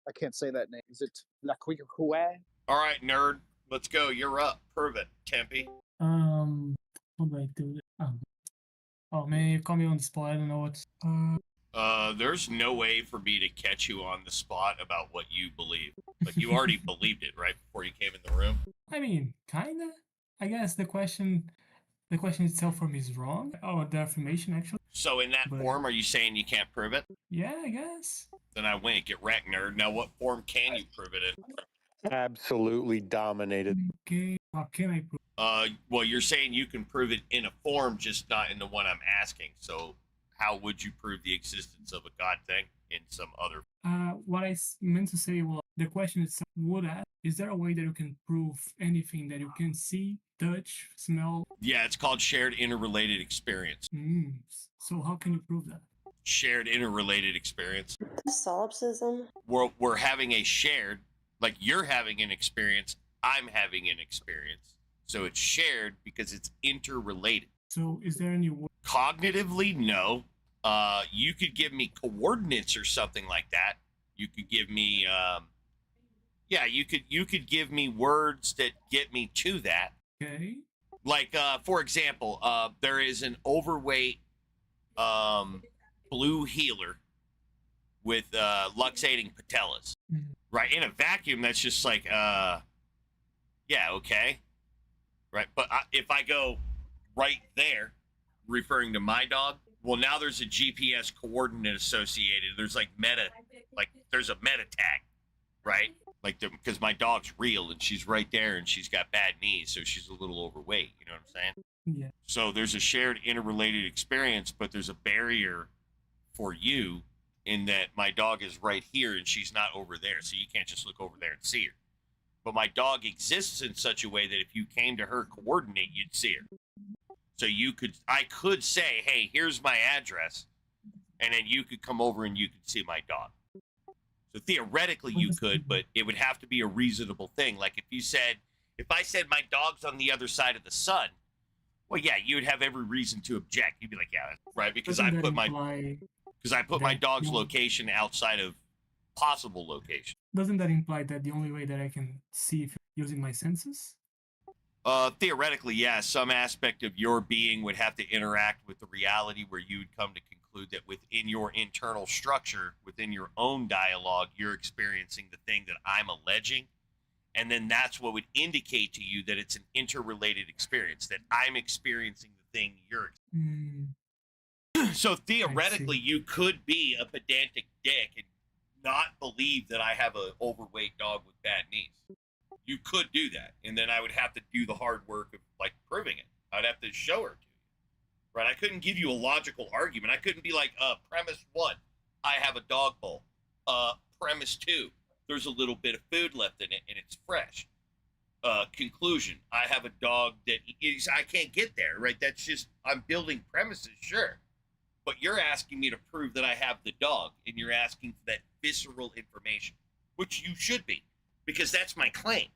I can't say that name. Is it La Quique? All right, nerd. Let's go. You're up. Prove it, Tempe. How do I do it? Oh man, you caught me on the spot. I don't know what's. There's no way for me to catch you on the spot about what you believe. Like, you already believed it right before you came in the room. I mean, kinda. I guess the question itself for me is wrong. Oh, the affirmation actually. So in that form, are you saying you can't prove it? Yeah, I guess. Then I win. Get wrecked, nerd. Now, what form can you prove it in? Absolutely dominated. Okay, how can I prove? Well, you're saying you can prove it in a form, just not in the one I'm asking. So how would you prove the existence of a God thing in some other? What I meant to say was the question itself would ask, is there a way that you can prove anything that you can see, touch, smell? Yeah, it's called shared interrelated experience. So how can you prove that? Shared interrelated experience. Solipsism. We're having a shared, like you're having an experience, I'm having an experience. So it's shared because it's interrelated. So is there any word? Cognitively, no. You could give me coordinates or something like that. You could give me, you could give me words that get me to that. Okay. Like, for example, there is an overweight blue healer with luxating patellas. Right? In a vacuum, that's just like, yeah, okay. Right? But if I go right there, referring to my dog, well, now there's a GPS coordinate associated. There's there's a meta tag, right? Like, because my dog's real and she's right there and she's got bad knees, so she's a little overweight. You know what I'm saying? Yeah. So there's a shared interrelated experience, but there's a barrier for you in that my dog is right here and she's not over there. So you can't just look over there and see her. But my dog exists in such a way that if you came to her coordinate, you'd see her. So I could say, hey, here's my address. And then you could come over and you could see my dog. So theoretically you could, but it would have to be a reasonable thing. Like if I said my dog's on the other side of the sun, well, yeah, you would have every reason to object. You'd be like, yeah, right, because I put my dog's location outside of possible location. Doesn't that imply that the only way that I can see if using my senses? Theoretically, yeah, some aspect of your being would have to interact with the reality where you would come to conclude that within your internal structure, within your own dialogue, you're experiencing the thing that I'm alleging. And then that's what would indicate to you that it's an interrelated experience, that I'm experiencing the thing you're experiencing. So theoretically, you could be a pedantic dick and not believe that I have an overweight dog with bad knees. You could do that, and then I would have to do the hard work of like proving it. I'd have to show her to you, right? I couldn't give you a logical argument. I couldn't be like, premise 1, I have a dog bowl. Premise 2, there's a little bit of food left in it and it's fresh. Conclusion, I have a dog that I can't get there, right? That's just, I'm building premises, sure. But you're asking me to prove that I have the dog, and you're asking for that visceral information, which you should be, because that's my claim.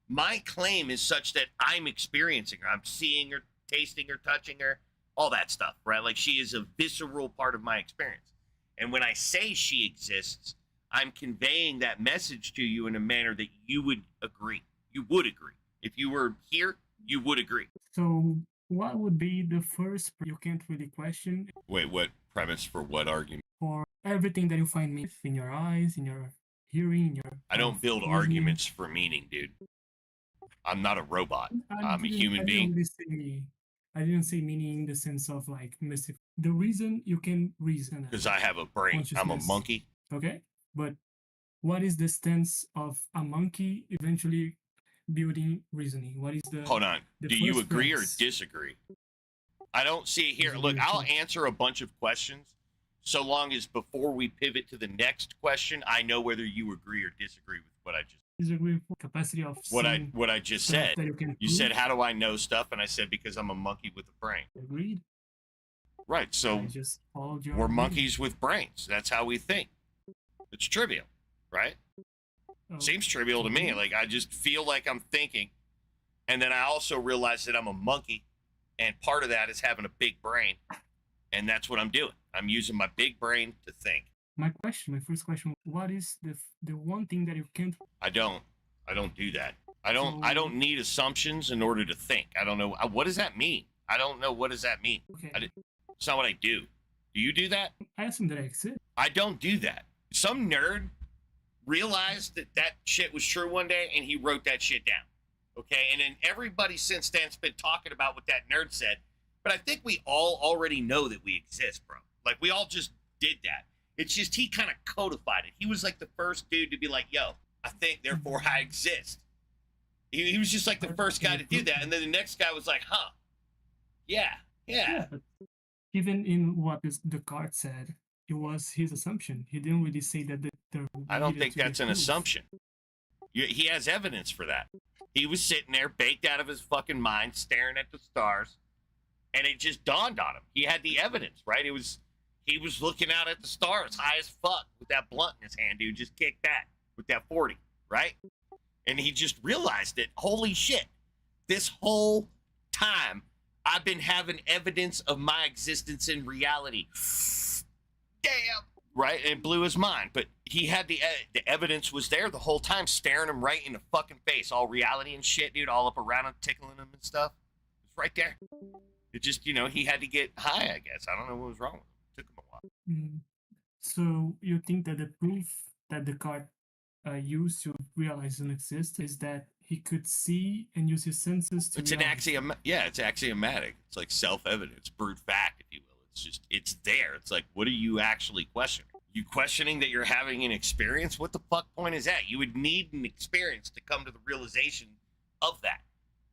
My claim is such that I'm experiencing her. I'm seeing her, tasting her, touching her, all that stuff, right? Like, she is a visceral part of my experience. And when I say she exists, I'm conveying that message to you in a manner that you would agree. You would agree. If you were here, you would agree. So what would be the first you can't really question? Wait, what premise for what argument? For everything that you find meaning in your eyes, in your hearing, in your... I don't build arguments for meaning, dude. I'm not a robot. I'm a human being. I didn't say meaning in the sense of like mystic. The reason you can reason. Because I have a brain. I'm a monkey. Okay, but what is the stance of a monkey eventually building reasoning? What is the... Hold on. Do you agree or disagree? I don't see it here. Look, I'll answer a bunch of questions so long as before we pivot to the next question, I know whether you agree or disagree with what I just... Disagree with capacity of... What I just said. You said, how do I know stuff? And I said, because I'm a monkey with a brain. Agreed. Right, so we're monkeys with brains. That's how we think. It's trivial, right? Seems trivial to me. Like, I just feel like I'm thinking. And then I also realize that I'm a monkey. And part of that is having a big brain. And that's what I'm doing. I'm using my big brain to think. My first question, what is the one thing that you can't? I don't do that. I don't need assumptions in order to think. I don't know. What does that mean? I don't know. What does that mean? Okay, It's not what I do. Do you do that? I assume that I exist. I don't do that. Some nerd realized that shit was true one day and he wrote that shit down. Okay. And then everybody since then's been talking about what that nerd said. But I think we all already know that we exist, bro. Like, we all just did that. It's just he kind of codified it. He was like the first dude to be like, yo, I think, therefore I exist. He was just like the first guy to do that. And then the next guy was like, huh, yeah. But even in what Descartes said, it was his assumption. He didn't really say that there I don't think needed to be that's an proof. assumption. He has evidence for that. He was sitting there, baked out of his fucking mind, staring at the stars, and it just dawned on him. He had the evidence, right? He was looking out at the stars, high as fuck, with that blunt in his hand, dude. Just kicked that with that 40, right? And he just realized it. Holy shit! This whole time, I've been having evidence of my existence in reality. Damn. Right? And it blew his mind. But he had the evidence was there the whole time, staring him right in the fucking face. All reality and shit, dude, all up around him, tickling him and stuff. It's right there. It just, he had to get high, I guess. I don't know what was wrong with him. It took him a while. So you think that the proof that Descartes used to realize doesn't exist is that he could see and use his senses to It's an realize- axiom. Yeah, it's axiomatic. It's like self-evident. It's brute fact, if you will. It's just, it's there. It's like, what are you actually questioning? You questioning that you're having an experience? What the fuck point is that? You would need an experience to come to the realization of that.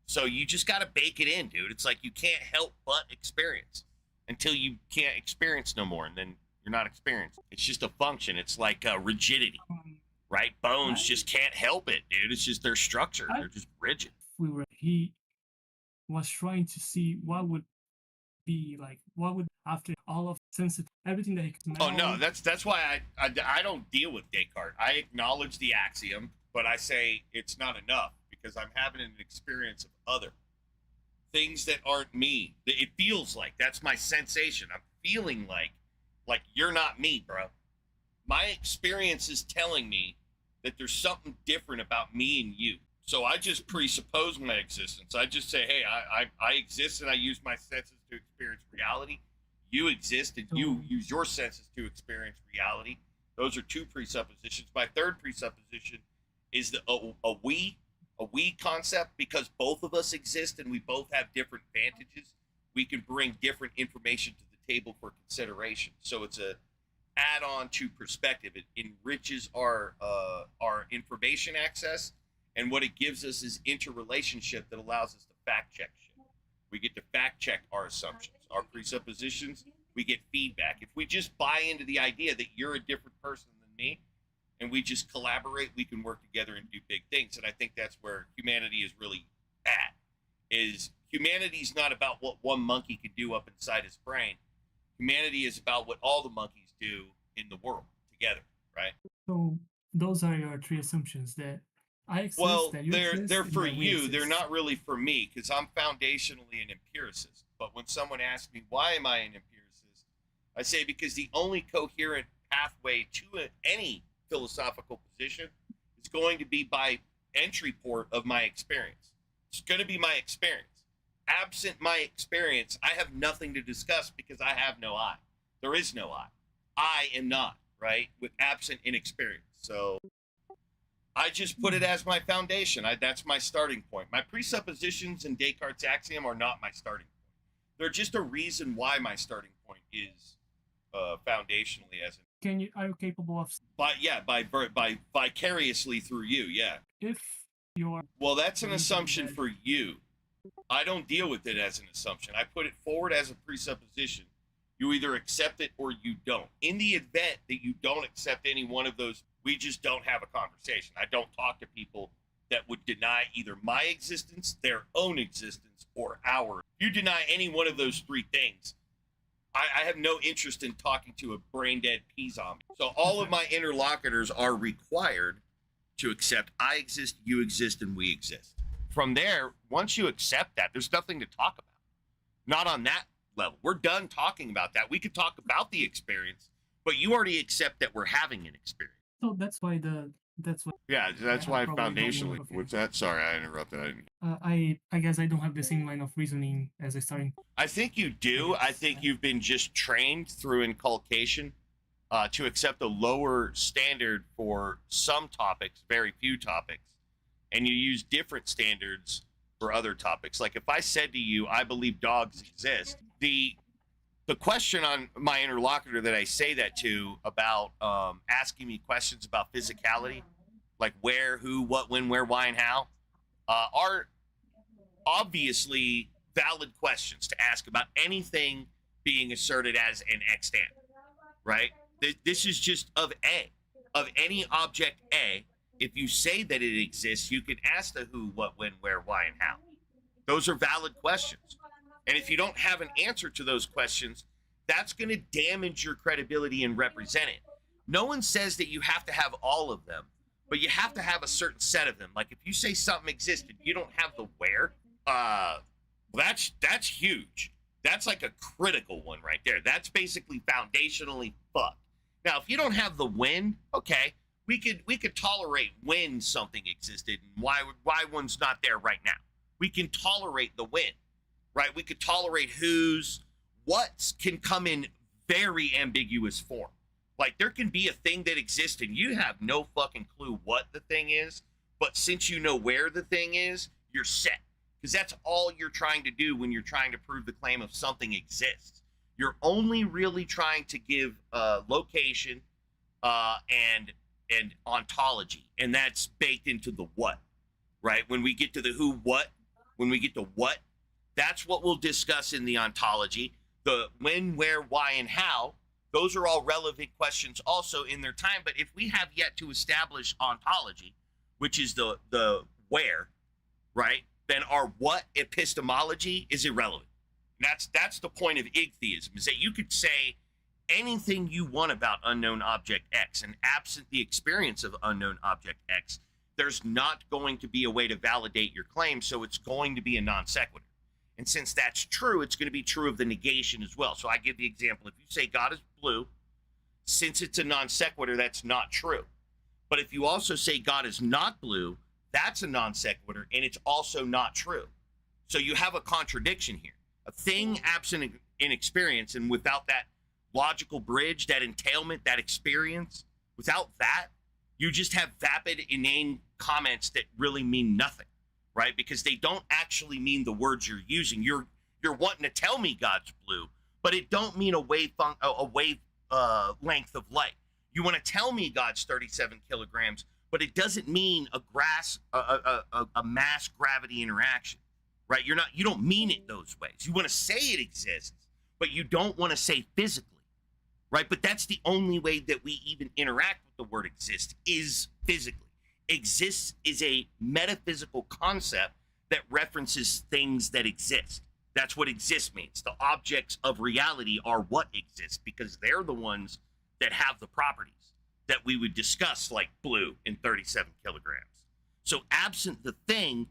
So you just got to bake it in, dude. It's like you can't help but experience until you can't experience no more, and then you're not experiencing. It's just a function. It's like rigidity, right? Bones just can't help it, dude. It's just their structure. They're just rigid. He was trying to see what would be like, what would after all of sensitive everything that he could Oh no, that's why I don't deal with Descartes. I acknowledge the axiom, but I say it's not enough because I'm having an experience of other things that aren't me. It feels like that's my sensation. I'm feeling like you're not me, bro. My experience is telling me that there's something different about me and you. So I just presuppose my existence. I just say, hey, I exist and I use my senses to experience reality. You exist and you use your senses to experience reality. Those are two presuppositions. My third presupposition is a we concept, because both of us exist and we both have different advantages. We can bring different information to the table for consideration. So it's a add-on to perspective. It enriches our information access, and what it gives us is interrelationship that allows us to fact check shit. We get to fact check our assumptions, our presuppositions. We get feedback. If we just buy into the idea that you're a different person than me, and we just collaborate, we can work together and do big things. And I think that's where humanity is really at. Is humanity's not about what one monkey can do up inside his brain. Humanity is about what all the monkeys do in the world together, right? So those are your three assumptions: that I exist, Well, that you they're exist, and for that we you. They're exist. not really for me, because I'm foundationally an empiricist. But when someone asks me why am I an empiricist, I say because the only coherent pathway to any philosophical position is going to be by entry port of my experience. It's going to be my experience. Absent my experience, I have nothing to discuss because I have no I. There is no I. I am not, right? With absent inexperience. So I just put it as my foundation. That's my starting point. My presuppositions and Descartes' axiom are not my starting point. They're just a reason why my starting point is foundationally as an. Are you capable of, By vicariously through you, yeah. if you're Well, that's an Reason assumption that- for you. I don't deal with it as an assumption. I put it forward as a presupposition. You either accept it or you don't. In the event that you don't accept any one of those, we just don't have a conversation. I don't talk to people that would deny either my existence, their own existence, or ours. If you deny any one of those three things, I have no interest in talking to a brain-dead pea zombie. So all of my interlocutors are required to accept I exist, you exist, and we exist. From there, once you accept that, there's nothing to talk about. Not on that level. We're done talking about that. We could talk about the experience, But you already accept that we're having an experience. So that's why Yeah, that's why probably don't foundationally. okay. What's that? Sorry, I interrupted. I guess I don't have the same line of reasoning as I starting. I think you do. I think you've been just trained through inculcation to accept a lower standard for some topics, very few topics, and you use different standards for other topics. Like if I said to you, I believe dogs exist, the question on my interlocutor that I say that to about asking me questions about physicality, like where, who, what, when, where, why, and how, are obviously valid questions to ask about anything being asserted as an extant, right? This is just of any object A. If you say that it exists, you can ask the who, what, when, where, why, and how. Those are valid questions. And if you don't have an answer to those questions, that's going to damage your credibility and represent it. No one says that you have to have all of them, but you have to have a certain set of them. Like if you say something existed, you don't have the where. That's huge. That's like a critical one right there. That's basically foundationally fucked. Now, if you don't have the when, okay, we could tolerate when something existed and why one's not there right now. We can tolerate the when, right? We could tolerate whose, what's can come in very ambiguous form. Like there can be a thing that exists and you have no fucking clue what the thing is, but since you know where the thing is, you're set. Because that's all you're trying to do when you're trying to prove the claim of something exists. You're only really trying to give location and ontology, and that's baked into the what, right? When we get to the who, what, when we get to what, that's what we'll discuss in the ontology. The when, where, why, and how, those are all relevant questions also in their time. But if we have yet to establish ontology, which is the where, right, then our what epistemology is irrelevant. And that's the point of Igtheism, is that you could say anything you want about unknown object X, and absent the experience of unknown object X, there's not going to be a way to validate your claim, so it's going to be a non sequitur. And since that's true, it's going to be true of the negation as well. So I give the example, if you say God is blue, since it's a non sequitur, that's not true. But if you also say God is not blue, that's a non sequitur, and it's also not true. So you have a contradiction here. A thing absent in experience, and without that logical bridge, that entailment, that experience, without that, you just have vapid, inane comments that really mean nothing, right? Because they don't actually mean the words you're using. You're wanting to tell me God's blue, but it don't mean a wave length of light. You want to tell me God's 37 kilograms, but it doesn't mean a mass gravity interaction, right? You don't mean it those ways. You want to say it exists, but you don't want to say physically, right? But that's the only way that we even interact with the word exist, is physically. Exists is a metaphysical concept that references things that exist. That's what exist means. The objects of reality are what exist, because they're the ones that have the properties that we would discuss, like blue in 37 kilograms. So absent the thing,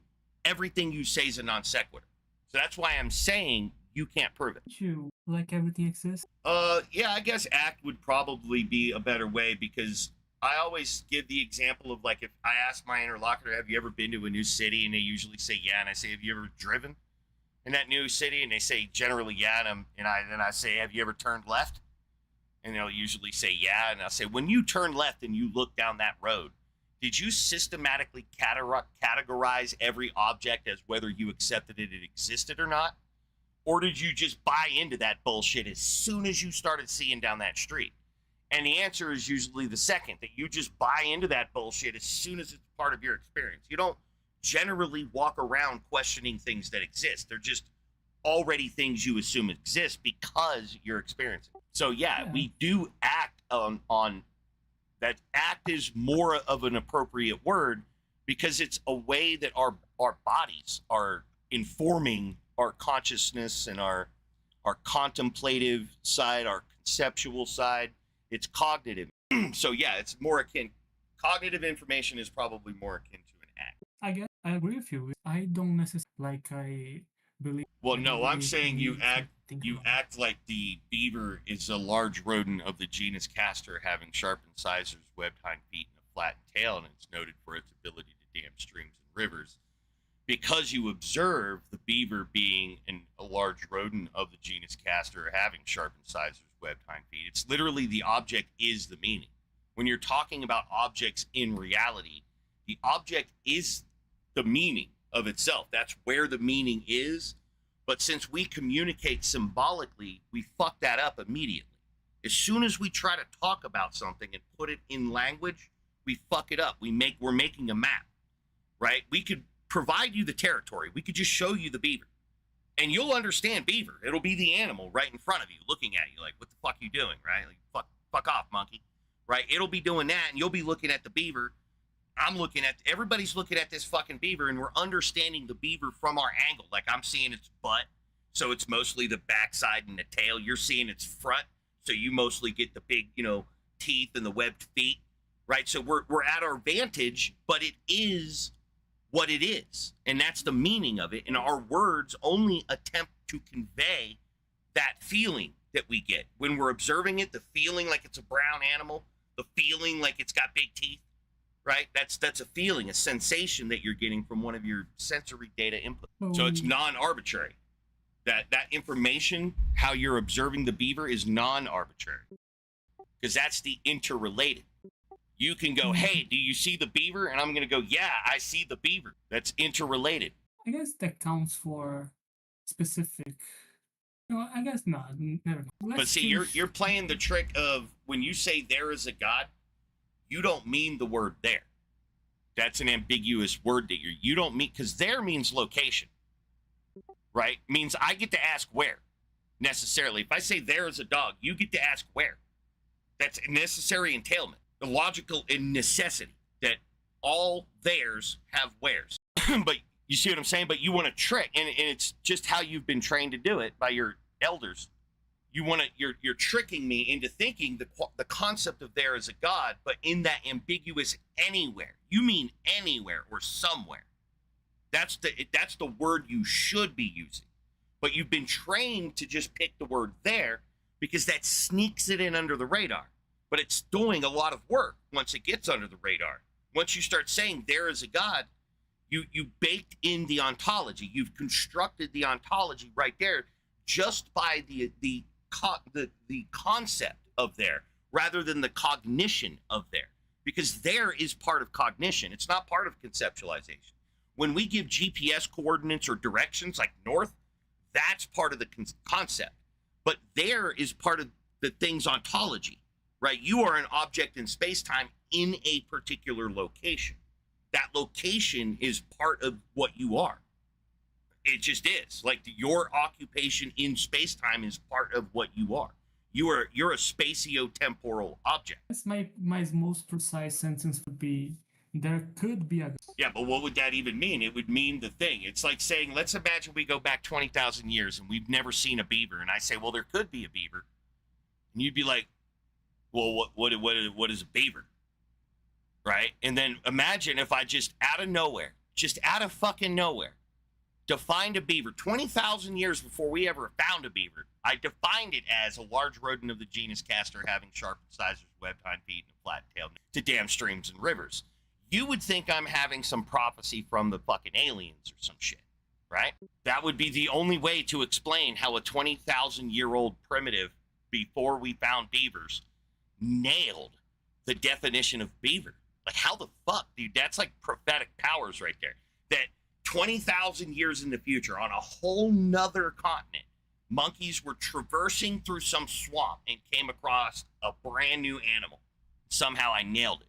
everything you say is a non sequitur. So that's why I'm saying you can't prove it. You like everything exists? Yeah, I guess act would probably be a better way, because I always give the example of, like, if I ask my interlocutor, have you ever been to a new city? And they usually say, yeah. And I say, have you ever driven in that new city? And they say generally, yeah. And then I say, have you ever turned left? And they'll usually say, yeah. And I'll say, when you turn left and you look down that road, did you systematically categorize every object as whether you accepted it existed or not? Or did you just buy into that bullshit as soon as you started seeing down that street? And the answer is usually the second, that you just buy into that bullshit as soon as it's part of your experience. You don't generally walk around questioning things that exist. They're just already things you assume exist because you're experiencing. So yeah, we do act on that. Act is more of an appropriate word, because it's a way that our bodies are informing our consciousness and our contemplative side, our conceptual side. It's cognitive. So yeah, it's more akin. Cognitive information is probably more akin to an act. I guess I agree with you. I don't necessarily I believe. Well, no, I'm saying you act. think You about act like the beaver is a large rodent of the genus Castor, having sharp incisors, webbed hind feet, and a flat tail, and it's noted for its ability to dam streams and rivers. Because you observe the beaver being a large rodent of the genus Castor, having sharp incisors, webbed hind feet, it's literally the object is the meaning. When you're talking about objects in reality, the object is the meaning of itself. That's where the meaning is. But since we communicate symbolically, we fuck that up immediately. As soon as we try to talk about something and put it in language, we fuck it up. We're making a map, right? We could provide you the territory. We could just show you the beaver, and you'll understand beaver. It'll be the animal right in front of you, looking at you like, "What the fuck are you doing?" Right? Like, fuck off, monkey. Right? It'll be doing that, and you'll be looking at the beaver. Everybody's looking at this fucking beaver, and we're understanding the beaver from our angle. Like, I'm seeing its butt, so it's mostly the backside and the tail. You're seeing its front, so you mostly get the big, teeth and the webbed feet, right? So we're at our vantage, but it is what it is, and that's the meaning of it. And our words only attempt to convey that feeling that we get when we're observing it, the feeling like it's a brown animal, the feeling like it's got big teeth. Right? That's a feeling, a sensation that you're getting from one of your sensory data input. So it's non-arbitrary. That information, how you're observing the beaver, is non-arbitrary. Because that's the interrelated. You can go, "Hey, do you see the beaver?" And I'm going to go, "Yeah, I see the beaver." That's interrelated. I guess that counts for specific. No, I guess not. Never mind. But see, you're playing the trick of when you say there is a God, you don't mean the word there. That's an ambiguous word that you don't mean, because there means location, right? Means I get to ask where, necessarily. If I say there is a dog, you get to ask where. That's a necessary entailment, the logical necessity that all theirs have wheres. But you see what I'm saying? But you want to trick, and it's just how you've been trained to do it by your elders. You're tricking me into thinking the concept of there is a God, but in that ambiguous anywhere. You mean anywhere or somewhere. That's the word you should be using. But you've been trained to just pick the word there because that sneaks it in under the radar. But it's doing a lot of work once it gets under the radar. Once you start saying there is a God, you baked in the ontology. You've constructed the ontology right there just by the concept of there rather than the cognition of there, because there is part of cognition. It's not part of conceptualization. When we give GPS coordinates or directions like north, that's part of the concept, but there is part of the thing's ontology, right? You are an object in space-time in a particular location. That location is part of what you are. It just is. Like, your occupation in space-time is part of what you are. You're a spatio-temporal object. That's my most precise sentence would be, there could be a... Yeah, but what would that even mean? It would mean the thing. It's like saying, let's imagine we go back 20,000 years and we've never seen a beaver. And I say, well, there could be a beaver. And you'd be like, well, what is a beaver? Right? And then imagine if I just out of fucking nowhere, defined a beaver 20,000 years before we ever found a beaver. I defined it as a large rodent of the genus Castor, having sharp incisors, webbed hind feet, and a flat tail to dam streams and rivers. You would think I'm having some prophecy from the fucking aliens or some shit, right? That would be the only way to explain how a 20,000-year-old primitive before we found beavers nailed the definition of beaver. Like, how the fuck, dude? That's like prophetic powers right there. That 20,000 years in the future, on a whole nother continent, monkeys were traversing through some swamp and came across a brand new animal. Somehow I nailed it.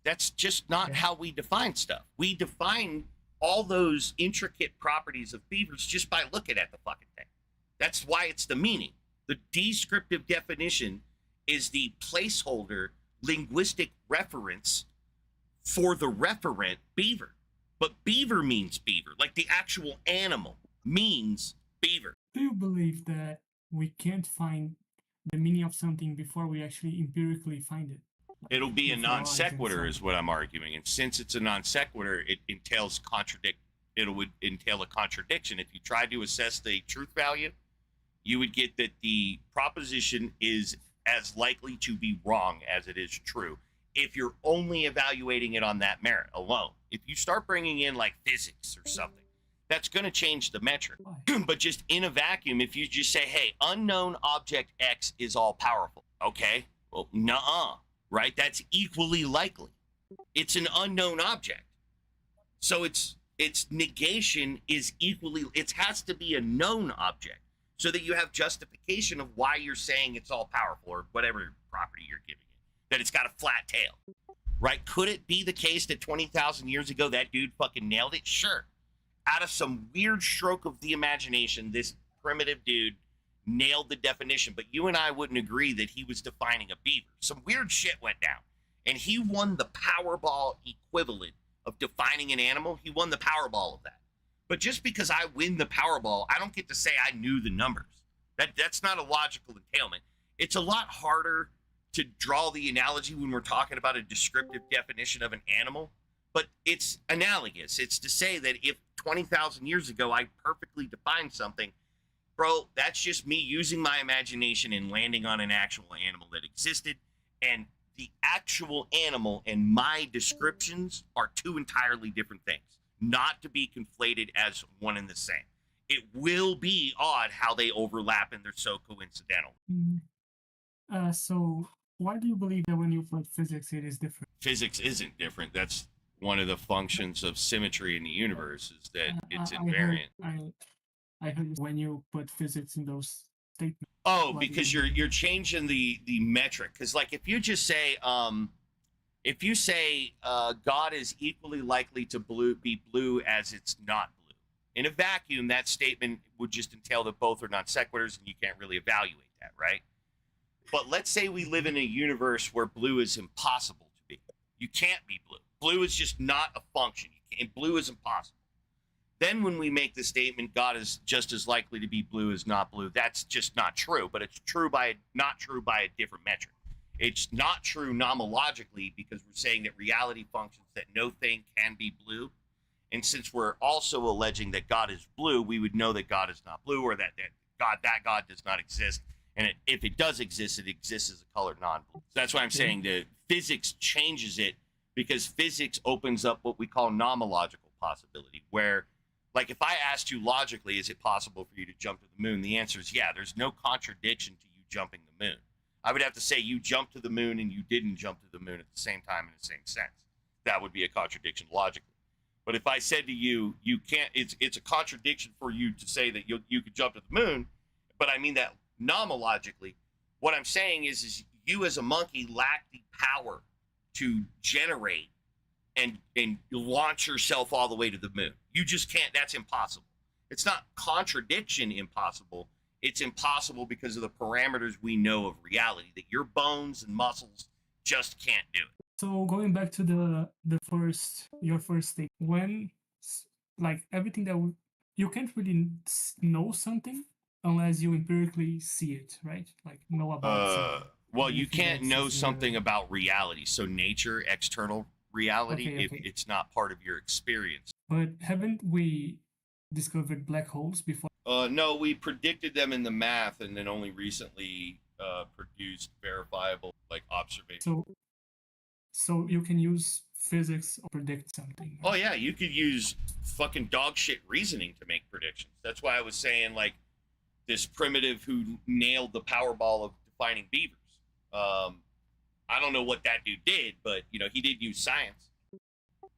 That's just not how we define stuff. We define all those intricate properties of beavers just by looking at the fucking thing. That's why it's the meaning. The descriptive definition is the placeholder linguistic reference for the referent beaver. But beaver means beaver, like the actual animal means beaver. Do you believe that we can't find the meaning of something before we actually empirically find it? It'll be a non sequitur is what I'm arguing. And since it's a non sequitur, it would entail a contradiction. If you try to assess the truth value you would get that the proposition is as likely to be wrong as it is true if you're only evaluating it on that merit alone. If you start bringing in like physics or something, that's going to change the metric. But just in a vacuum, if you just say, hey, unknown object X is all powerful. Okay, well, nuh-uh, right? That's equally likely. It's an unknown object. So its negation is equally, it has to be a known object so that you have justification of why you're saying it's all powerful or whatever property you're giving it, that it's got a flat tail, right? Could it be the case that 20,000 years ago that dude fucking nailed it? Sure. Out of some weird stroke of the imagination, this primitive dude nailed the definition, but you and I wouldn't agree that he was defining a beaver. Some weird shit went down, and he won the Powerball equivalent of defining an animal. He won the Powerball of that. But just because I win the Powerball, I don't get to say I knew the numbers. That's not a logical entailment. It's a lot harder to draw the analogy when we're talking about a descriptive definition of an animal, but it's analogous. It's to say that if 20,000 years ago I perfectly defined something, bro, that's just me using my imagination and landing on an actual animal that existed, and the actual animal and my descriptions are two entirely different things, not to be conflated as one and the same. It will be odd how they overlap and they're so coincidental. So why do you believe that when you put physics, it is different? Physics isn't different. That's one of the functions of symmetry in the universe, is that it's invariant. I heard when you put physics in those statements. Oh, because you're changing the metric. Because like if you just say God is equally likely to be blue as it's not blue, in a vacuum, that statement would just entail that both are non sequiturs, and you can't really evaluate that, right? But let's say we live in a universe where blue is impossible to be. You can't be blue. Blue is just not a function. And blue is impossible. Then when we make the statement, God is just as likely to be blue as not blue, that's just not true. But it's not true by a different metric. It's not true nomologically because we're saying that reality functions that no thing can be blue. And since we're also alleging that God is blue, we would know that God is not blue, or that God does not exist. And if it does exist, it exists as a color non-blue. So that's why I'm saying that physics changes it, because physics opens up what we call nomological possibility, where, like, if I asked you logically, is it possible for you to jump to the moon? The answer is yeah. There's no contradiction to you jumping the moon. I would have to say you jumped to the moon and you didn't jump to the moon at the same time in the same sense. That would be a contradiction logically. But if I said to you, you can't, it's a contradiction for you to say that you could jump to the moon, but I mean that nomologically. What I'm saying is you as a monkey lack the power to generate and launch yourself all the way to the moon. You just can't. That's impossible. It's not contradiction impossible. It's impossible because of the parameters we know of reality, that your bones and muscles just can't do it. So going back to your first state, when like everything that you can't really know something unless you empirically see it, right? Like know about something. Well, you can't know something about reality. So nature, external reality, Okay. if it's not part of your experience. But haven't we discovered black holes before? No, we predicted them in the math, and then only recently produced verifiable like observation. So you can use physics to predict something. Oh yeah, you could use fucking dog shit reasoning to make predictions. That's why I was saying, like, this primitive who nailed the Powerball of defining beavers. I don't know what that dude did, but you know, he did use science.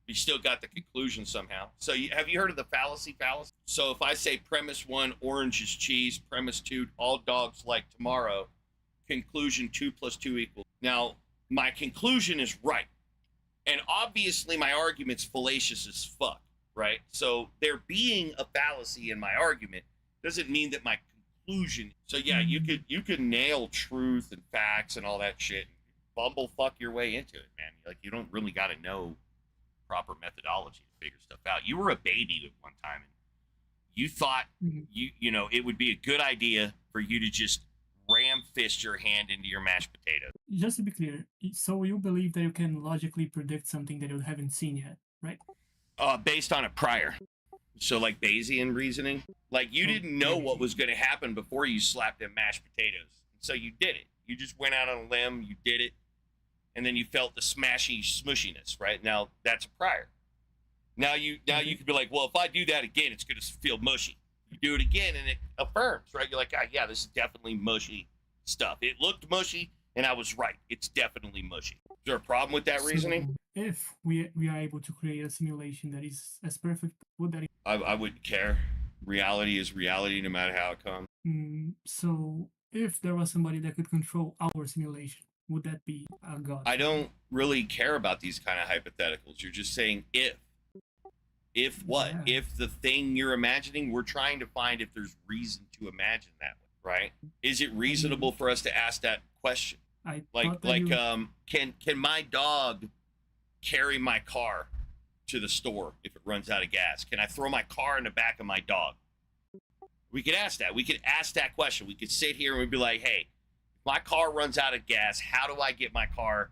He still got the conclusion somehow. So have you heard of the fallacy? So if I say premise 1, orange is cheese, premise 2, all dogs like tomorrow, conclusion 2 + 2 equals. Now, my conclusion is right. And obviously my argument's fallacious as fuck, right? So there being a fallacy in my argument doesn't mean that my conclusion. So yeah, you could nail truth and facts and all that shit, and bumblefuck your way into it, man. Like, you don't really got to know proper methodology to figure stuff out. You were a baby at one time, and you thought you know it would be a good idea for you to just ram fist your hand into your mashed potatoes. Just to be clear, so you believe that you can logically predict something that you haven't seen yet, right? Based on a prior. So like Bayesian reasoning, like you didn't know what was going to happen before you slapped in mashed potatoes. So you did it. You just went out on a limb, you did it, and then you felt the smashy smushiness, right? Now that's a prior. Now you could be like, well, if I do that again, it's going to feel mushy. You do it again and it affirms, right? You're like, ah, yeah, this is definitely mushy stuff. It looked mushy and I was right. It's definitely mushy. Is there a problem with that reasoning? If we are able to create a simulation that is as perfect, would that? I wouldn't care. Reality is reality no matter how it comes. So if there was somebody that could control our simulation, would that be a god? I don't really care about these kind of hypotheticals. You're just saying if. If what? Yeah. If the thing you're imagining, we're trying to find if there's reason to imagine that way, right? Is it reasonable for us to ask that question? Can my dog carry my car to the store if it runs out of gas? Can I throw my car in the back of my dog? We could ask that. We could ask that question. We could sit here and we'd be like, hey, if my car runs out of gas, how do I get my car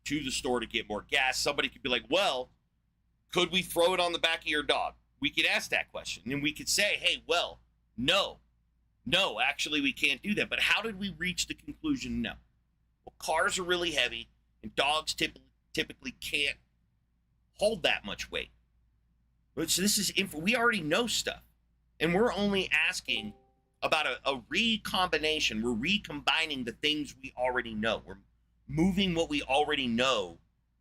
to the store to get more gas? Somebody could be like, well, could we throw it on the back of your dog? We could ask that question. And we could say, hey, well, no, actually we can't do that. But how did we reach the conclusion no? Well, cars are really heavy and dogs typically can't hold that much weight. So this is we already know stuff. And we're only asking about a recombination. We're recombining the things we already know. We're moving what we already know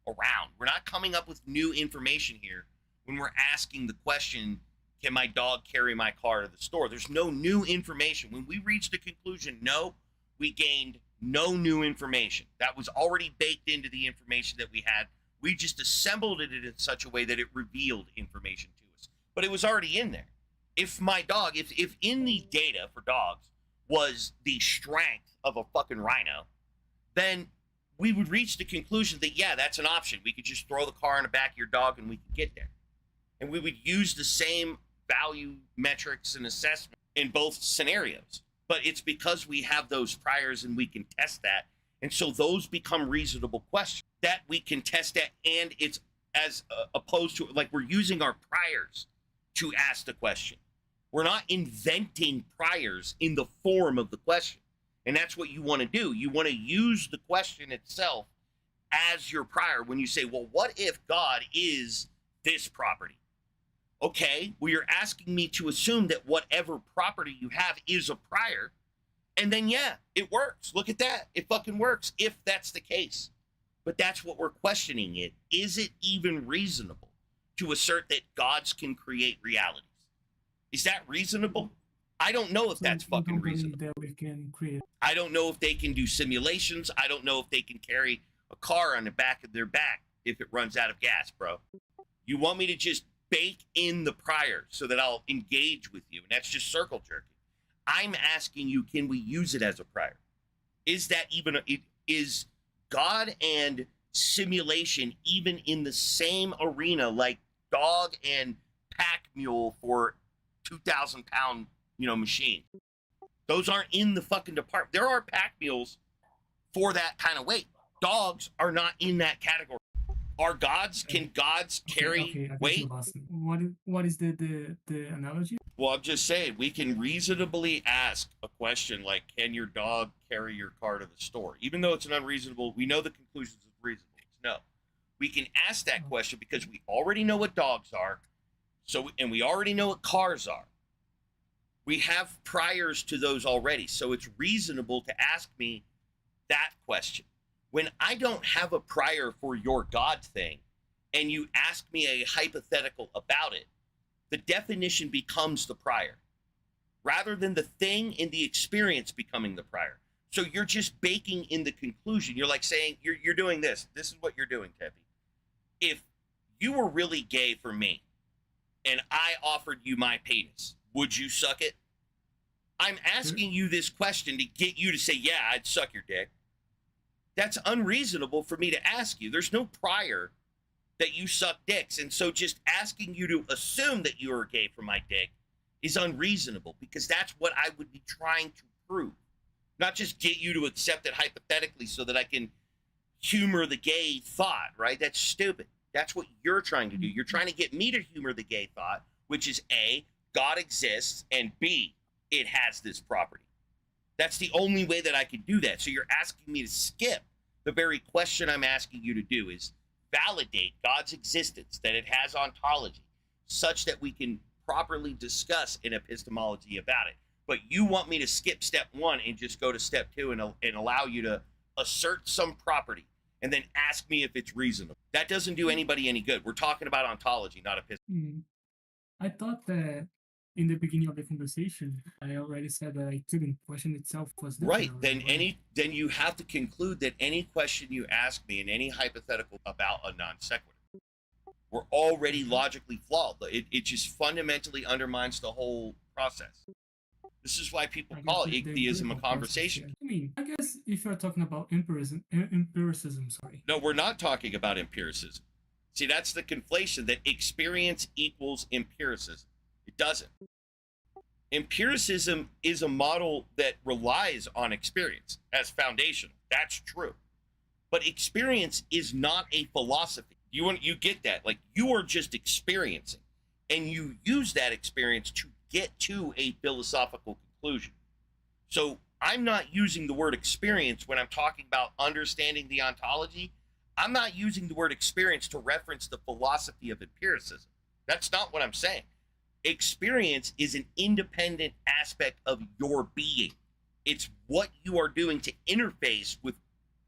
around. We're not coming up with new information here when we're asking the question, can my dog carry my car to the store? There's no new information. When we reached the conclusion, no, we gained no new information. That was already baked into the information that we had. We just assembled it in such a way that it revealed information to us. But it was already in there. If my dog, if in the data for dogs was the strength of a fucking rhino, then we would reach the conclusion that, yeah, that's an option. We could just throw the car in the back of your dog and we could get there. And we would use the same value metrics and assessment in both scenarios. But it's because we have those priors and we can test that. And so those become reasonable questions that we can test that. And it's as opposed to like we're using our priors to ask the question. We're not inventing priors in the form of the question. And that's what you want to do. You want to use the question itself as your prior when you say, well, what if God is this property? Okay, well, you're asking me to assume that whatever property you have is a prior. And then, yeah, it works. Look at that. It fucking works if that's the case. But that's what we're questioning it. Is it even reasonable to assert that gods can create realities? Is that reasonable? I don't know if that's fucking reasonable. That we can create. I don't know if they can do simulations. I don't know if they can carry a car on the back of their back if it runs out of gas, bro. You want me to just bake in the prior so that I'll engage with you, and that's just circle jerking. I'm asking you, can we use it as a prior? Is that even is God and simulation even in the same arena like dog and pack mule for 2,000-pound machine? Those aren't in the fucking department. There are pack mules for that kind of weight. Dogs are not in that category. Are gods? Can gods carry weight? What is the analogy? Well, I'm just saying we can reasonably ask a question like, can your dog carry your car to the store? Even though it's an unreasonable, we know the conclusions is reasonable. No. We can ask that question because we already know what dogs are. And we already know what cars are. We have priors to those already. So it's reasonable to ask me that question. When I don't have a prior for your God thing, and you ask me a hypothetical about it, the definition becomes the prior, rather than the thing in the experience becoming the prior. So you're just baking in the conclusion. You're like saying, you're doing this. This is what you're doing, Tevi. If you were really gay for me, and I offered you my penis, would you suck it? I'm asking you this question to get you to say, yeah, I'd suck your dick. That's unreasonable for me to ask you. There's no prior that you suck dicks. And so just asking you to assume that you are gay for my dick is unreasonable because that's what I would be trying to prove. Not just get you to accept it hypothetically so that I can humor the gay thought, right? That's stupid. That's what you're trying to do. You're trying to get me to humor the gay thought which is A, God exists, and B, it has this property. That's the only way that I can do that. So you're asking me to skip the very question I'm asking you to do, is validate God's existence, that it has ontology, such that we can properly discuss an epistemology about it. But you want me to skip step 1 and just go to step 2 and allow you to assert some property and then ask me if it's reasonable. That doesn't do anybody any good. We're talking about ontology, not epistemology. I thought that in the beginning of the conversation, I already said that I couldn't. Question itself was different Right. already, Then you have to conclude that any question you ask me in any hypothetical about a non sequitur, we're already logically flawed. It just fundamentally undermines the whole process. This is why people call Igtheism a conversation. I mean, I guess if you're talking about empiricism, sorry. No, we're not talking about empiricism. See, that's the conflation, that experience equals empiricism. It doesn't. Empiricism is a model that relies on experience as foundational. That's true. But experience is not a philosophy. You get that? Like, you are just experiencing, and you use that experience to get to a philosophical conclusion. So I'm not using the word experience when I'm talking about understanding the ontology. I'm not using the word experience to reference the philosophy of empiricism. That's not what I'm saying. Experience is an independent aspect of your being. It's what you are doing to interface with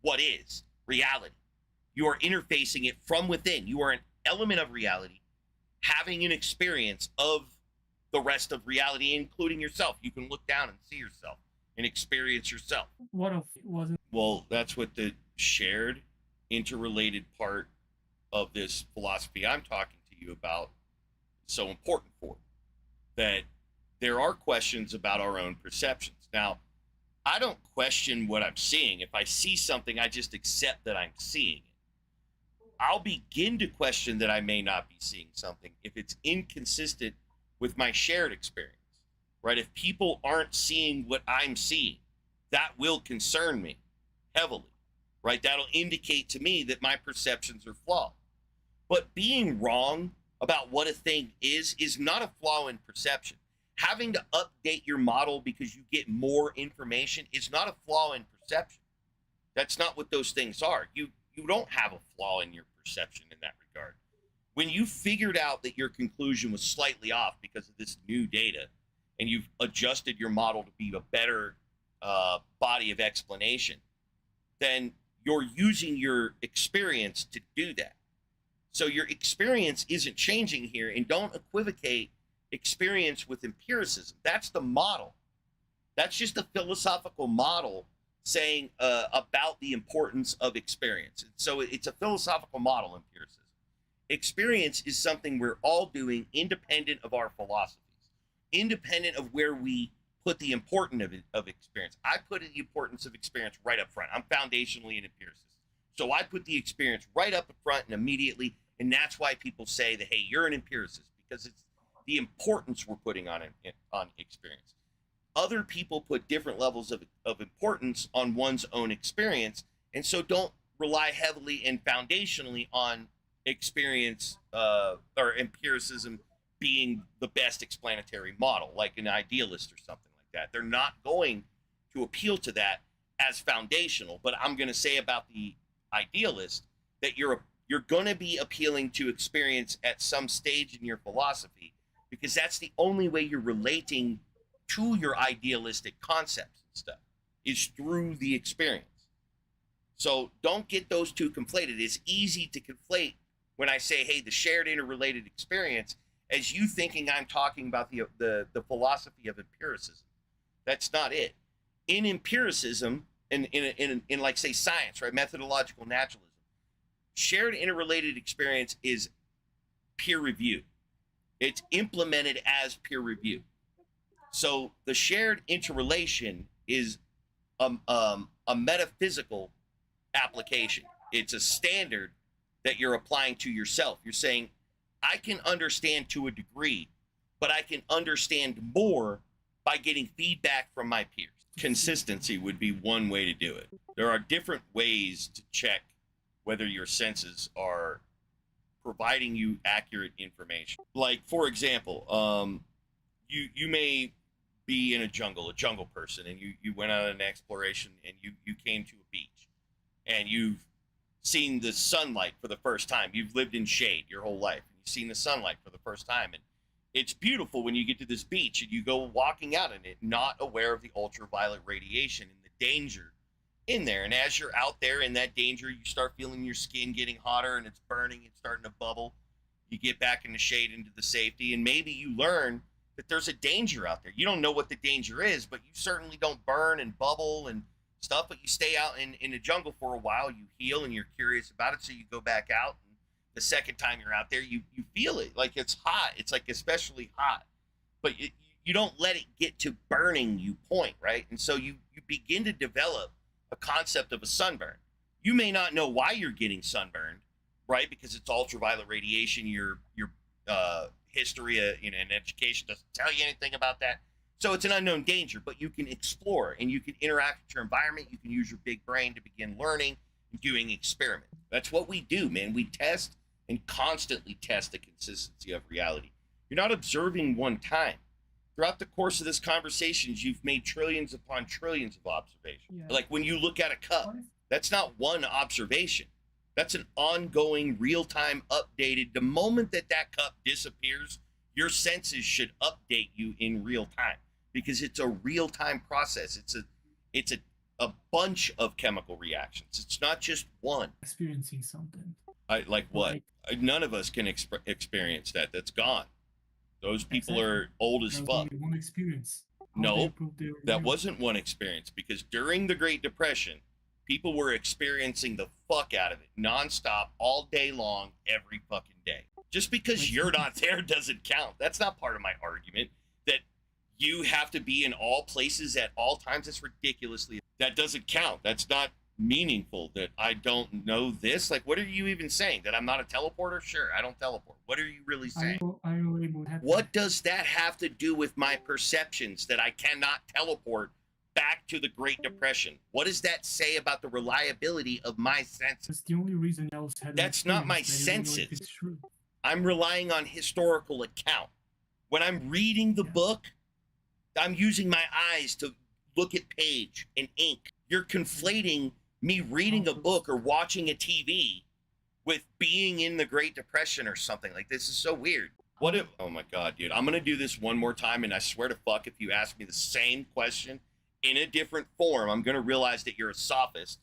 what is reality. You are interfacing it from within. You are an element of reality, having an experience of the rest of reality, including yourself. You can look down and see yourself and experience yourself. What if it wasn't? Well, that's what the shared, interrelated part of this philosophy I'm talking to you about is so important for. That there are questions about our own perceptions. Now, I don't question what I'm seeing. If I see something, I just accept that I'm seeing it. I'll begin to question that I may not be seeing something if it's inconsistent with my shared experience, right? If people aren't seeing what I'm seeing, that will concern me heavily, right? That'll indicate to me that my perceptions are flawed. But being wrong about what a thing is not a flaw in perception. Having to update your model because you get more information is not a flaw in perception. That's not what those things are. You don't have a flaw in your perception in that regard. When you figured out that your conclusion was slightly off because of this new data, and you've adjusted your model to be a better body of explanation, then you're using your experience to do that. So your experience isn't changing here, and don't equivocate experience with empiricism. That's the model. That's just a philosophical model saying about the importance of experience. So it's a philosophical model, empiricism. Experience is something we're all doing independent of our philosophies, independent of where we put the importance of experience. I put the importance of experience right up front. I'm foundationally an empiricist. So I put the experience right up front and immediately, and that's why people say that, hey, you're an empiricist, because it's the importance we're putting on experience. Other people put different levels of importance on one's own experience, and so don't rely heavily and foundationally on experience or empiricism being the best explanatory model, like an idealist or something like that. They're not going to appeal to that as foundational. But I'm going to say about the idealist that you're going to be appealing to experience at some stage in your philosophy, because that's the only way you're relating to your idealistic concepts and stuff, is through the experience. So don't get those two conflated. It's easy to conflate when I say, hey, the shared interrelated experience, as you thinking I'm talking about the philosophy of empiricism. That's not it. In empiricism, in like, say, science, right, methodological naturalism, shared interrelated experience is peer review. It's implemented as peer review. So the shared interrelation is a metaphysical application. It's a standard that you're applying to yourself. You're saying, I can understand to a degree, but I can understand more by getting feedback from my peers. Consistency would be one way to do it. There are different ways to check whether your senses are providing you accurate information. Like, for example, you may be in a jungle person, and you went on an exploration, and you came to a beach, and you've seen the sunlight for the first time. You've lived in shade your whole life, and you've seen the sunlight for the first time, and it's beautiful when you get to this beach and you go walking out in it, not aware of the ultraviolet radiation and the danger in there. And as you're out there in that danger, you start feeling your skin getting hotter and it's burning, it's starting to bubble. You get back in the shade, into the safety, and maybe you learn that there's a danger out there. You don't know what the danger is, but you certainly don't burn and bubble and stuff, but you stay out in the jungle for a while, you heal, and you're curious about it, so you go back out. And the second time you're out there, you feel it, like it's hot. It's like especially hot, but you don't let it get to burning you point, right? And so you begin to develop a concept of a sunburn. You may not know why you're getting sunburned, right? Because it's ultraviolet radiation. Your history and education doesn't tell you anything about that. So it's an unknown danger, but you can explore and you can interact with your environment. You can use your big brain to begin learning and doing experiments. That's what we do, man. We test and constantly test the consistency of reality. You're not observing one time. Throughout the course of this conversation, you've made trillions upon trillions of observations. Yeah. Like when you look at a cup, that's not one observation. That's an ongoing, real-time, updated. The moment that cup disappears, your senses should update you in real time, because it's a real-time process. It's a bunch of chemical reactions. It's not just one. Experiencing something. Like what? None of us can experience that. That's gone. Those people are old as fuck. One experience. No, that wasn't one experience, because during the Great Depression, people were experiencing the fuck out of it nonstop, all day long, every fucking day. Just because you're not there doesn't count. That's not part of my argument. That you have to be in all places at all times. It's ridiculously. That doesn't count. That's not meaningful. That I don't know this. Like, what are you even saying? That I'm not a teleporter? Sure, I don't teleport. What are you really saying? What does that have to do with my perceptions that I cannot teleport back to the Great Depression? What does that say about the reliability of my senses? That's the only reason else had. That's not my senses. I'm relying on historical account. When I'm reading the book, I'm using my eyes to look at page and ink. You're conflating me reading a book or watching a TV with being in the Great Depression or something. Like, this is so weird. What if, oh my God, dude, I'm gonna do this one more time, and I swear to fuck, if you ask me the same question in a different form, I'm gonna realize that you're a sophist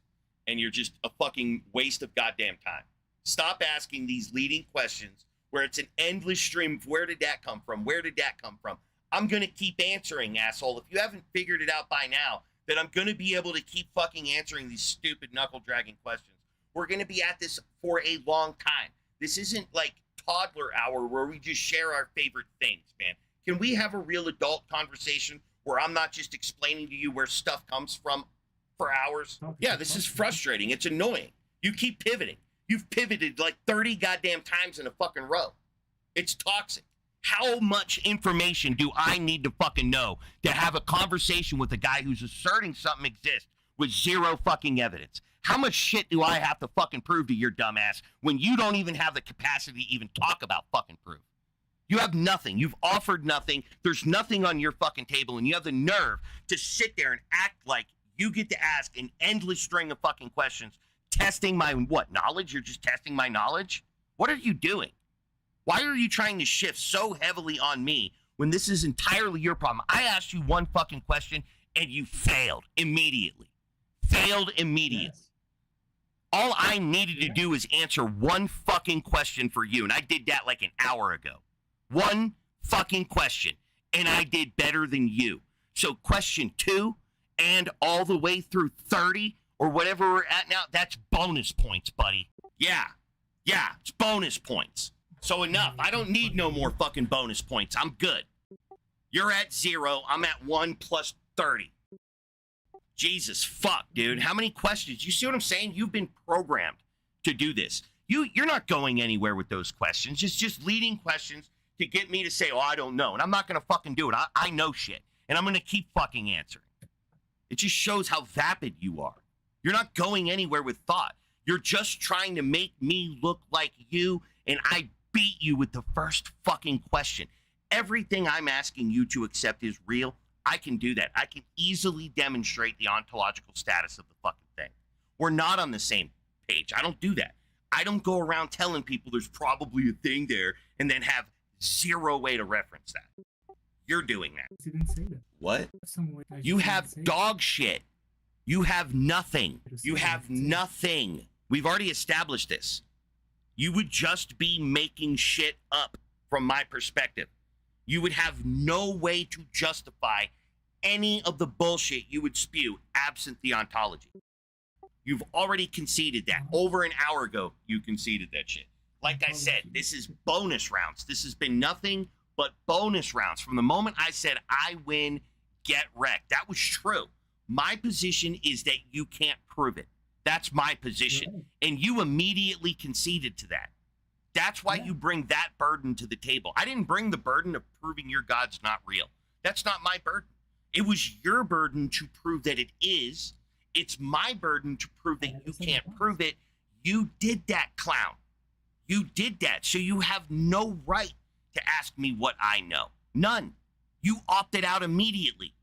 and you're just a fucking waste of goddamn time. Stop asking these leading questions where it's an endless stream of where did that come from? Where did that come from? I'm gonna keep answering, asshole. If you haven't figured it out by now, that I'm gonna be able to keep fucking answering these stupid knuckle-dragging questions. We're gonna be at this for a long time. This isn't like toddler hour where we just share our favorite things, man. Can we have a real adult conversation where I'm not just explaining to you where stuff comes from for hours? Yeah, this is frustrating. It's annoying. You keep pivoting. You've pivoted like 30 goddamn times in a fucking row. It's toxic. How much information do I need to fucking know to have a conversation with a guy who's asserting something exists with zero fucking evidence? How much shit do I have to fucking prove to your dumbass when you don't even have the capacity to even talk about fucking proof? You have nothing. You've offered nothing. There's nothing on your fucking table, and you have the nerve to sit there and act like you get to ask an endless string of fucking questions, testing my what, knowledge? You're just testing my knowledge? What are you doing? Why are you trying to shift so heavily on me when this is entirely your problem? I asked you one fucking question, and you failed immediately. Failed immediately. Yes. All I needed to do is answer one fucking question for you, and I did that like an hour ago. One fucking question, and I did better than you. So question 2 and all the way through 30 or whatever we're at now, that's bonus points, buddy. Yeah, it's bonus points. So enough. I don't need no more fucking bonus points. I'm good. You're at 0. I'm at 1 plus 30. Jesus fuck, dude. How many questions? You see what I'm saying? You've been programmed to do this. You're not going anywhere with those questions. It's just leading questions to get me to say, oh, I don't know. And I'm not going to fucking do it. I know shit. And I'm going to keep fucking answering. It just shows how vapid you are. You're not going anywhere with thought. You're just trying to make me look like you and I beat you with the first fucking question. Everything I'm asking you to accept is real. I can do that. I can easily demonstrate the ontological status of the fucking thing. We're not on the same page. I don't do that. I don't go around telling people there's probably a thing there and then have zero way to reference that. You're doing that. I didn't say that. What? Some way I You didn't have say dog shit. You have nothing. Just You have didn't say. nothing. We've already established this. You would just be making shit up from my perspective. You would have no way to justify any of the bullshit you would spew absent the ontology. You've already conceded that. Over an hour ago, you conceded that shit. Like I said, this is bonus rounds. This has been nothing but bonus rounds. From the moment I said, I win, get wrecked. That was true. My position is that you can't prove it. That's my position. Right. And you immediately conceded to that. That's why you bring that burden to the table. I didn't bring the burden of proving your God's not real. That's not my burden. It was your burden to prove that it is. It's my burden to prove that you can't prove it. You did that, clown. You did that. So you have no right to ask me what I know. None. You opted out immediately.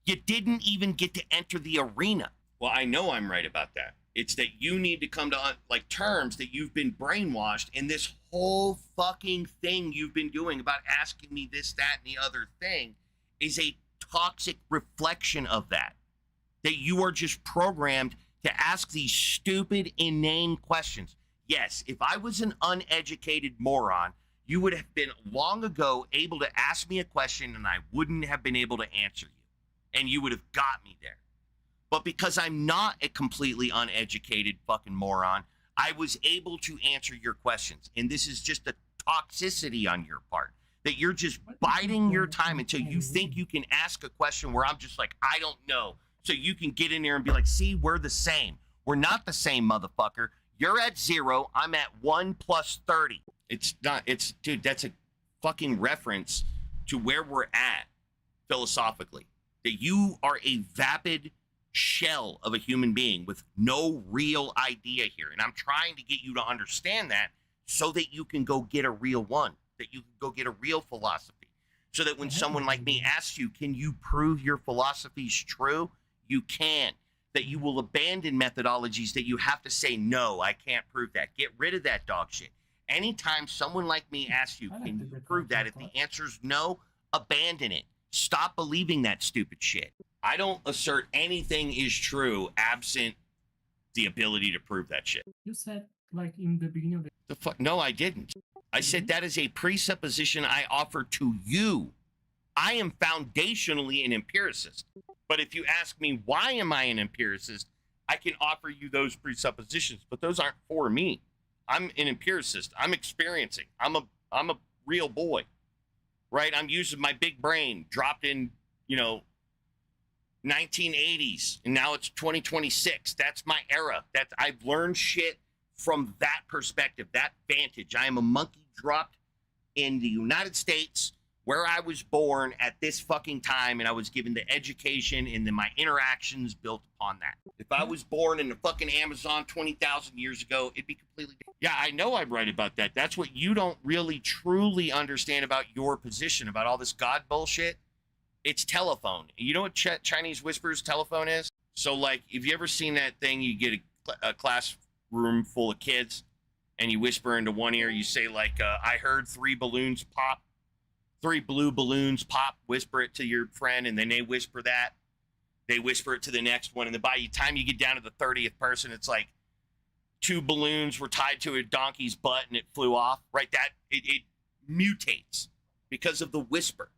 You didn't even get to enter the arena. Well, I know I'm right about that. It's that you need to come to like terms that you've been brainwashed, and this whole fucking thing you've been doing about asking me this, that, and the other thing is a toxic reflection of that. That you are just programmed to ask these stupid, inane questions. Yes, if I was an uneducated moron, you would have been long ago able to ask me a question and I wouldn't have been able to answer you. And you would have got me there. But because I'm not a completely uneducated fucking moron, I was able to answer your questions. And this is just a toxicity on your part. That you're just biding your time until you think you can ask a question where I'm just like, I don't know. So you can get in there and be like, see, we're the same. We're not the same, motherfucker. You're at 0. I'm at 1 plus 30. It's not, dude, that's a fucking reference to where we're at philosophically. That you are a vapid shell of a human being with no real idea here. And I'm trying to get you to understand that so that you can go get a real one, that you can go get a real philosophy. So that when someone like me asks you, can you prove your philosophy's true? You can. That you will abandon methodologies that you have to say, no, I can't prove that. Get rid of that dog shit. Anytime someone like me asks you, can you prove that? If the answer's no, abandon it. Stop believing that stupid shit. I don't assert anything is true absent the ability to prove that shit. You said, like, in the beginning of The fuck? No, I didn't. I said that is a presupposition I offer to you. I am foundationally an empiricist. But if you ask me, why am I an empiricist? I can offer you those presuppositions, but those aren't for me. I'm an empiricist. I'm experiencing. I'm a real boy, right? I'm using my big brain dropped in, 1980s, and now it's 2026. That's my era. I've learned shit from that perspective, that vantage. I am a monkey dropped in the United States where I was born at this fucking time, and I was given the education and then my interactions built upon that. If I was born in the fucking Amazon 20,000 years ago, it'd be completely different. Yeah, I know I'm right about that. That's what you don't really truly understand about your position, about all this God bullshit. It's telephone. You know what Chinese Whisper's telephone is? So, like, if you ever seen that thing, you get a classroom full of kids, and you whisper into one ear, you say, like, I heard 3 balloons pop. 3 blue balloons pop, whisper it to your friend, and then they whisper that. They whisper it to the next one, and then by the time you get down to the 30th person, it's like 2 balloons were tied to a donkey's butt and it flew off, right? That it mutates because of the whisper,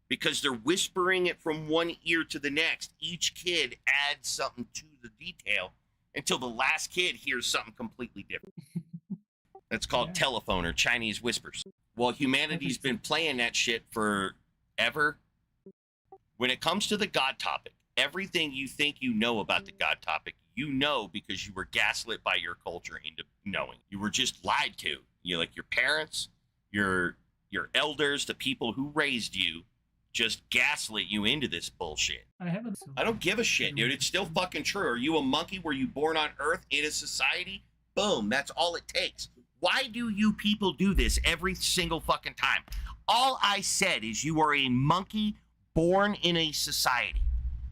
because they're whispering it from one ear to the next. Each kid adds something to the detail until the last kid hears something completely different. That's called telephone or Chinese whispers. Well, humanity's been playing that shit forever. When it comes to the God topic, everything you think you know about the God topic, you know because you were gaslit by your culture into knowing. You were just lied to. Like your parents, your elders, the people who raised you, just gaslit you into this bullshit. I don't give a shit, dude. It's still fucking true. Are you a monkey? Were you born on Earth in a society? Boom. That's all it takes. Why do you people do this every single fucking time? All I said is you are a monkey born in a society.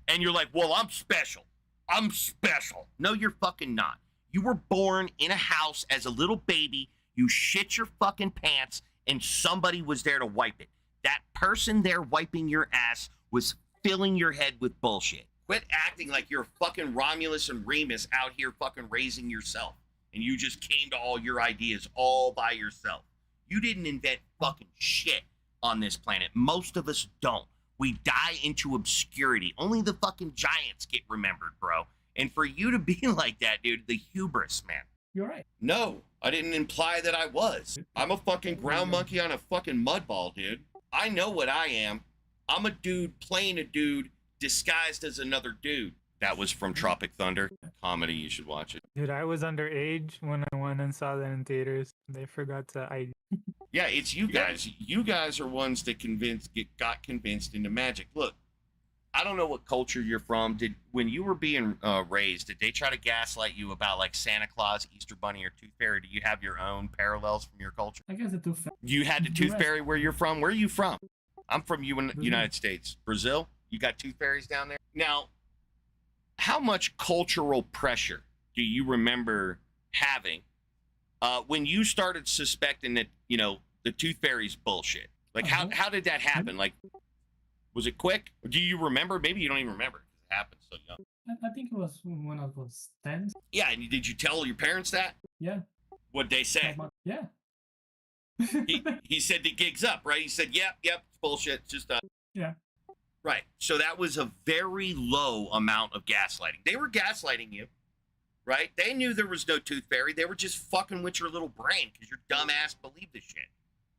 And you're like, well, I'm special. I'm special. No, you're fucking not. You were born in a house as a little baby. You shit your fucking pants and somebody was there to wipe it. That person there wiping your ass was filling your head with bullshit. Quit acting like you're fucking Romulus and Remus out here fucking raising yourself. And you just came to all your ideas all by yourself. You didn't invent fucking shit on this planet. Most of us don't. We die into obscurity. Only the fucking giants get remembered, bro. And for you to be like that, dude, the hubris, man. You're right. No, I didn't imply that I was. I'm a fucking ground monkey on a fucking mud ball, dude. I know what I am. I'm a dude playing a dude disguised as another dude. That was from Tropic Thunder. Comedy, you should watch it. Dude, I was underage when I went and saw that in theaters. They forgot to ID. Yeah, it's you guys. You guys are ones that got convinced into magic. Look, I don't know what culture you're from. When you were being raised, did they try to gaslight you about like Santa Claus, Easter Bunny, or Tooth Fairy? Do you have your own parallels from your culture? I guess the Tooth Fairy. You had the Tooth Fairy where you're from? Where are you from? I'm from United States. Brazil? You got tooth fairies down there? Now, how much cultural pressure do you remember having when you started suspecting that, you know, the tooth fairy's bullshit? Like, how did that happen? Like, was it quick? Or do you remember? Maybe you don't even remember because it happened so young. I think it was when I was 10. Yeah, and did you tell your parents that? Yeah. What'd they say? Yeah. He said the gig's up, right? He said, yep, it's bullshit. It's just Yeah. Right. So that was a very low amount of gaslighting. They were gaslighting you, right? They knew there was no tooth fairy. They were just fucking with your little brain because your dumb ass believed this shit.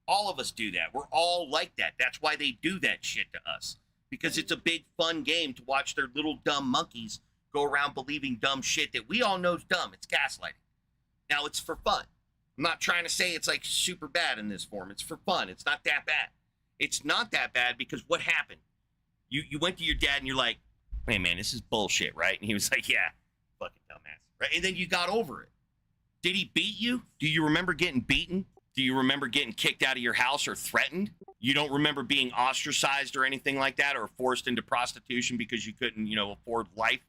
All of us do that. We're all like that. That's why they do that shit to us. Because it's a big fun game to watch their little dumb monkeys go around believing dumb shit that we all know is dumb. It's gaslighting. Now, it's for fun. I'm not trying to say it's like super bad in this form. It's for fun. It's not that bad. It's not that bad because what happened? You went to your dad and you're like, hey, man, this is bullshit, right? And he was like, yeah, fucking dumbass, right? And then you got over it. Did he beat you? Do you remember getting beaten? Do you remember getting kicked out of your house or threatened? You don't remember being ostracized or anything like that or forced into prostitution because you couldn't, you know, afford life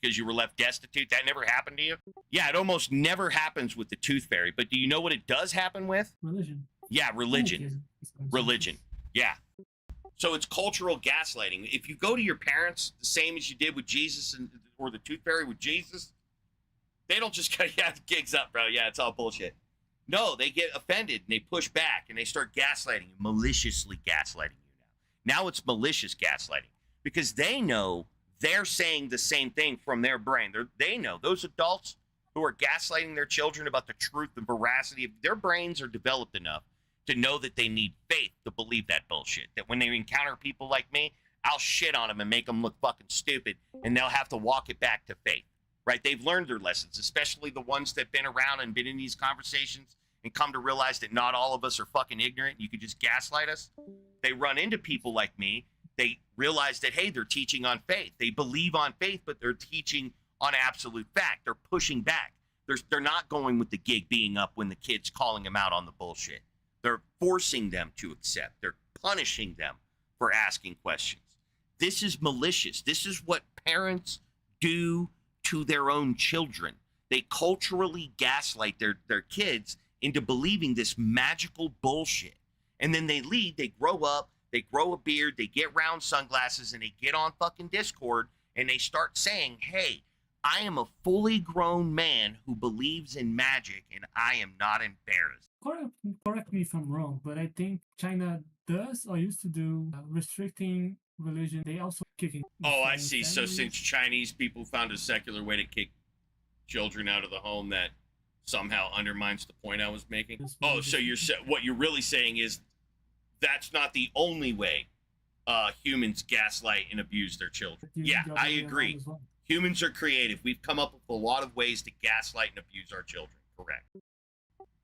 because you were left destitute? That never happened to you? Yeah, it almost never happens with the tooth fairy. But do you know what it does happen with? Religion. Yeah, religion. Religion. Yeah. So it's cultural gaslighting. If you go to your parents the same as you did with Jesus or the tooth fairy with Jesus, they don't just go, yeah, the gig's up, bro. Yeah, it's all bullshit. No, they get offended and they push back and they start gaslighting you, maliciously gaslighting you now. Now it's malicious gaslighting because they know they're saying the same thing from their brain. They know those adults who are gaslighting their children about the truth and veracity of their brains are developed enough to know that they need faith to believe that bullshit. That when they encounter people like me, I'll shit on them and make them look fucking stupid, and they'll have to walk it back to faith, right? They've learned their lessons, especially the ones that have been around and been in these conversations and come to realize that not all of us are fucking ignorant. You could just gaslight us. They run into people like me. They realize that, hey, they're teaching on faith. They believe on faith, but they're teaching on absolute fact. They're pushing back. They're not going with the gig being up when the kid's calling them out on the bullshit. They're forcing them to accept. They're punishing them for asking questions. This is malicious. This is what parents do to their own children. They culturally gaslight their kids into believing this magical bullshit. And then they lead, they grow up, they grow a beard, they get round sunglasses, and they get on fucking Discord, and they start saying, hey, I am a fully grown man who believes in magic, and I am not embarrassed. Correct me if I'm wrong, but I think China does or used to do restricting religion. They also kicking. Oh, I see. So since Chinese people found a secular way to kick children out of the home, that somehow undermines the point I was making. Oh, so what you're really saying is that's not the only way humans gaslight and abuse their children. Yeah, I agree. Humans are creative. We've come up with a lot of ways to gaslight and abuse our children. Correct.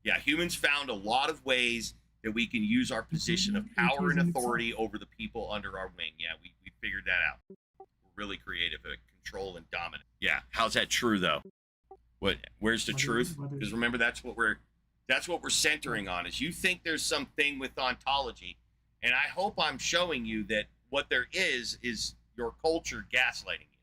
Yeah, humans found a lot of ways that we can use our position of power and authority over the people under our wing. Yeah, we figured that out. We're really creative at control and dominance. Yeah, how's that true though? Where's the truth? Because remember, that's That's what we're centering on, is you think there's something with ontology. And I hope I'm showing you that what there is your culture gaslighting you.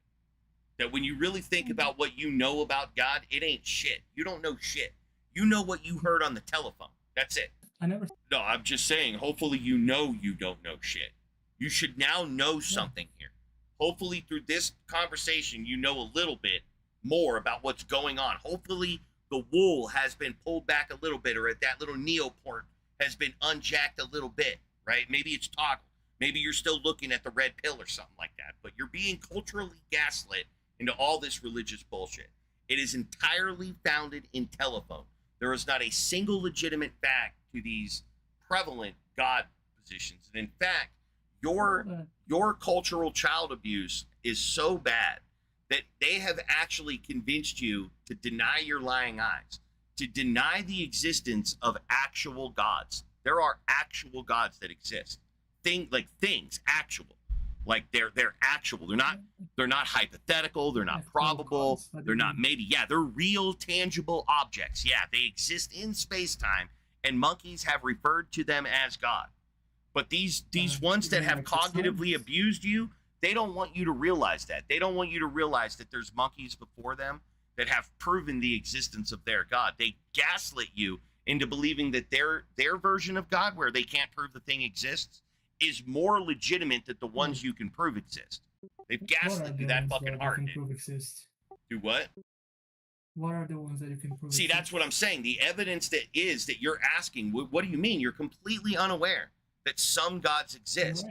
That when you really think about what you know about God, it ain't shit. You don't know shit. You know what you heard on the telephone. That's it. I never. No, I'm just saying, hopefully you know you don't know shit. You should now know something here. Hopefully through this conversation, you know a little bit more about what's going on. Hopefully the wool has been pulled back a little bit, or that little neoport has been unjacked a little bit, right? Maybe it's toggled. Maybe you're still looking at the red pill or something like that, but you're being culturally gaslit into all this religious bullshit. It is entirely founded in telephone. There is not a single legitimate fact to these prevalent God positions. And in fact, your cultural child abuse is so bad that they have actually convinced you to deny your lying eyes, to deny the existence of actual gods. There are actual gods that exist. Things actual. Like they're actual. They're not hypothetical, they're not probable, they're not maybe. Yeah, they're real tangible objects. Yeah, they exist in space-time, and monkeys have referred to them as God. But these ones that have cognitively abused you, they don't want you to realize that. They don't want you to realize that there's monkeys before them that have proven the existence of their God. They gaslit you into believing that their version of God, where they can't prove the thing exists, is more legitimate than the ones you can prove exist. They've gaslit you that fucking hard. Do what? What are the ones that you can prove? See, that's what I'm saying. The evidence that you're asking, what do you mean? You're completely unaware that some gods exist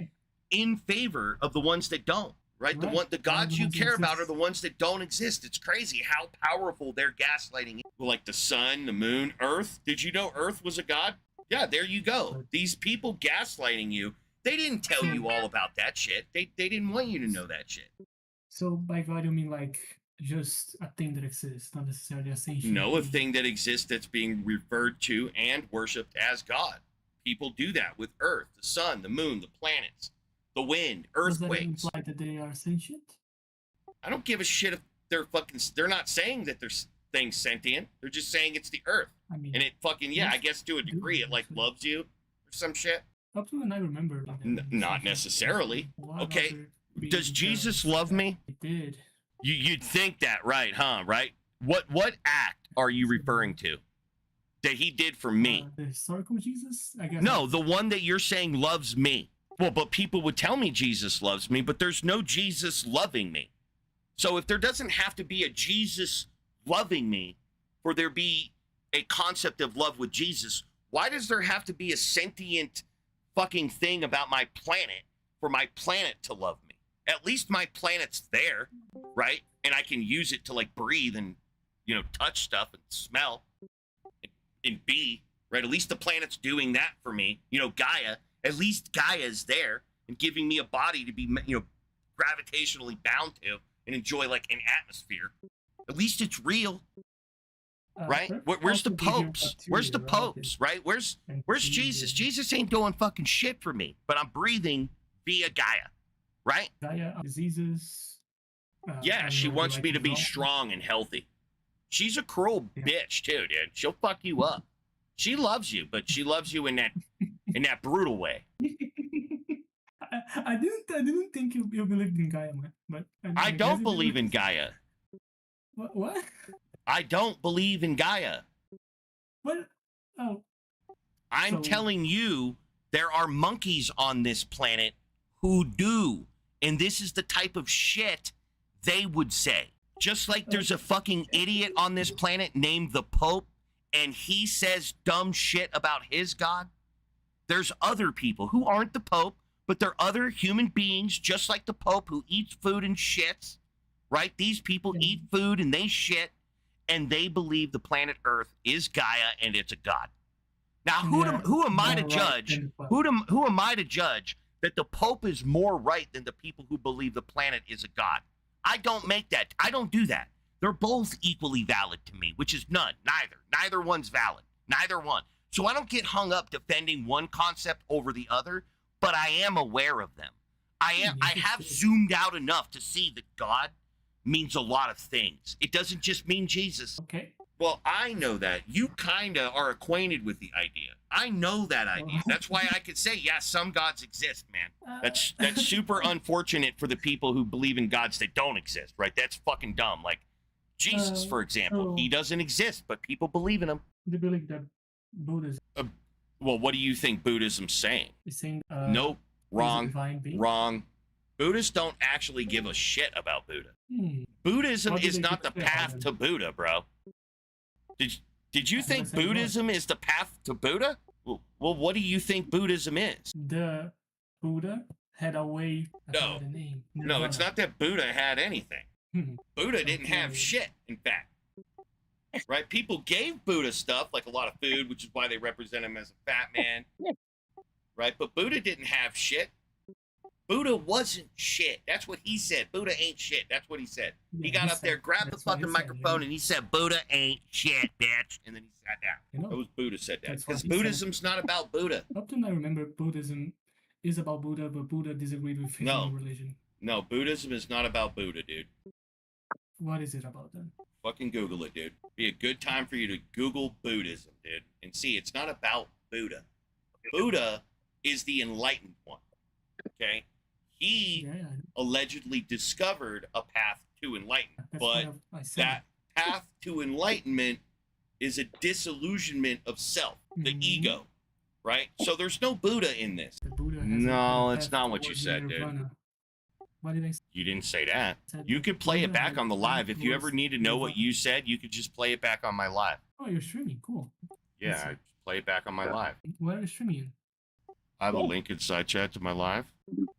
in favor of the ones that don't, right? The gods you care about are the ones that don't exist. It's crazy how powerful their gaslighting is. Like the sun, the moon, Earth. Did you know Earth was a god? Yeah, there you go. These people gaslighting you, they didn't tell you all about that shit. They didn't want you to know that shit. So by God, you mean like just a thing that exists, not necessarily a sentient? No, a thing that exists that's being referred to and worshipped as God. People do that with Earth, the sun, the moon, the planets, the wind, earthquakes. Does that imply that they are sentient? I don't give a shit if they're not saying that there's things sentient. They're just saying it's the Earth. I mean, and it fucking, I guess to a degree it like loves you or some shit. Up to when I remember. Not necessarily. Okay, does Jesus love me? He did. You'd think that, right, huh? Right? What act are you referring to that he did for me? The historical Jesus, I guess. No, the one that you're saying loves me. Well, but people would tell me Jesus loves me, but there's no Jesus loving me. So if there doesn't have to be a Jesus loving me for there be a concept of love with Jesus, why does there have to be a sentient fucking thing about my planet for my planet to love me? At least my planet's there, right? And I can use it to like breathe and, touch stuff and smell and be, right? At least the planet's doing that for me. Gaia, at least Gaia's there and giving me a body to be, gravitationally bound to and enjoy like an atmosphere. At least it's real. Right? Where's the popes? Where's the popes? Right? Where's Jesus? Jesus ain't doing fucking shit for me, but I'm breathing via Gaia. Right? Gaia, diseases. Yeah, she wants me to be strong and healthy. She's a cruel bitch too, dude. She'll fuck you up. She loves you, but she loves you in that brutal way. I didn't think you believed in Gaia, man. But I don't believe in Gaia. What? I don't believe in Gaia. What? Oh. I'm telling you, there are monkeys on this planet who do. And this is the type of shit they would say. Just like there's a fucking idiot on this planet named the Pope, and he says dumb shit about his God. There's other people who aren't the Pope, but they're other human beings just like the Pope who eats food and shits, right? These people eat food and they shit, and they believe the planet Earth is Gaia and it's a god. Now, who am I to judge? Who am I to judge that the Pope is more right than the people who believe the planet is a god? I don't make that. I don't do that. They're both equally valid to me, which is none. Neither one's valid. Neither one. So I don't get hung up defending one concept over the other, but I am aware of them. I have zoomed out enough to see that God means a lot of things. It doesn't just mean Jesus. Okay. Well, I know that. You kind of are acquainted with the idea. I know that idea. That's why I could say, yeah, some gods exist, man. That's super unfortunate for the people who believe in gods that don't exist, right? That's fucking dumb. Like Jesus, for example, he doesn't exist, but people believe in him. They believe that Buddhism Well, what do you think Buddhism's saying? is saying Nope. is a Wrong. divine being. Wrong. Buddhists don't actually give a shit about Buddha. Buddhism How do is they not the give a shit about path him? to Buddha, bro. Did you think Unless I was. Buddhism is the path to Buddha? Well, what do you think Buddhism is? The Buddha had a way. I No. forgot the name. No, it's not that Buddha had anything. Mhm. Buddha didn't have Okay. shit, in fact. Right? People gave Buddha stuff, like a lot of food, which is why they represent him as a fat man. Right? But Buddha didn't have shit. Buddha wasn't shit. That's what he said. Buddha ain't shit. That's what he said. He Yeah, got he up there, said- grabbed the that's what he fucking said, microphone, yeah. and he said, Buddha ain't shit, bitch. And then he sat down. You know, That was Buddha said that. That's what Because he said. Buddhism's not about Buddha. up to now, I remember Buddhism is about Buddha, but Buddha disagreed with his No. own religion. No, Buddhism is not about Buddha, dude. What is it about then? Fucking Google it, dude. Be a good time for you to Google Buddhism, dude, and see it's not about Buddha. Buddha is the enlightened one. Okay? He Yeah, I know. allegedly discovered a path to enlightenment, That's but what I said. that path to enlightenment is a disillusionment of self, the Mhm. ego, right? So there's no Buddha in this. The Buddha has No, a it's path not what you towards said, dude. nirvana. What did I say? You didn't say that. I said You that could play it Buddha back had on the a live. path If you ever towards need to know what nirvana. you said, you could just play it back on my live. Oh, you're streaming. Cool. Yeah, Let's see. I play it back on my live. What are you streaming in? I have a link inside chat to my live,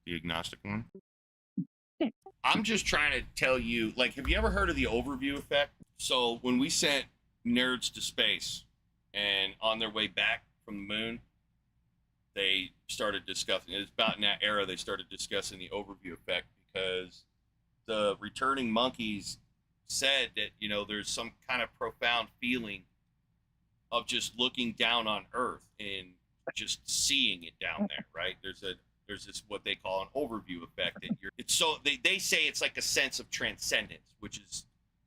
the agnostic one. I'm just trying to tell you, like, have you ever heard of the overview effect? So when we sent nerds to space and on their way back from the moon, they started discussing, it's about in that era, they started discussing the overview effect because the returning monkeys said that, you know, there's some kind of profound feeling of just looking down on Earth and just seeing it down there, right? There's this what they call an overview effect that it's so they say it's like a sense of transcendence, which is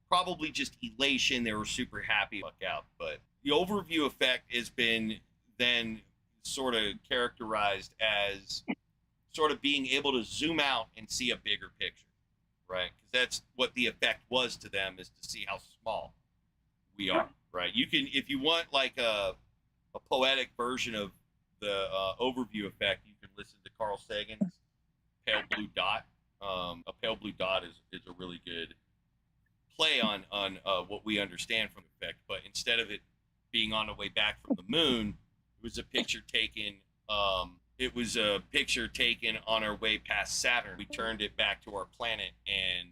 probably just elation. They were super happy, fuck out. But the overview effect has been then sort of characterized as sort of being able to zoom out and see a bigger picture, right? Because that's what the effect was to them, is to see how small we are, right? You can, if you want like a poetic version of the overview effect, you can listen to Carl Sagan's Pale Blue Dot. A pale blue dot is a really good play on what we understand from the effect, but instead of it being on the way back from the moon, it was a picture taken. It was a picture taken on our way past Saturn. We turned it back to our planet, and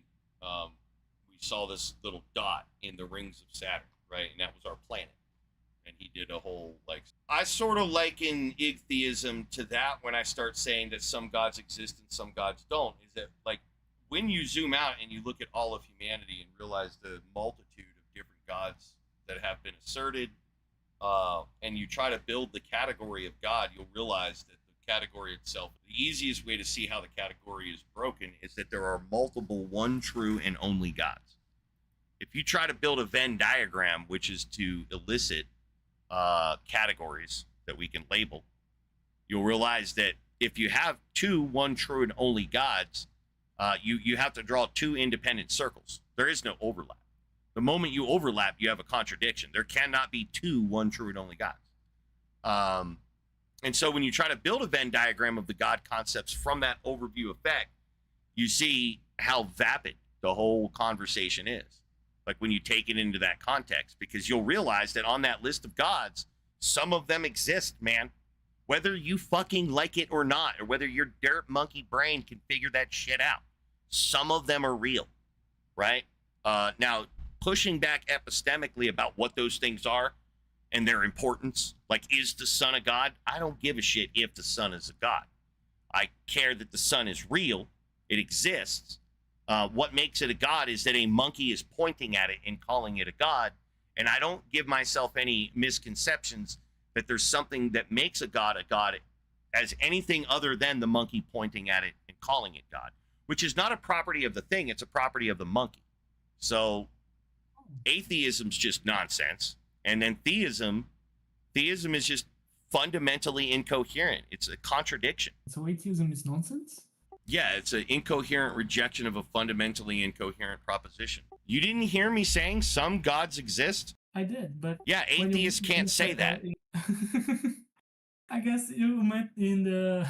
we saw this little dot in the rings of Saturn, right? And that was our planet. And he did a whole, like, I sort of liken Igtheism to that when I start saying that some gods exist and some gods don't. Is that, like, when you zoom out and you look at all of humanity and realize the multitude of different gods that have been asserted, and you try to build the category of God, you'll realize that the category itself, the easiest way to see how the category is broken is that there are multiple one true and only gods. If you try to build a Venn diagram, which is to elicit categories that we can label, you'll realize that if you have two one true and only gods, you have to draw two independent circles. There is no overlap. The moment you overlap, you have a contradiction. There cannot be two one true and only gods. And so when you try to build a Venn diagram of the God concepts from that overview effect, you see how vapid the whole conversation is. Like when you take it into that context, because you'll realize that on that list of gods, some of them exist, man. Whether you fucking like it or not, or whether your dirt monkey brain can figure that shit out, some of them are real, right? Now, pushing back epistemically about what those things are and their importance, like, is the sun a god? I don't give a shit if the sun is a god. I care that the sun is real. It exists. What makes it a god is that a monkey is pointing at it and calling it a god. And I don't give myself any misconceptions that there's something that makes a god as anything other than the monkey pointing at it and calling it God, which is not a property of the thing. It's a property of the monkey. So Atheism's just nonsense. And then theism is just fundamentally incoherent. It's a contradiction. So atheism is nonsense? Yeah, it's an incoherent rejection of a fundamentally incoherent proposition. You didn't hear me saying some gods exist? I did, but Yeah, when you atheists can't say that. I guess you meant in the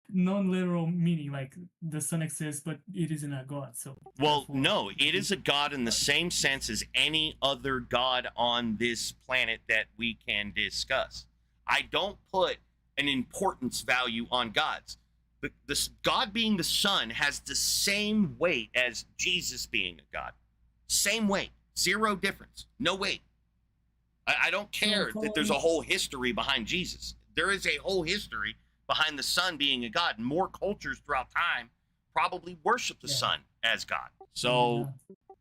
non-literal meaning, like the sun exists, but it isn't a god. So Well, therefore- no, it is a god in the same sense as any other god on this planet that we can discuss. I don't put an importance value on gods. This God being the Son has the same weight as Jesus being a God. Same weight, zero difference, no weight. I don't care that there's a whole history behind Jesus. There is a whole history behind the Son being a God. And more cultures throughout time probably worship the Son as God. So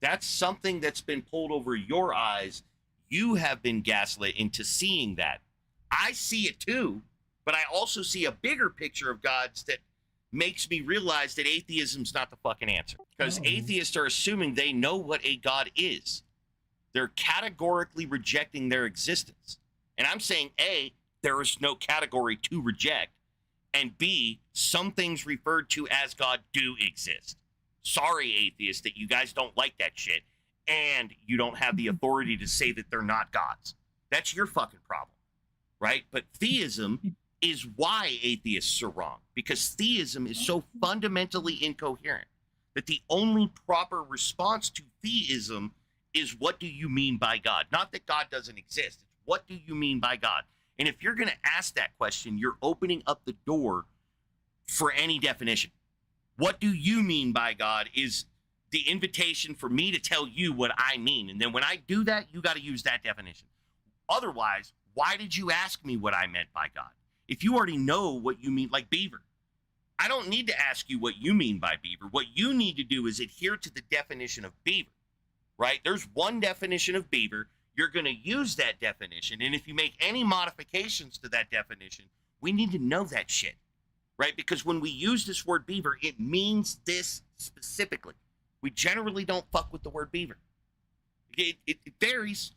that's something that's been pulled over your eyes. You have been gaslit into seeing that. I see it too, but I also see a bigger picture of gods that makes me realize that atheism's not the fucking answer. Because atheists are assuming they know what a god is. They're categorically rejecting their existence. And I'm saying, A, there is no category to reject. And B, some things referred to as God do exist. Sorry, atheists, that you guys don't like that shit. And you don't have the authority to say that they're not gods. That's your fucking problem, right? But theism is why atheists are wrong. Because theism is so fundamentally incoherent that the only proper response to theism is, what do you mean by God? Not that God doesn't exist. It's, what do you mean by God? And if you're going to ask that question, you're opening up the door for any definition. What do you mean by God is the invitation for me to tell you what I mean. And then when I do that, you got to use that definition. Otherwise, why did you ask me what I meant by God? If you already know what you mean, like beaver, I don't need to ask you what you mean by beaver. What you need to do is adhere to the definition of beaver, right? There's one definition of beaver. You're going to use that definition. And if you make any modifications to that definition, we need to know that shit, right? Because when we use this word beaver, it means this specifically. We generally don't fuck with the word beaver. It varies,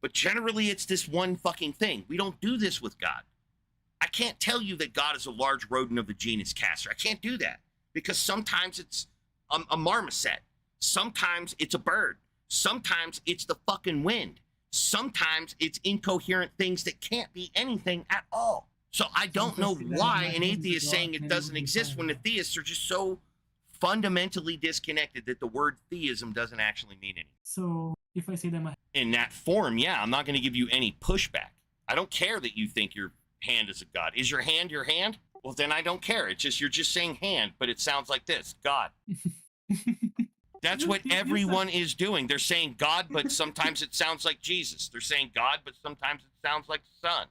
but generally it's this one fucking thing. We don't do this with God. I can't tell you that God is a large rodent of the genus Castor. I can't do that because sometimes it's a marmoset. Sometimes it's a bird. Sometimes it's the fucking wind. Sometimes it's incoherent things that can't be anything at all. So I don't know why an atheist saying it doesn't exist when the theists are just so fundamentally disconnected that the word theism doesn't actually mean anything. So if I say that in that form, yeah, I'm not going to give you any pushback. I don't care that you think your hand is a god. Is your hand your hand? Well, then I don't care. It's just, you're just saying hand, but it sounds like this, God. That's what everyone is doing. They're saying God, but sometimes it sounds like Jesus. They're saying God, but sometimes it sounds like the Son.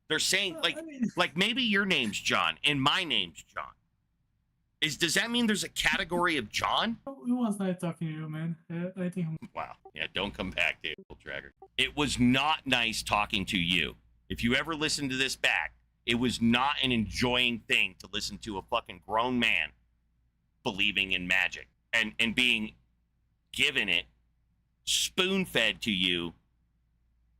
They're saying, like maybe your name's John and my name's John. Does that mean there's a category of John? It was nice talking to you, man. I think Wow. Yeah, don't come back, Dave Tracker. It was not nice talking to you. If you ever listen to this back, it was not an enjoying thing to listen to a fucking grown man believing in magic and being given it, spoon-fed to you,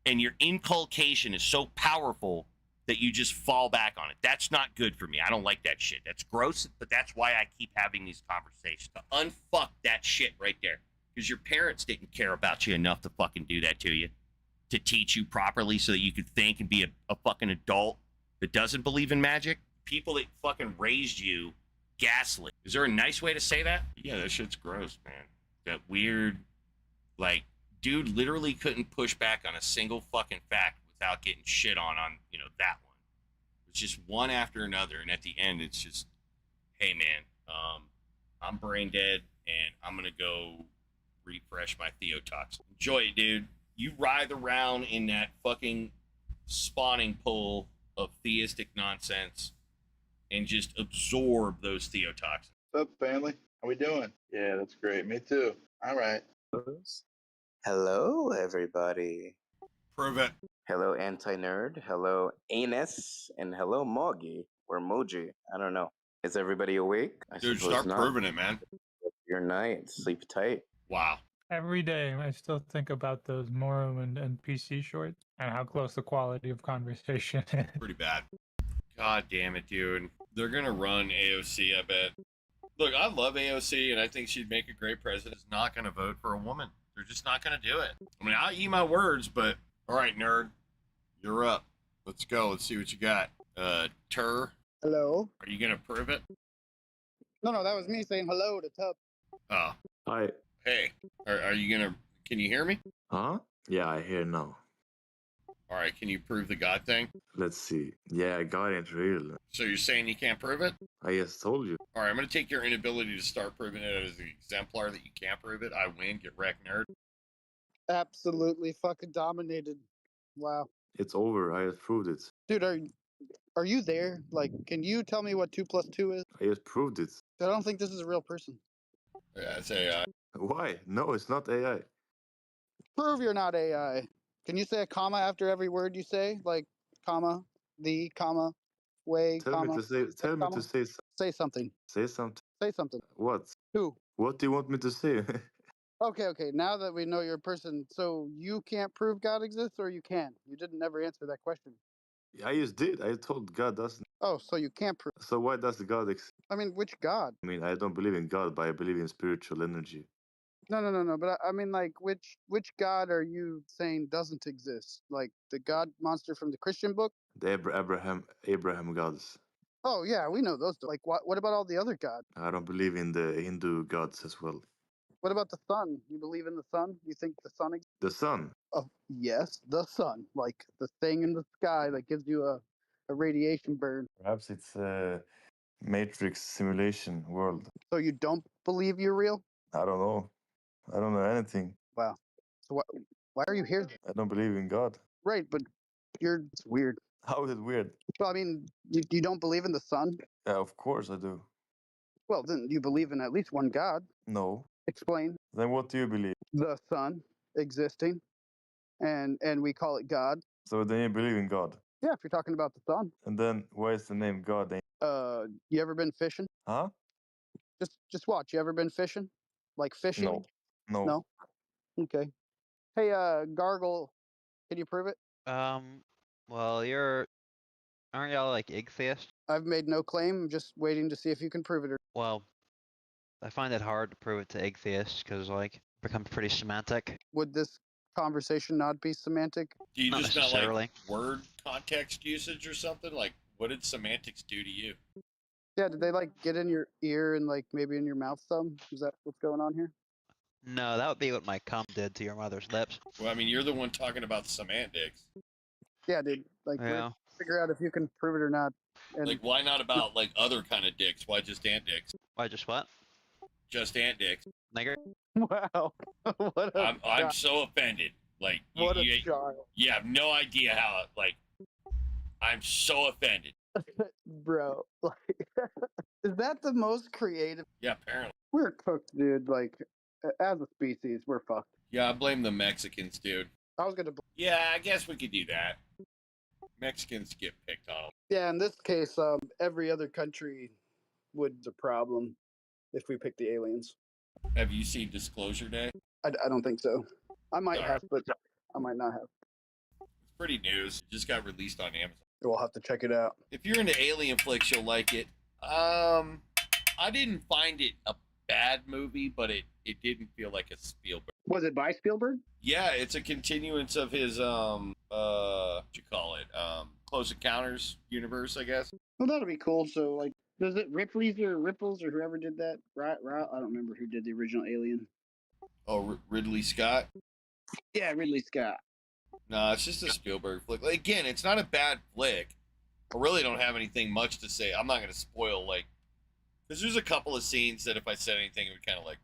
and your inculcation is so powerful that you just fall back on it. That's not good for me. I don't like that shit. That's gross, but that's why I keep having these conversations. To unfuck that shit right there. Because your parents didn't care about you enough to fucking do that to you. To teach you properly so that you could think and be a fucking adult that doesn't believe in magic. People that fucking raised you gaslit. Is there a nice way to say that? Yeah, that shit's gross, man. That weird, like, dude literally couldn't push back on a single fucking fact without getting shit on, you know, that one. It's just one after another. And at the end, it's just, hey, man, I'm brain dead and I'm going to go refresh my theotoxin. Enjoy it, dude. You writhe around in that fucking spawning pool of theistic nonsense and just absorb those theotoxins. What's up, family? How we doing? Yeah, that's great. Me too. All right. Hello, everybody. Prove it. Hello, anti-nerd. Hello, Anus. And hello, Moggy. Or Moji. I don't know. Is everybody awake? Dude, suppose start not. proving it, man. Your night. Sleep tight. Wow. Every day, I still think about those Moro and PC shorts and how close the quality of conversation is. Pretty bad. God damn it, dude. They're gonna run AOC, I bet. Look, I love AOC, and I think she'd make a great president. Is not gonna vote for a woman. They're just not gonna do it. I mean, I'll eat my words, but all right, nerd, you're up. Let's go. Let's see what you got. Tur, Hello? are you gonna prove it? No, that was me saying hello to Tub. Oh, Hi. hey. Are you gonna? Can you hear me? Huh? Yeah, I hear now. All right. Can you prove the God thing? Let's see. Yeah, God ain't real. So you're saying you can't prove it? I just told you. All right. I'm gonna take your inability to start proving it as an exemplar that you can't prove it. I win. Get wrecked, nerd. Absolutely fucking dominated. Wow. It's over. I just proved it. Dude, are you there? Like, can you tell me what 2 plus 2 is? I just proved it. I don't think this is a real person. Yeah, it's AI. Why? No, it's not AI. Prove you're not AI. Can you say a comma after every word you say? Like, comma, the, comma, way, Tell comma. me to say. Tell me comma? to say. Say something. Say something. Say something. What? Who? What do you want me to say? Okay. Now that we know you're a person, so you can't prove God exists, or you can? You didn't never answer that question. I just did. I told God doesn't. Oh, so you can't prove. So why does God exist? I mean, which God? I mean, I don't believe in God, but I believe in spiritual energy. No. But I mean, like, which God are you saying doesn't exist? Like the God monster from the Christian book? The Abraham gods. Oh yeah, we know those. Like, what about all the other gods? I don't believe in the Hindu gods as well. What about the sun? You believe in the sun? You think the sun exists? The sun. Oh, yes, the sun, like the thing in the sky that gives you a radiation burn. Perhaps it's a Matrix simulation world. So you don't believe you're real? I don't know. I don't know anything. Wow. So why are you here? I don't believe in God. Right, but it's weird. How is it weird? Well, I mean, you don't believe in the sun? Yeah, of course I do. Well, then you believe in at least one God. No. Explain. Then what do you believe? The sun existing, and we call it God. So then you believe in God. Yeah, if you're talking about the sun. And then why is the name God then? You ever been fishing? Huh? Just watch. You ever been fishing? Like fishing? No. No. No? Okay. Hey, Gargle, can you prove it? Well, aren't y'all like Igtheist? I've made no claim. I'm just waiting to see if you can prove it. Well, I find it hard to prove it to Igtheist because like it becomes pretty semantic. Would this conversation not be semantic? Do you Not just not necessarily. like word context usage or something? Like, what did semantics do to you? Yeah, did they like get in your ear and like maybe in your mouth some? Is that what's going on here? No, that would be what my cum did to your mother's lips. Well, I mean, you're the one talking about semantics. Yeah, dude. Like, Yeah. figure out if you can prove it or not. And Like, why not about like other kind of dicks? Why just ant dicks? Why just what? Just ant dicks. Nigger? wow, what a I'm so offended. Like, what a you child, have no idea how. Like, I'm so offended. bro. Like, is that the most creative? Yeah, apparently. We're cooked, dude. Like, as a species, we're fucked. Yeah, I blame the Mexicans, dude. I was gonna. Yeah, I guess we could do that. Mexicans get picked on. Yeah, in this case, every other country would be a problem if we pick the aliens. Have you seen Disclosure Day? I don't think so. I might Sorry. have, but I might not have. It's pretty news. It just got released on Amazon. We'll have to check it out. If you're into alien flicks, you'll like it. I didn't find it a bad movie, but it didn't feel like a Spielberg. Was it by Spielberg? Yeah, it's a continuance of his what you call it? Close Encounters universe, I guess. Well, that'll be cool. So, like, does it Ripley's or Ripples or whoever did that? Right? I don't remember who did the original Alien. Oh, Ridley Scott? Yeah, Ridley Scott. No, it's just a Spielberg flick. Like, again, it's not a bad flick. I really don't have anything much to say. I'm not going to spoil, like, because there's a couple of scenes that if I said anything, it would kind of, like,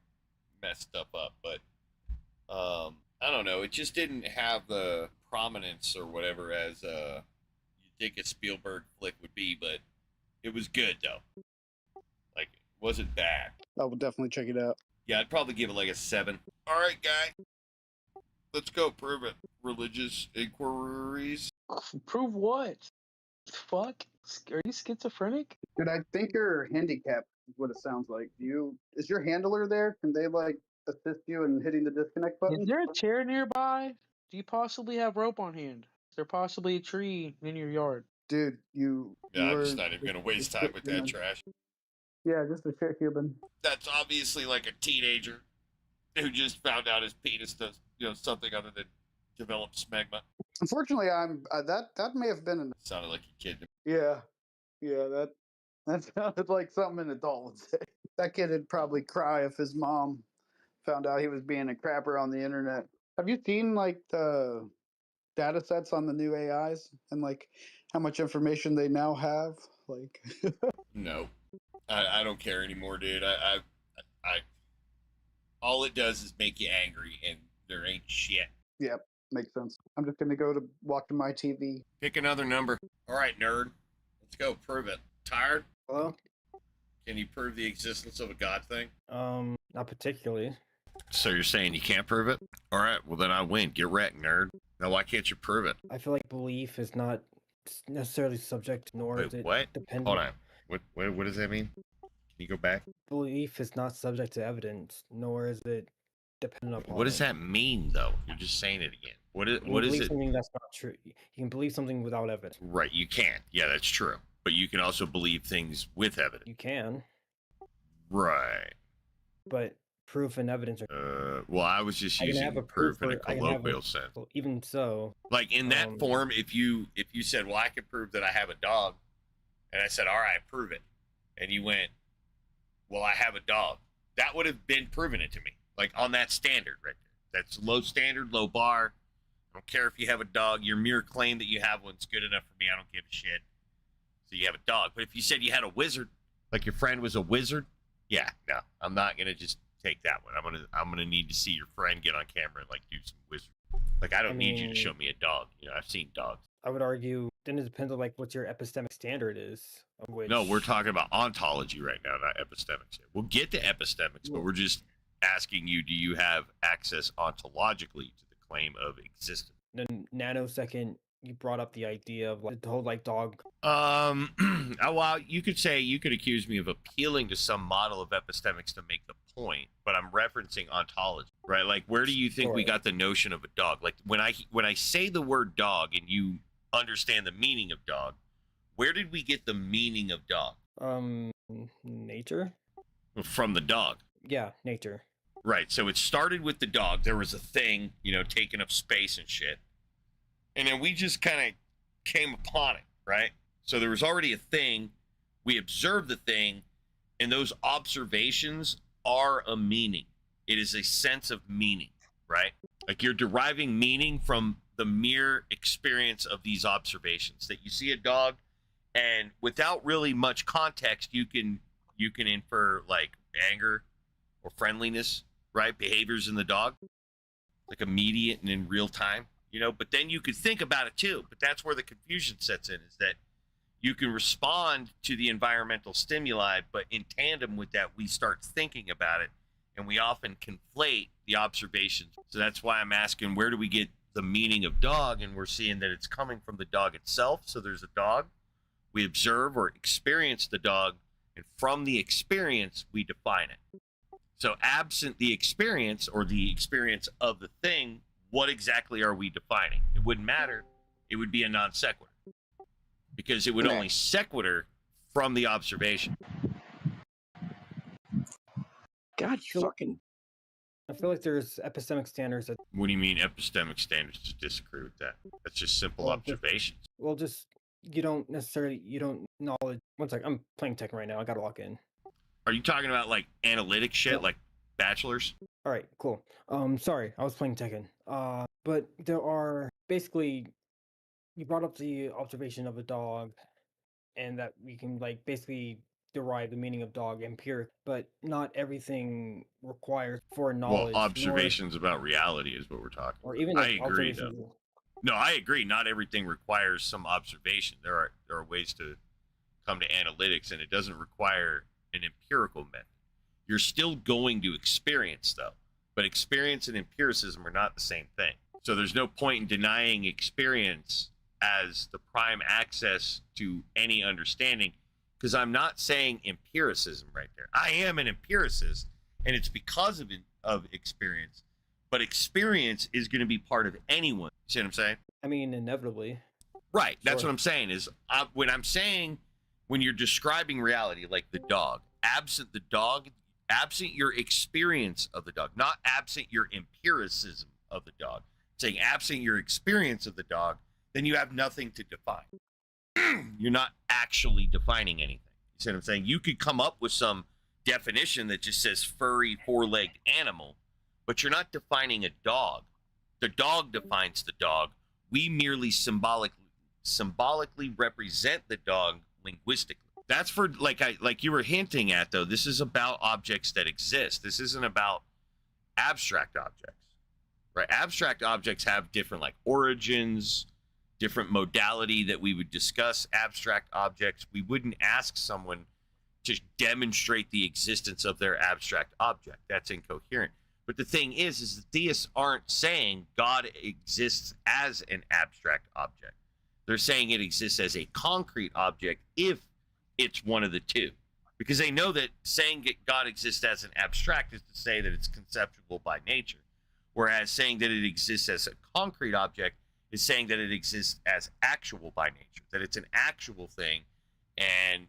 mess stuff up. But, I don't know. It just didn't have the prominence or whatever as you think a Spielberg flick would be, but it was good, though. Like, it wasn't bad. I will definitely check it out. Yeah, I'd probably give it, like, a 7. All right, guy. Let's go prove it. Religious inquiries. Prove what? Fuck? Are you schizophrenic? Dude, I think you're handicapped. Is what it sounds like. Is your handler there? Can they like assist you in hitting the disconnect Is button? there a chair nearby? Do you possibly have rope on hand? Is there possibly a tree in your yard? Dude, you No, I'm were just not even gonna waste time with that trash. Yeah, just a shit human. That's obviously like a teenager who just found out his penis does, something other than develop smegma. Unfortunately, I'm that may have been an Sounded like a kid. yeah, that sounded like something an adult would say. That kid would probably cry if his mom found out he was being a crapper on the internet. Have you seen like the data sets on the new AIs and like how much information they now have? Like, No, I don't care anymore, dude. I all it does is make you angry, and there ain't shit. yep, makes sense. I'm just gonna go to walk to my TV. Pick another number. All right, nerd. Let's go. Prove it. Tired? Hello? Can you prove the existence of a God thing? Not particularly. So you're saying you can't prove it? All right, well then I win. Get wrecked, nerd. Now why can't you prove it? I feel like belief is not necessarily subject, nor is Wait, it what? dependent. Hold on. What does that mean? Can you go back? Belief is not subject to evidence, nor is it dependent upon. What does it. that mean, though? You're just saying it again. What You can is believe it? something that's not true. You can believe something without evidence. Right, you can. Yeah, that's true. But you can also believe things with evidence. You can, Right. but proof and evidence are. Well, I was just I can using have a proof proof in a or I can have colloquial sense. Well, even so, Like in that form, if you said, "Well, I can prove that I have a dog," and I said, "All right, prove it," and you went, "Well, I have a dog," that would have been proven it to me, like on that standard right there. That's low standard, low bar. I don't care if you have a dog. Your mere claim that you have one's good enough for me. I don't give a shit. So you have a dog. But if you said you had a wizard, like your friend was a wizard, yeah, no, I'm not gonna just take that one. I'm gonna need to see your friend get on camera and like do some wizard. Like I don't need you to show me a dog. I've seen dogs. I would argue then it depends on like what your epistemic standard is. Of which, No, we're talking about ontology right now, not epistemics. We'll get to epistemics, but we're just asking you: do you have access ontologically to the claim of existence? then nanosecond you brought up the idea of like the whole like dog. Well, you could accuse me of appealing to some model of epistemics to make the point, but I'm referencing ontology, right? Like, where do you think we got the notion of a dog? Like, when I say the word dog and you understand the meaning of dog, where did we get the meaning of dog? Nature. From the dog. Yeah, nature. Right. So it started with the dog. There was a thing, taking up space and shit. And then we just kind of came upon it, right? So there was already a thing. We observed the thing, and those observations are a meaning. It is a sense of meaning, right? Like you're deriving meaning from the mere experience of these observations. That you see a dog, and without really much context, you can infer like anger or friendliness, right? Behaviors in the dog, like immediate and in real time. But then you could think about it too. But that's where the confusion sets in, is that you can respond to the environmental stimuli, but in tandem with that, we start thinking about it, and we often conflate the observations. So that's why I'm asking, where do we get the meaning of dog? And we're seeing that it's coming from the dog itself. So there's a dog. We observe or experience the dog, and from the experience, we define it. So absent the experience or the experience of the thing, what exactly are we defining? It wouldn't matter. It would be a non sequitur, because it would only sequitur from the observation. God, fucking. I feel like there's epistemic standards that. What do you mean epistemic standards? To disagree with that? That's just simple observations. You don't knowledge. One sec, I'm playing Tekken right now. I gotta log in. Are you talking about like analytic shit, like bachelors? All right, cool. Sorry, I was playing Tekken. But there are basically, you brought up the observation of a dog, and that we can like basically derive the meaning of dog empiric, but not everything requires for knowledge. Well, observations about reality is what we're talking. Or even I like agree, though. No, I agree. Not everything requires some observation. There are ways to come to analytics, and it doesn't require an empirical method. You're still going to experience, though. But experience and empiricism are not the same thing. So there's no point in denying experience as the prime access to any understanding, because I'm not saying empiricism right there. I am an empiricist, and it's because of of experience, but experience is going to be part of anyone. See what I'm saying? I mean, inevitably. Right. That's Sure. what I'm saying is when I'm saying when you're describing reality, like the dog, absent your experience of the dog, not absent your empiricism of the dog, saying absent your experience of the dog, then you have nothing to define. You're not actually defining anything. You see what I'm saying? You could come up with some definition that just says furry, four-legged animal, but you're not defining a dog. The dog defines the dog. We merely symbolically represent the dog linguistically. That's for like you were hinting at, though. This is about objects that exist. This isn't about abstract objects, right? Abstract objects have different like origins, different modality that we would discuss abstract objects. We wouldn't ask someone to demonstrate the existence of their abstract object. That's incoherent. But the thing is the theists aren't saying God exists as an abstract object. They're saying it exists as a concrete object if it's one of the two. Because they know that saying God exists as an abstract is to say that it's conceptual by nature. Whereas saying that it exists as a concrete object is saying that it exists as actual by nature, that it's an actual thing and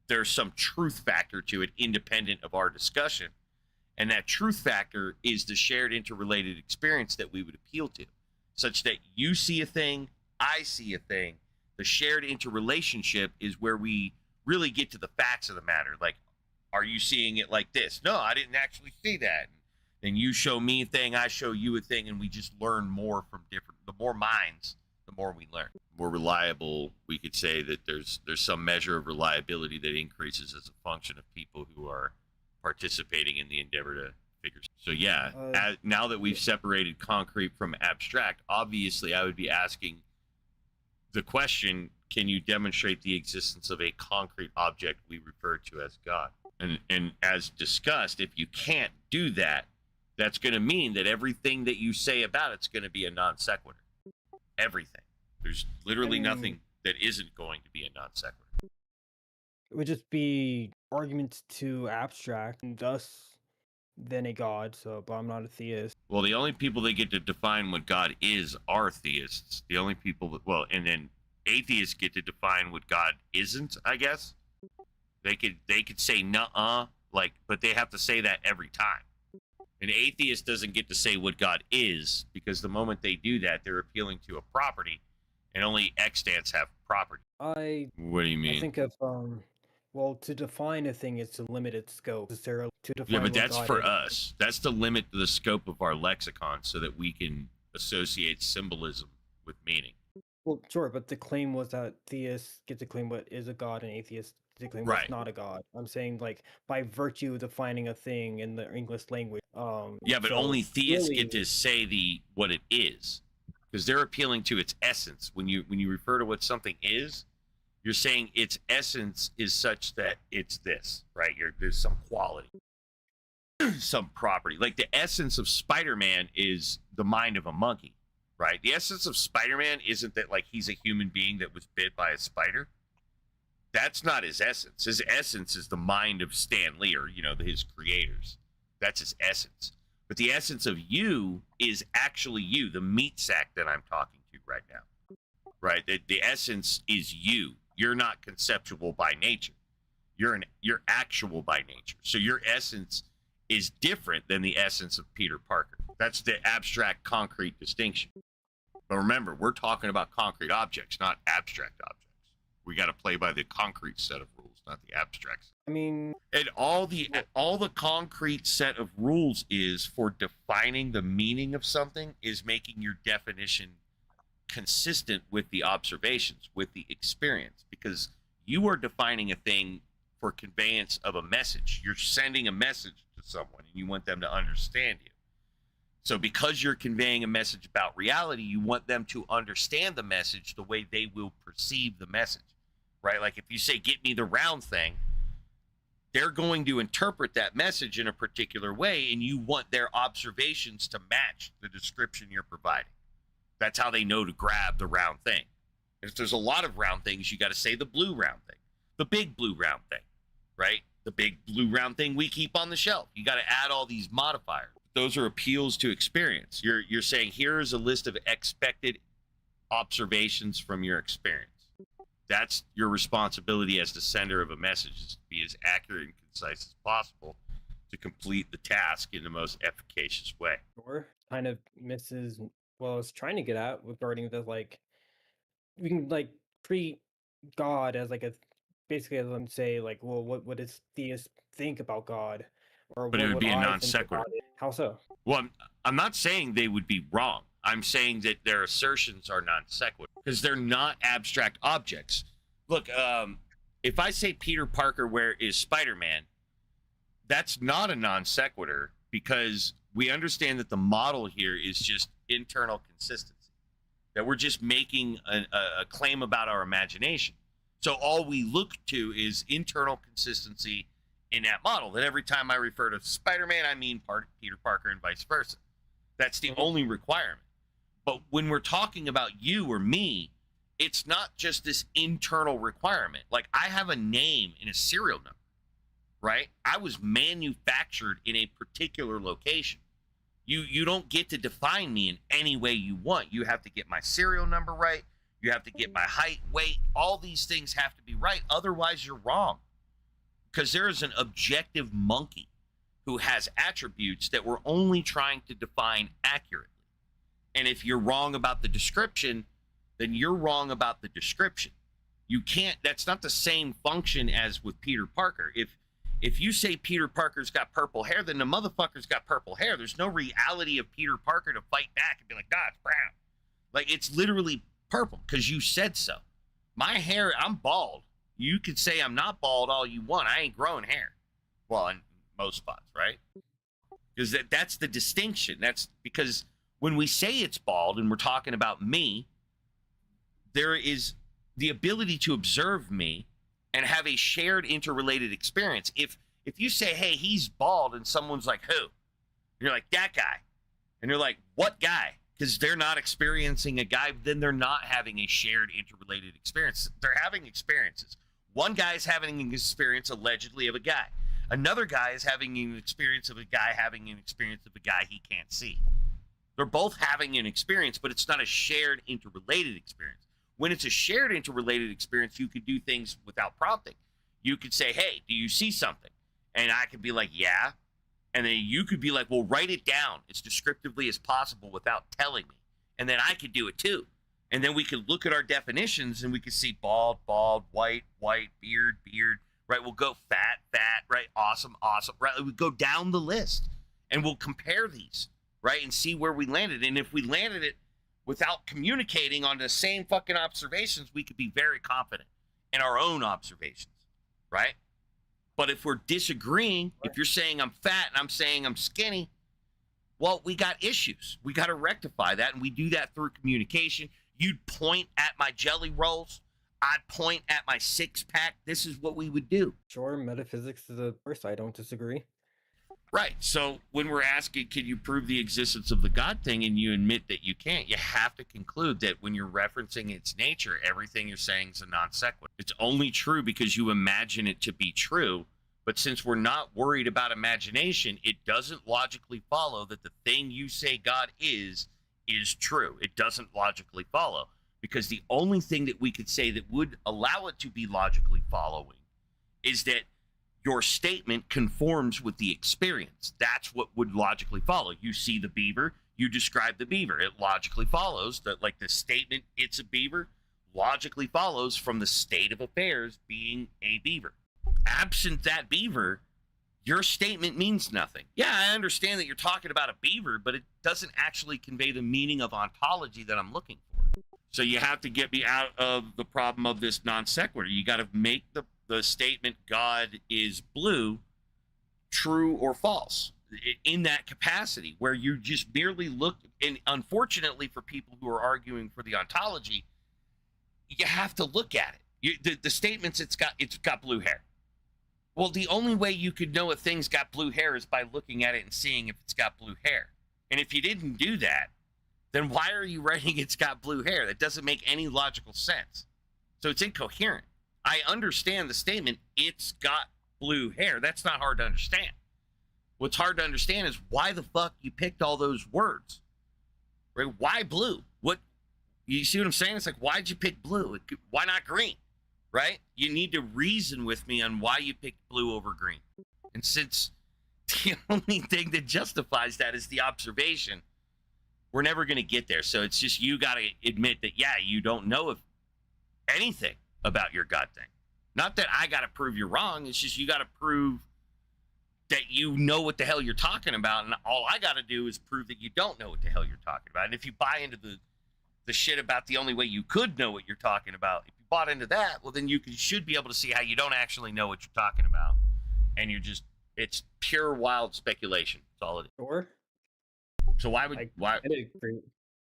there's some truth factor to it independent of our discussion. And that truth factor is the shared interrelated experience that we would appeal to, such that you see a thing, I see a thing. The shared interrelationship is where we really get to the facts of the matter. Like, are you seeing it like this? No, I didn't actually see that. Then you show me a thing, I show you a thing, and we just learn more from different. The more minds, the more we learn. More reliable, we could say that there's some measure of reliability that increases as a function of people who are participating in the endeavor to figure. So yeah, now that we've separated concrete from abstract, obviously I would be asking the question, can you demonstrate the existence of a concrete object we refer to as God? And as discussed, if you can't do that, that's going to mean that everything that you say about it's going to be a non sequitur. Everything. There's literally nothing that isn't going to be a non sequitur. It would just be arguments to abstract, and thus then a god. So, but I'm not a theist. Well, the only people that get to define what God is are theists. The only people that, well, and then atheists get to define what God isn't, I guess. They could say nuh-uh, like, but they have to say that every time. An atheist doesn't get to say what God is, because the moment they do that, they're appealing to a property, and only extants have property. What do you mean? I think of well, to define a thing is to limit its scope. Necessarily to define. Yeah, but what that's God for is. us. That's to limit the scope of our lexicon so that we can associate symbolism with meaning. Well, sure, but the claim was that theists get to claim what is a god, and atheists get to claim Right. what's not a god. I'm saying, like, by virtue of defining a thing in the English language. Yeah, but so only theists really- get to say what it is, because they're appealing to its essence. When you refer to what something is, you're saying its essence is such that it's this, right? There's some quality, some property. Like the essence of Spider-Man is the mind of a monkey, right? The essence of Spider-Man isn't that like he's a human being that was bit by a spider. That's not his essence. His essence is the mind of Stan Lee, or his creators. That's his essence. But the essence of you is actually you, the meat sack that I'm talking to right now. Right? The essence is you. You're not conceptual by nature. You're actual by nature. So your essence is different than the essence of Peter Parker. That's the abstract concrete distinction. But remember, we're talking about concrete objects, not abstract objects. We got to play by the concrete set of rules, not the abstract. I mean, And all the concrete set of rules is for defining the meaning of something is making your definition consistent with the observations, with the experience, because you are defining a thing for conveyance of a message. You're sending a message to someone and you want them to understand you. So because you're conveying a message about reality, you want them to understand the message the way they will perceive the message, right? Like if you say, get me the round thing, they're going to interpret that message in a particular way, and you want their observations to match the description you're providing. That's how they know to grab the round thing. If there's a lot of round things, you got to say the blue round thing, the big blue round thing, right? The big blue round thing we keep on the shelf. You got to add all these modifiers. those are appeals to experience. You're saying here is a list of expected observations from your experience. That's your responsibility as the sender of a message, is to be as accurate and concise as possible to complete the task in the most efficacious way. Sure. Kind of misses what I was trying to get at regarding the like we can like treat God as like a basically as I'm say like, well, what does theists think about God? Or But it would what be a I non think sequitur. about it. How so? Well, I'm not saying they would be wrong. I'm saying that their assertions are non sequitur because they're not abstract objects. Look, if I say Peter Parker is Spider-Man, that's not a non sequitur because we understand that the model here is just internal consistency, that we're just making a claim about our imagination. So all we look to is internal consistency in that model, that every time I refer to Spider-Man, I mean Peter Parker and vice versa. That's the only requirement. But when we're talking about you or me, it's not just this internal requirement. Like, I have a name and a serial number, right? I was manufactured in a particular location. You don't get to define me in any way you want. You have to get my serial number right. You have to get my height, weight. All these things have to be right. Otherwise, you're wrong. Because there is an objective monkey who has attributes that we're only trying to define accurately. And if you're wrong about the description, then you're wrong about the description. You can't, that's not the same function as with Peter Parker. If you say Peter Parker's got purple hair, then the motherfucker's got purple hair. There's no reality of Peter Parker to fight back and be like, nah, it's brown. Like, it's literally purple because you said so. My hair, I'm bald. You could say I'm not bald all you want. I ain't growing hair. Well, in most spots, right? Because that's the distinction. That's because when we say it's bald and we're talking about me, there is the ability to observe me and have a shared interrelated experience. If you say, hey, he's bald, and someone's like, who? You're like, that guy. And you're like, what guy? Because they're not experiencing a guy, then they're not having a shared interrelated experience. They're having experiences. One guy is having an experience allegedly of a guy. Another guy is having an experience of a guy having an experience of a guy he can't see. They're both having an experience, but it's not a shared interrelated experience. When it's a shared interrelated experience, you could do things without prompting. You could say, hey, do you see something? And I could be like, yeah. And then you could be like, well, write it down as descriptively as possible without telling me. And then I could do it too. And then we could look at our definitions and we could see bald, white, beard, right? We'll go fat, right? Awesome, right? We go down the list and we'll compare these, right? And see where we landed. And if we landed it without communicating on the same fucking observations, we could be very confident in our own observations, right? But if we're disagreeing, if you're saying I'm fat and I'm saying I'm skinny, well, we got issues. We got to rectify that, and we do that through communication. You'd point at my jelly rolls. I'd point at my six-pack. This is what we would do. Sure, metaphysics is a first. I don't disagree. Right. So when we're asking, can you prove the existence of the God thing, and you admit that you can't, you have to conclude that when you're referencing its nature, everything you're saying is a non sequitur. It's only true because you imagine it to be true. But since we're not worried about imagination, it doesn't logically follow that the thing you say God is true. It doesn't logically follow, because the only thing that we could say that would allow it to be logically following is that your statement conforms with the experience. That's what would logically follow. You see the beaver, you describe the beaver. It logically follows that, like, the statement, it's a beaver, logically follows from the state of affairs being a beaver. Absent that beaver, your statement means nothing. Yeah, I understand that you're talking about a beaver, but it doesn't actually convey the meaning of ontology that I'm looking for. So you have to get me out of the problem of this non sequitur. You got to make the statement God is blue true or false in that capacity, where you just merely look. And unfortunately for people who are arguing for the ontology, you have to look at it. The statements, it's got blue hair. Well, the only way you could know a thing's got blue hair is by looking at it and seeing if it's got blue hair. And if you didn't do that, then why are you writing it's got blue hair? That doesn't make any logical sense. So it's incoherent. I understand the statement, it's got blue hair. That's not hard to understand. What's hard to understand is why the fuck you picked all those words, right? Why blue? What, you see what I'm saying? It's like, why'd you pick blue? Why not green, right? You need to reason with me on why you picked blue over green. And since the only thing that justifies that is the observation, we're never going to get there. So it's just, you got to admit that, yeah, you don't know if anything about your God thing. Not that I got to prove you're wrong. It's just, you got to prove that you know what the hell you're talking about. And all I got to do is prove that you don't know what the hell you're talking about. And if you buy into the shit about the only way you could know what you're talking about, if you bought into that, well, then you should be able to see how you don't actually know what you're talking about. And you're just, it's pure wild speculation. That's all it is. Sure. So why would, why?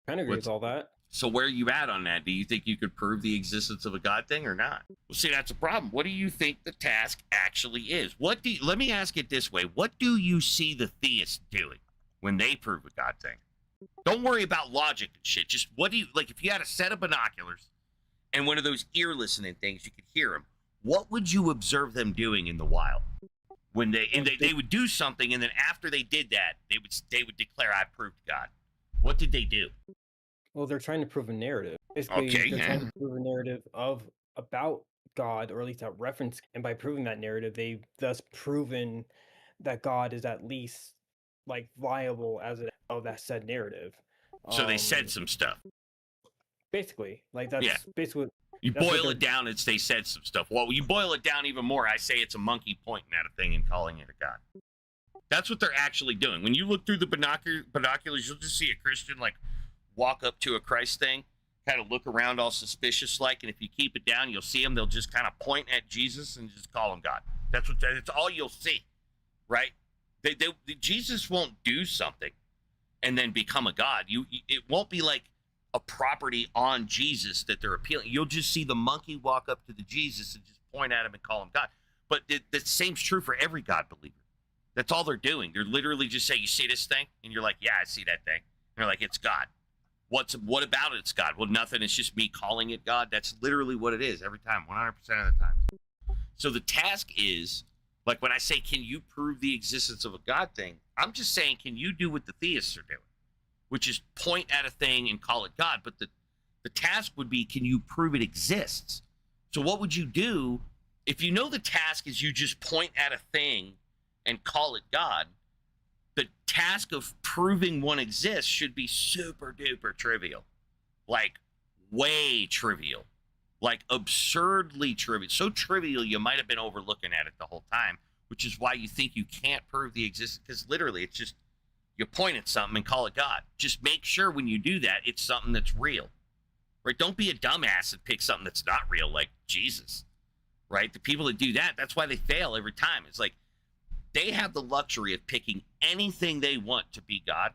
Kind of agree with all that. So where are you at on that? Do you think you could prove the existence of a God thing or not? Well, see, that's a problem. What do you think the task actually is? Let me ask it this way. What do you see the theists doing when they prove a God thing? Don't worry about logic and shit. Just what do you, like, if you had a set of binoculars and one of those ear listening things, you could hear them. What would you observe them doing in the wild? When they would do something, and then after they did that, they would declare, I proved God. What did they do? Well, they're trying to prove a narrative. Basically, they're trying to prove a narrative about God, or at least that reference. And by proving that narrative, they've thus proven that God is at least like viable as of that said narrative. So they said some stuff. Basically, like that's basically. You boil it down, it's they said some stuff. Well, you boil it down even more, I say it's a monkey pointing at a thing and calling it a God. That's what they're actually doing. When you look through the binoculars, you'll just see a Christian like walk up to a Christ thing, kind of look around all suspicious like, and if you keep it down, you'll see them. They'll just kind of point at Jesus and just call him God. That's all you'll see, right? Jesus won't do something and then become a God. It won't be like a property on Jesus that they're appealing. You'll just see the monkey walk up to the Jesus and just point at him and call him God. But the same's true for every God believer. That's all they're doing. They're literally just saying, you see this thing? And you're like, yeah, I see that thing. And they're like, it's God. What about it? It's God. Well, nothing. It's just me calling it God. That's literally what it is every time, 100% of the time. So the task is, like when I say, can you prove the existence of a God thing? I'm just saying, can you do what the theists are doing? Which is point at a thing and call it God. But the task would be, can you prove it exists? So what would you do if you know the task is you just point at a thing and call it God? The task of proving one exists should be super duper trivial. Like way trivial. Like absurdly trivial. So trivial you might have been overlooking at it the whole time, which is why you think you can't prove the existence, because literally it's just, you point at something and call it God. Just make sure when you do that, it's something that's real, right? Don't be a dumbass and pick something that's not real, like Jesus, right? The people that do that, that's why they fail every time. It's like they have the luxury of picking anything they want to be God,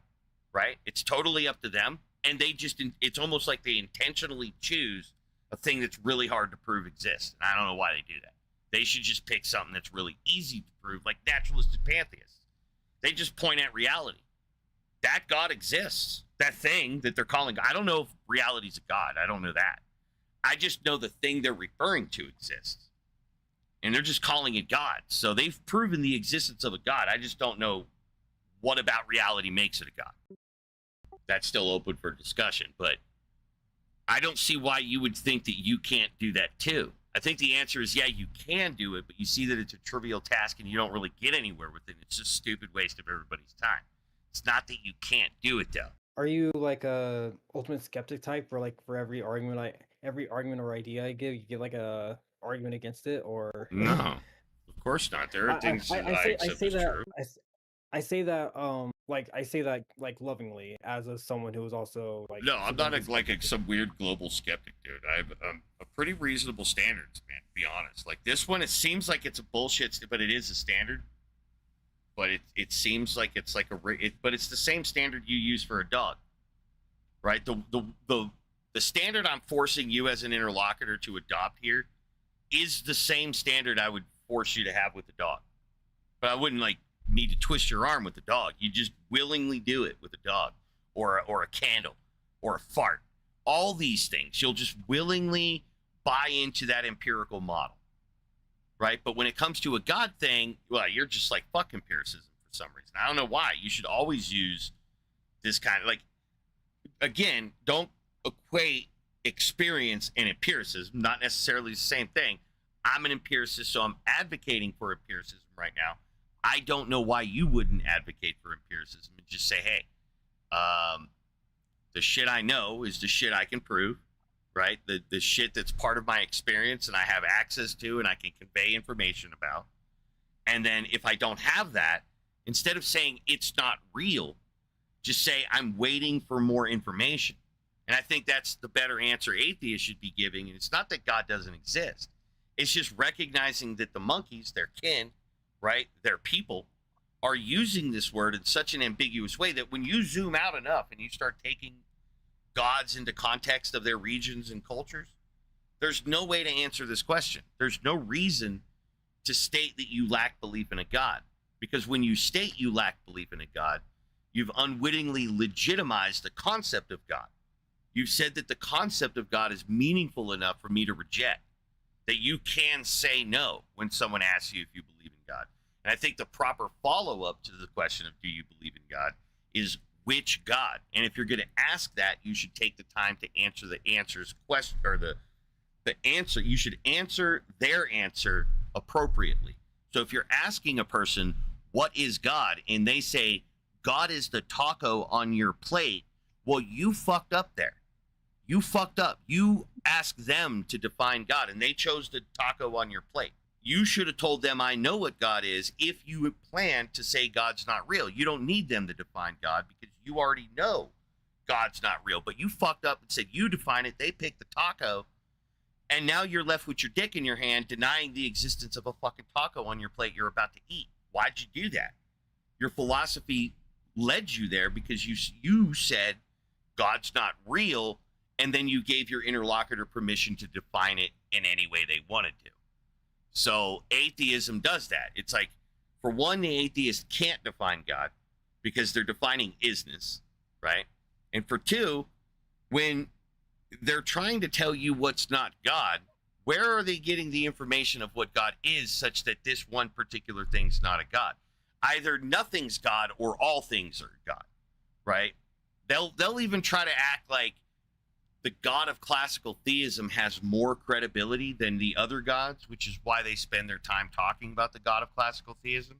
right? It's totally up to them. And they just, it's almost like they intentionally choose a thing that's really hard to prove exists. And I don't know why they do that. They should just pick something that's really easy to prove, like naturalists and pantheists. They just point at reality. That God exists. That thing that they're calling God. I don't know if reality's a God. I don't know that. I just know the thing they're referring to exists. And they're just calling it God. So they've proven the existence of a God. I just don't know what about reality makes it a God. That's still open for discussion. But I don't see why you would think that you can't do that too. I think the answer is, yeah, you can do it, but you see that it's a trivial task and you don't really get anywhere with it. It's just a stupid waste of everybody's time. It's not that you can't do it, though. Are you like a ultimate skeptic type, where like for every argument or idea I give, you get like a argument against it, or no? Of course not. There are things that I accept as true. I say that like lovingly as someone who is also like. No, I'm not like some weird global skeptic, dude. I have a pretty reasonable standards, man. To be honest, like this one, it seems like it's a bullshit, but it is a standard. But it seems like it's like but it's the same standard you use for a dog, right? The standard I'm forcing you as an interlocutor to adopt here is the same standard I would force you to have with a dog. But I wouldn't like need to twist your arm with the dog. You just willingly do it with a dog, or a candle, or a fart. All these things, you'll just willingly buy into that empirical model. Right? But when it comes to a God thing, well, you're just like, fuck empiricism for some reason. I don't know why. You should always use this kind of, like, again, don't equate experience and empiricism, not necessarily the same thing. I'm an empiricist, so I'm advocating for empiricism right now. I don't know why you wouldn't advocate for empiricism and just say, hey, the shit I know is the shit I can prove, right? The shit that's part of my experience and I have access to and I can convey information about. And then if I don't have that, instead of saying it's not real, just say I'm waiting for more information. And I think that's the better answer atheists should be giving. And it's not that God doesn't exist. It's just recognizing that the monkeys, their kin, right, their people, are using this word in such an ambiguous way that when you zoom out enough and you start taking gods into context of their regions and cultures, there's no way to answer this question. There's no reason to state that you lack belief in a God. Because when you state you lack belief in a God, you've unwittingly legitimized the concept of God. You've said that the concept of God is meaningful enough for me to reject, that you can say no when someone asks you if you believe in God. And I think the proper follow-up to the question of do you believe in God is which God? And if you're going to ask that, you should take the time to answer the answer's question, or the answer. You should answer their answer appropriately. So if you're asking a person, what is God? And they say, God is the taco on your plate. Well, you fucked up there. You fucked up. You asked them to define God, and they chose the taco on your plate. You should have told them, I know what God is, if you plan to say God's not real. You don't need them to define God because you already know God's not real. But you fucked up and said you define it. They picked the taco, and now you're left with your dick in your hand denying the existence of a fucking taco on your plate you're about to eat. Why'd you do that? Your philosophy led you there because you said God's not real, and then you gave your interlocutor permission to define it in any way they wanted to. So atheism does that. It's like, for one, the atheist can't define God because they're defining isness, right? And for two, when they're trying to tell you what's not God, where are they getting the information of what God is such that this one particular thing's not a God? Either nothing's God or all things are God, right? They'll even try to act like the God of classical theism has more credibility than the other gods, which is why they spend their time talking about the God of classical theism,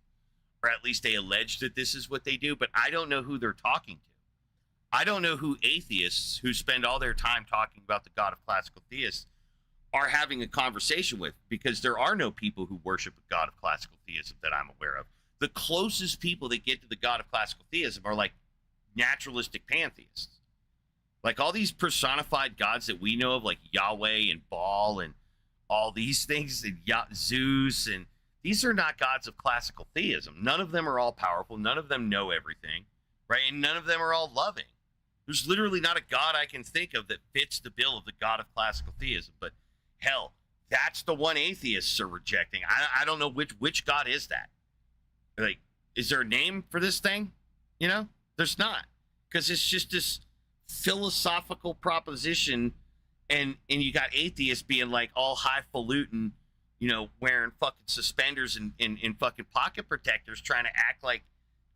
or at least they allege that this is what they do, but I don't know who they're talking to. I don't know who atheists who spend all their time talking about the God of classical theists are having a conversation with, because there are no people who worship a God of classical theism that I'm aware of. The closest people that get to the God of classical theism are like naturalistic pantheists. Like all these personified gods that we know of, like Yahweh and Baal and all these things, and Zeus, and these are not gods of classical theism. None of them are all powerful. None of them know everything, right? And none of them are all loving. There's literally not a god I can think of that fits the bill of the God of classical theism. But hell, that's the one atheists are rejecting. I don't know which god is that. Like, is there a name for this thing? You know, there's not, because it's just this philosophical proposition, and you got atheists being like all highfalutin, you know, wearing fucking suspenders and fucking pocket protectors, trying to act like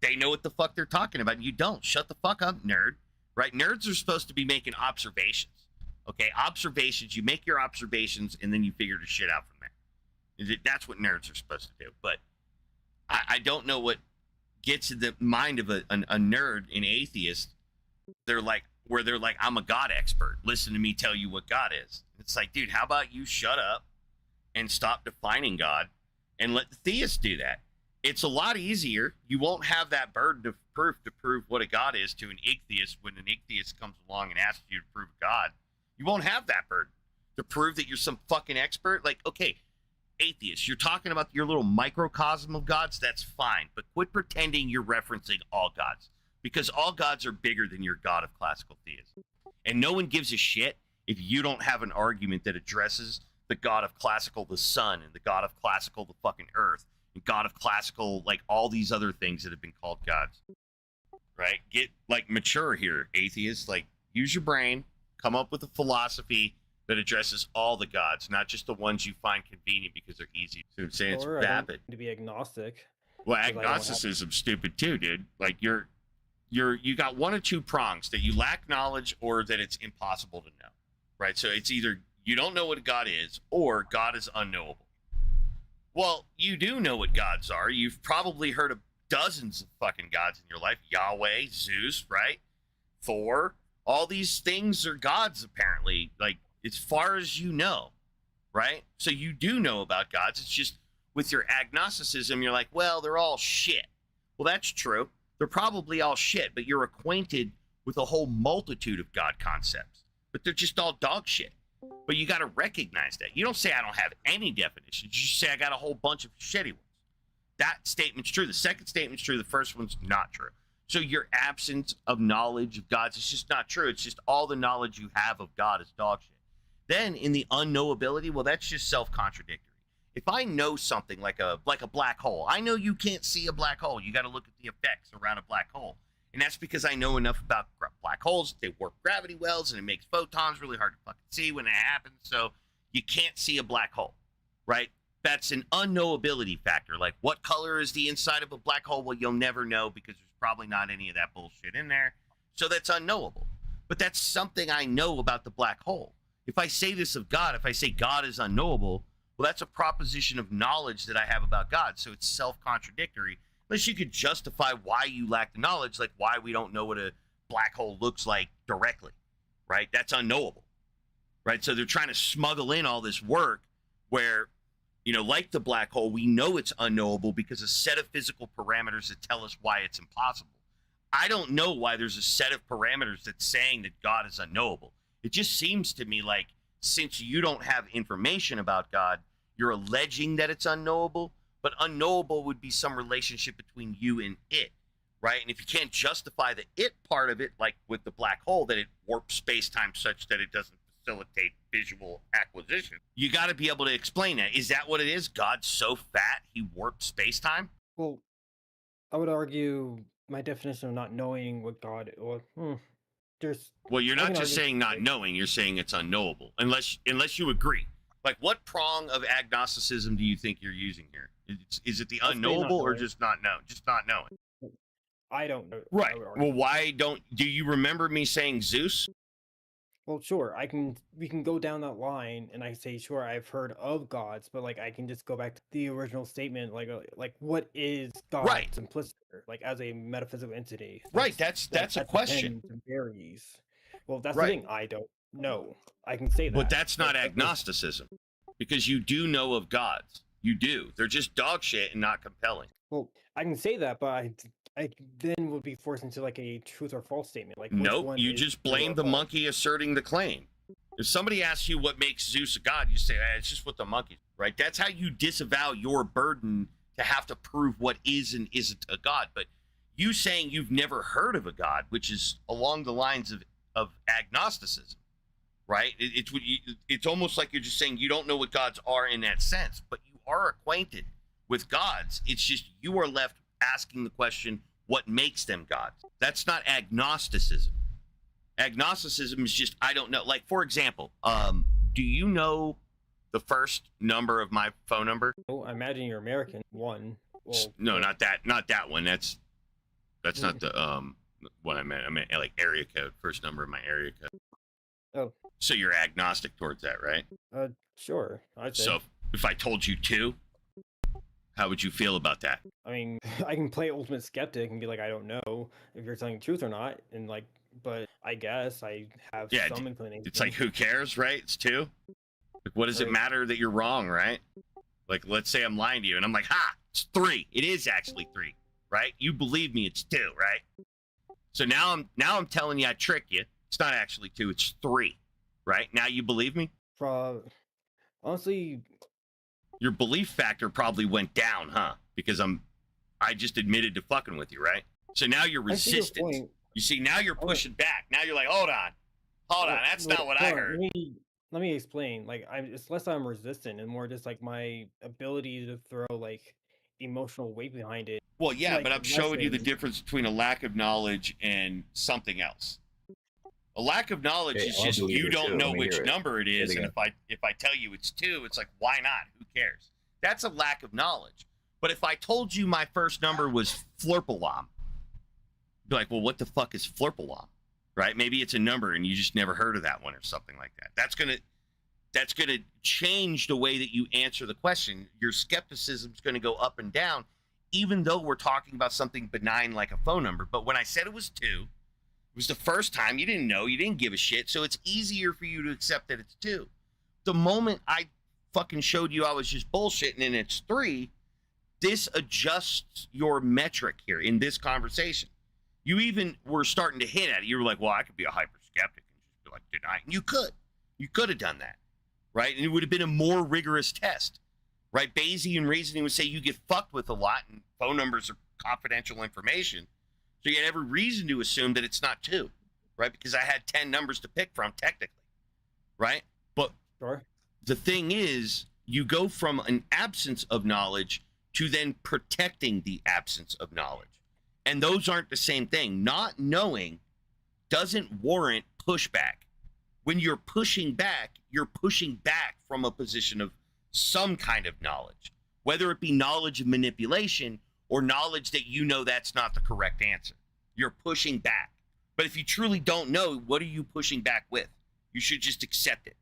they know what the fuck they're talking about. And you don't. Shut the fuck up, nerd. Right? Nerds are supposed to be making observations. Okay, observations. You make your observations and then you figure the shit out from there. That's what nerds are supposed to do. But I don't know what gets in the mind of a nerd, an atheist. They're like, I'm a God expert. Listen to me tell you what God is. It's like, dude, how about you shut up and stop defining God and let the theists do that? It's a lot easier. You won't have that burden of proof to prove what a God is to an ichtheist when an ichtheist comes along and asks you to prove God. You won't have that burden to prove that you're some fucking expert. Like, okay, atheist, you're talking about your little microcosm of gods. That's fine. But quit pretending you're referencing all gods, because all gods are bigger than your God of classical theism. And no one gives a shit if you don't have an argument that addresses the God of classical, the sun, and the God of classical, the fucking earth, and God of classical, like all these other things that have been called gods. Right? Get like mature here, atheists. Like, use your brain, come up with a philosophy that addresses all the gods, not just the ones you find convenient because they're easy. So I'm saying it's Or vapid. to be agnostic. Well, 'cause I don't have- agnosticism's stupid too, dude. Like you got one of two prongs: that you lack knowledge or that it's impossible to know. Right? So it's either you don't know what God is or God is unknowable. Well, you do know what gods are. You've probably heard of dozens of fucking gods in your life. Yahweh, Zeus, right? Thor. All these things are gods, apparently, like as far as you know, right? So you do know about gods. It's just with your agnosticism, you're like, well, they're all shit. Well, that's true. They're probably all shit, but you're acquainted with a whole multitude of God concepts, but they're just all dog shit. But you got to recognize that. You don't say I don't have any definitions. You say I got a whole bunch of shitty ones. That statement's true. The second statement's true. The first one's not true. So your absence of knowledge of gods is just not true. It's just all the knowledge you have of God is dog shit. Then in the unknowability, well, that's just self-contradictory. If I know something like a black hole, I know you can't see a black hole. You got to look at the effects around a black hole. And that's because I know enough about black holes. They warp gravity wells, and it makes photons really hard to fucking see when it happens. So you can't see a black hole, right? That's an unknowability factor. Like, what color is the inside of a black hole? Well, you'll never know because there's probably not any of that bullshit in there. So that's unknowable. But that's something I know about the black hole. If I say this of God, if I say God is unknowable, well, that's a proposition of knowledge that I have about God. So it's self-contradictory. Unless you could justify why you lack the knowledge, like why we don't know what a black hole looks like directly, right? That's unknowable, right? So they're trying to smuggle in all this work where, you know, like the black hole, we know it's unknowable because a set of physical parameters that tell us why it's impossible. I don't know why there's a set of parameters that's saying that God is unknowable. It just seems to me like since you don't have information about God, you're alleging that it's unknowable, but unknowable would be some relationship between you and it, right? And if you can't justify the it part of it, like with the black hole, that it warps space-time such that it doesn't facilitate visual acquisition, you got to be able to explain that. Is that what it is? God's so fat, he warped space-time? Well, I would argue my definition of not knowing what God, there's. Well, you're I not can just argue- saying not knowing, you're saying it's unknowable, unless you agree. Like, what prong of agnosticism do you think you're using here? Is it the Let's say not unknowable or knowing. just not know? Just not knowing. I don't know. I Right. would argue. Well, why do you remember me saying Zeus? Well, sure. We can go down that line, and I say, sure, I've heard of gods, but like I can just go back to the original statement, like what is God Right. simplistic, like as a metaphysical entity? Right. That's a question. depends and varies. Well, that's Right. the thing. I don't know. I can say that. But that's not but- agnosticism, because you do know of gods. You do. They're just dog shit and not compelling. Well, I can say that, but I then would be forced into like a truth or false statement. Like, which Nope. one You is just true or blame the false? monkey asserting the claim. If somebody asks you what makes Zeus a god, you say, it's just what the monkey, right? That's how you disavow your burden to have to prove what is and isn't a god. But you saying you've never heard of a god, which is along the lines of agnosticism, right? It's almost like you're just saying you don't know what gods are in that sense, but you are acquainted with gods. It's just you are left asking the question, what makes them gods? That's not agnosticism. Agnosticism is just, I don't know. Like, for example, do you know the first number of my phone number? Oh, I imagine you're American. One. Well, No, not that one. That's not the what I meant. I meant like area code, first number of my area code. Oh. So you're agnostic towards that, right? Sure. I'd say. So if I told you 2, how would you feel about that? I mean, I can play ultimate skeptic and be like, I don't know if you're telling the truth or not, and like, but I guess I have Yeah, some inclination. It's like, who cares, right? It's 2. Like, what does it Right. matter that you're wrong, right? Like, let's say I'm lying to you, and I'm like, it's 3. It is actually 3, right? You believe me, it's 2, right? So now I'm telling you I tricked you. It's not actually 2, it's 3, right? Now you believe me? Honestly, Your belief factor probably went down, huh? Because I just admitted to fucking with you, right? So now you're I see your resistant. point. You see, now you're pushing back. Now you're like, hold on, that's not what I heard. Let me explain. Like, it's less I'm resistant and more just like my ability to throw like emotional weight behind it. Well, yeah, like, but I'm showing you the lessons. difference between a lack of knowledge and something else. A lack of knowledge Hey, is I'll just believe you it don't too. know Let me which hear it. number it Say it is, and again. if I tell you it's 2, it's like, why not? Who cares? That's a lack of knowledge. But if I told you my first number was Flurpalom, you'd be like, well, what the fuck is Flurpalom? Right? Maybe it's a number and you just never heard of that one or something like that. That's gonna change the way that you answer the question. Your skepticism is gonna go up and down, even though we're talking about something benign like a phone number. But when I said it was 2, it was the first time. You didn't know, you didn't give a shit, so it's easier for you to accept that it's 2. The moment I fucking showed you I was just bullshitting and it's 3, this adjusts your metric here in this conversation. You even were starting to hint at it. You were like, well, I could be a hyper skeptic and just be like, deny. And you could have done that, right? And it would have been a more rigorous test, right? Bayesian reasoning would say you get fucked with a lot and phone numbers are confidential information. So you had every reason to assume that it's not 2, right? Because I had 10 numbers to pick from technically, right? But Sure. the thing is, you go from an absence of knowledge to then protecting the absence of knowledge. And those aren't the same thing. Not knowing doesn't warrant pushback. When you're pushing back from a position of some kind of knowledge, whether it be knowledge of manipulation or knowledge that you know that's not the correct answer. You're pushing back. But if you truly don't know, what are you pushing back with? You should just accept it,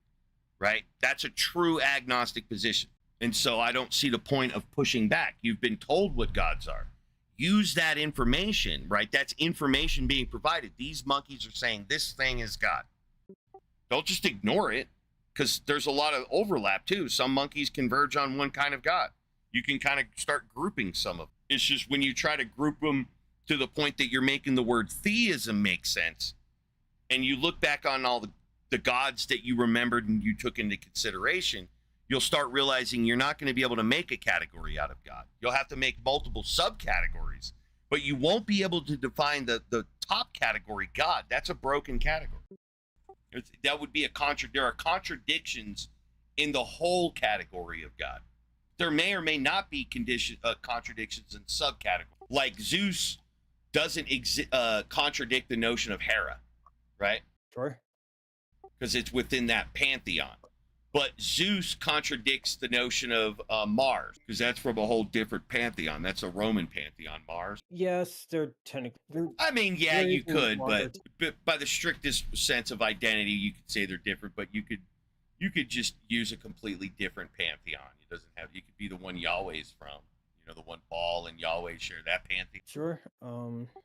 right? That's a true agnostic position. And so I don't see the point of pushing back. You've been told what gods are. Use that information, right? That's information being provided. These monkeys are saying this thing is God. Don't just ignore it, because there's a lot of overlap too. Some monkeys converge on one kind of God. You can kind of start grouping some of them. It's just when you try to group them to the point that you're making the word theism make sense, and you look back on all the gods that you remembered and you took into consideration, you'll start realizing you're not going to be able to make a category out of God. You'll have to make multiple subcategories, but you won't be able to define the top category, God. That's a broken category. That would be there are contradictions in the whole category of God. There may or may not be contradictions in subcategories. Like Zeus doesn't contradict the notion of Hera, right? Sure. Because it's within that pantheon. But Zeus contradicts the notion of Mars, because that's from a whole different pantheon. That's a Roman pantheon, Mars. Yes, they're technically. I mean, yeah, Very you could, different but by the strictest sense of identity, you could say they're different. But you could just use a completely different pantheon. It doesn't have. You could be the one Yahweh's from. You know, the one Baal and Yahweh share that pantheon. Sure.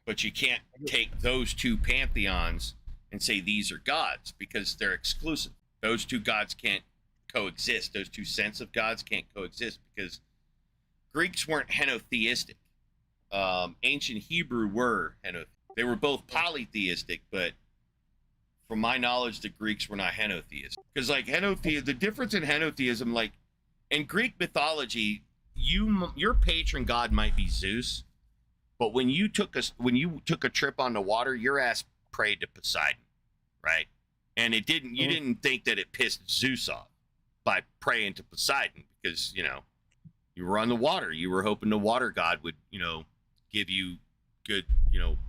But you can't take those two pantheons and say these are gods, because they're exclusive. Those two gods can't coexist. Those two sets of gods can't coexist, because Greeks weren't henotheistic. Ancient Hebrew were henotheistic. They were both polytheistic, but from my knowledge, the Greeks were not henotheistic. Because like the difference in henotheism, like in Greek mythology, your patron god might be Zeus, but when you took a trip on the water, your ass prayed to Poseidon, right? And you didn't think that it pissed Zeus off by praying to Poseidon, because you were on the water. You were hoping the water god would give you good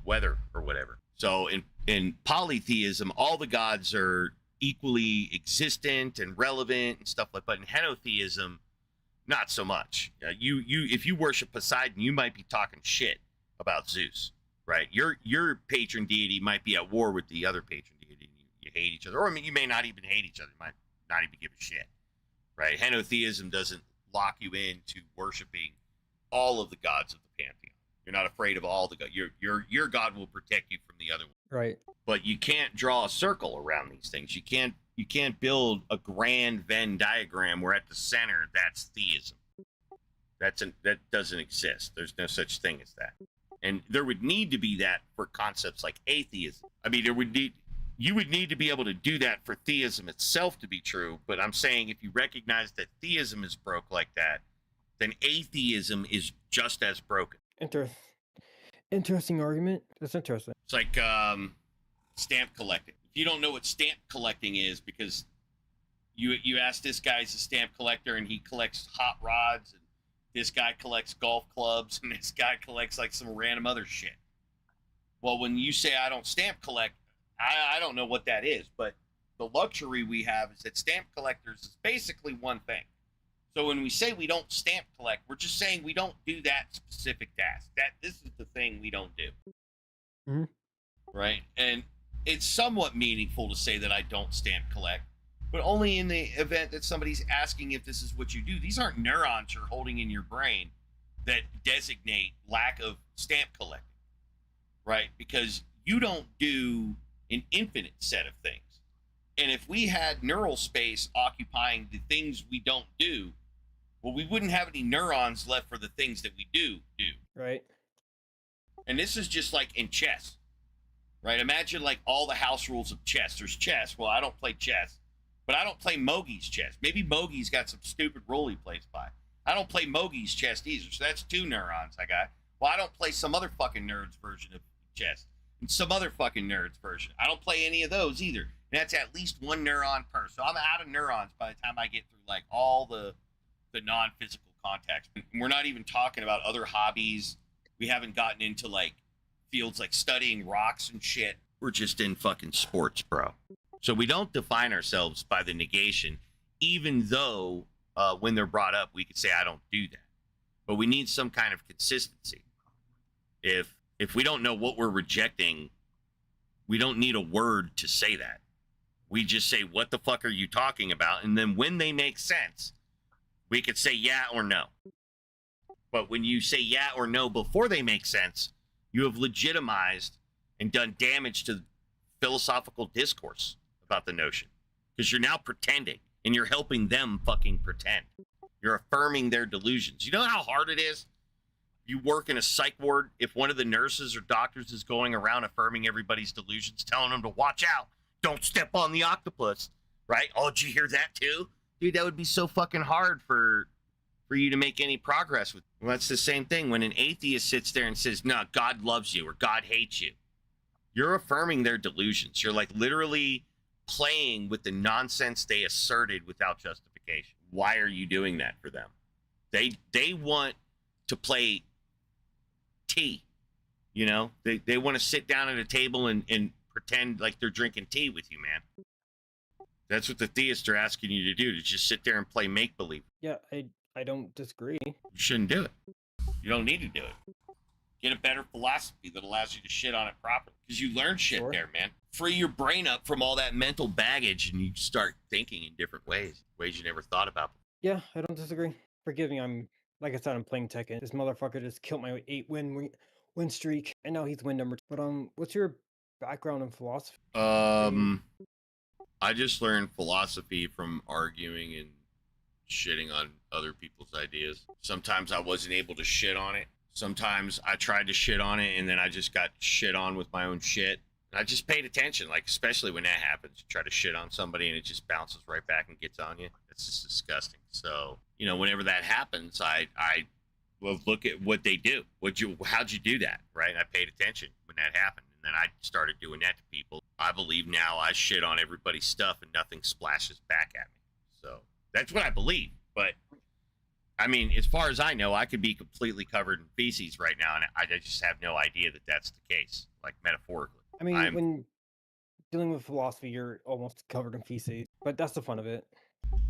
weather or whatever. So in polytheism, all the gods are equally existent and relevant and stuff like that. But in henotheism, not so much. If you worship Poseidon, you might be talking shit about Zeus, right? Your patron deity might be at war with the other patron deity. You hate each other, or you may not even hate each other. You might not even give a shit, right? Henotheism doesn't lock you into worshiping all of the gods of the pantheon. You're not afraid of all the gods. Your God will protect you from the other one. Right. But you can't draw a circle around these things. You can't build a grand Venn diagram where at the center that's theism. That doesn't exist. There's no such thing as that. And there would need to be that for concepts like atheism. I mean, you would need to be able to do that for theism itself to be true. But I'm saying if you recognize that theism is broke like that, then atheism is just as broken. Interesting argument. That's interesting. It's like stamp collecting. If you don't know what stamp collecting is, because you ask this guy's a stamp collector and he collects hot rods, and this guy collects golf clubs, and this guy collects like some random other shit. Well, when you say I don't stamp collect, I don't know what that is, but the luxury we have is that stamp collectors is basically one thing. So when we say we don't stamp collect, we're just saying we don't do that specific task. This is the thing we don't do. Mhm. Right? And it's somewhat meaningful to say that I don't stamp collect, but only in the event that somebody's asking if this is what you do. These aren't neurons you're holding in your brain that designate lack of stamp collecting, right? Because you don't do an infinite set of things. And if we had neural space occupying the things we don't do, well, we wouldn't have any neurons left for the things that we do. Right. And this is just like in chess, right? Imagine like all the house rules of chess. There's chess. Well, I don't play chess, but I don't play Mogi's chess. Maybe Mogi's got some stupid rule he plays by. I don't play Mogi's chess either, so that's 2 neurons I got. Well, I don't play some other fucking nerd's version of chess and some other fucking nerd's version. I don't play any of those either. And that's at least 1 neuron per. So I'm out of neurons by the time I get through like all the non-physical contacts. And we're not even talking about other hobbies. We haven't gotten into like fields like studying rocks and shit. We're just in fucking sports, bro. So we don't define ourselves by the negation, even though when they're brought up, we could say, I don't do that. But we need some kind of consistency. If we don't know what we're rejecting, we don't need a word to say that. We just say, what the fuck are you talking about? And then when they make sense, we could say yeah or no. But when you say yeah or no before they make sense, you have legitimized and done damage to philosophical discourse about the notion. Because you're now pretending, and you're helping them fucking pretend. You're affirming their delusions. You know how hard it is? You work in a psych ward, if one of the nurses or doctors is going around affirming everybody's delusions, telling them to watch out, don't step on the octopus, right? Oh, did you hear that too? Dude, that would be so fucking hard for you to make any progress with. Well, that's the same thing when an atheist sits there and says, no, God loves you or God hates you. You're affirming their delusions. You're like literally playing with the nonsense they asserted without justification. Why are you doing that for them? They want to play tea, you know? They want to sit down at a table and pretend like they're drinking tea with you, man. That's what the theists are asking you to do, to just sit there and play make-believe. Yeah, I don't disagree. You shouldn't do it. You don't need to do it. Get a better philosophy that allows you to shit on it properly. Because you learn shit there, man. Free your brain up from all that mental baggage and you start thinking in different ways you never thought about. Yeah, I don't disagree. Forgive me, like I said, I'm playing Tekken. This motherfucker just killed my 8-win streak, and now he's win number 2. But what's your background in philosophy? I just learned philosophy from arguing and shitting on other people's ideas. Sometimes I wasn't able to shit on it. Sometimes I tried to shit on it and then I just got shit on with my own shit. And I just paid attention, like especially when that happens. You try to shit on somebody and it just bounces right back and gets on you. It's just disgusting. So, you know, whenever that happens, I will look at what they do. How'd you do that, right? And I paid attention when that happened. And then I started doing that to people. I believe now I shit on everybody's stuff and nothing splashes back at me. So that's what I believe. But I mean, as far as I know, I could be completely covered in feces right now, and I just have no idea that that's the case, like metaphorically. I mean, when dealing with philosophy, you're almost covered in feces, but that's the fun of it.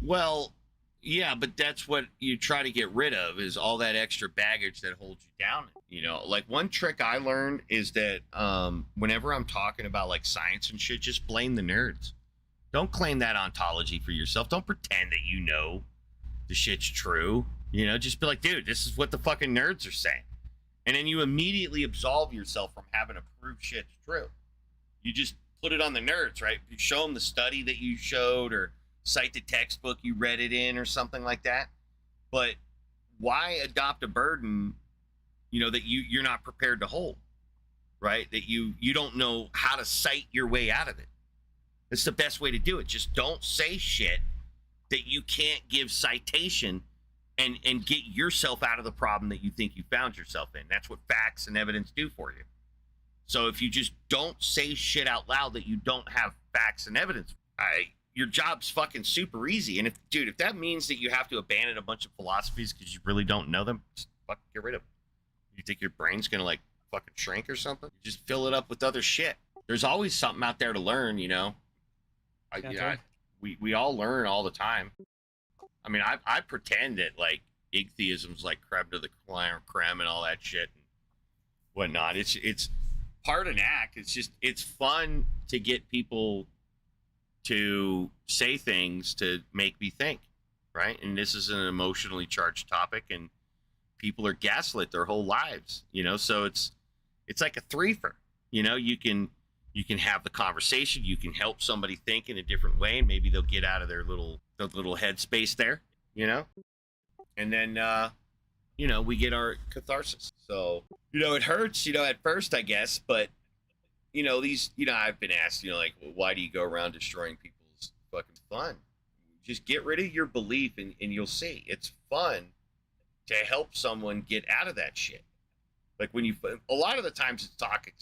Well, yeah, but that's what you try to get rid of, is all that extra baggage that holds you down. You know, like one trick I learned is that whenever I'm talking about like science and shit, just blame the nerds. Don't claim that ontology for yourself. Don't pretend that you know the shit's true. You know, just be like, dude, this is what the fucking nerds are saying. And then you immediately absolve yourself from having to prove shit's true. You just put it on the nerds, right? You show them the study that you showed or cite the textbook you read it in or something like that. But why adopt a burden, you know, that you're not prepared to hold, right? That you don't know how to cite your way out of it. It's the best way to do it. Just don't say shit that you can't give citation and get yourself out of the problem that you think you found yourself in. That's what facts and evidence do for you. So if you just don't say shit out loud that you don't have facts and evidence, your job's fucking super easy. And if that means that you have to abandon a bunch of philosophies because you really don't know them, just fucking get rid of them. You think your brain's gonna like fucking shrink or something? You just fill it up with other shit. There's always something out there to learn, you know. We all learn all the time. I mean, I pretend that like Igtheism's like creme to the creme and all that shit and whatnot. It's part of an act. It's fun to get people to say things to make me think, right? And this is an emotionally charged topic, and people are gaslit their whole lives, you know. So it's like a threefer, you know. You can have the conversation, you can help somebody think in a different way, and maybe they'll get out of their little headspace there, you know. And then you know, we get our catharsis. So, you know, it hurts, you know, at first, I guess, but you know, I've been asked, you know, like, well, why do you go around destroying people's fucking fun? Just get rid of your belief and you'll see. It's fun to help someone get out of that shit. Like a lot of the times it's toxic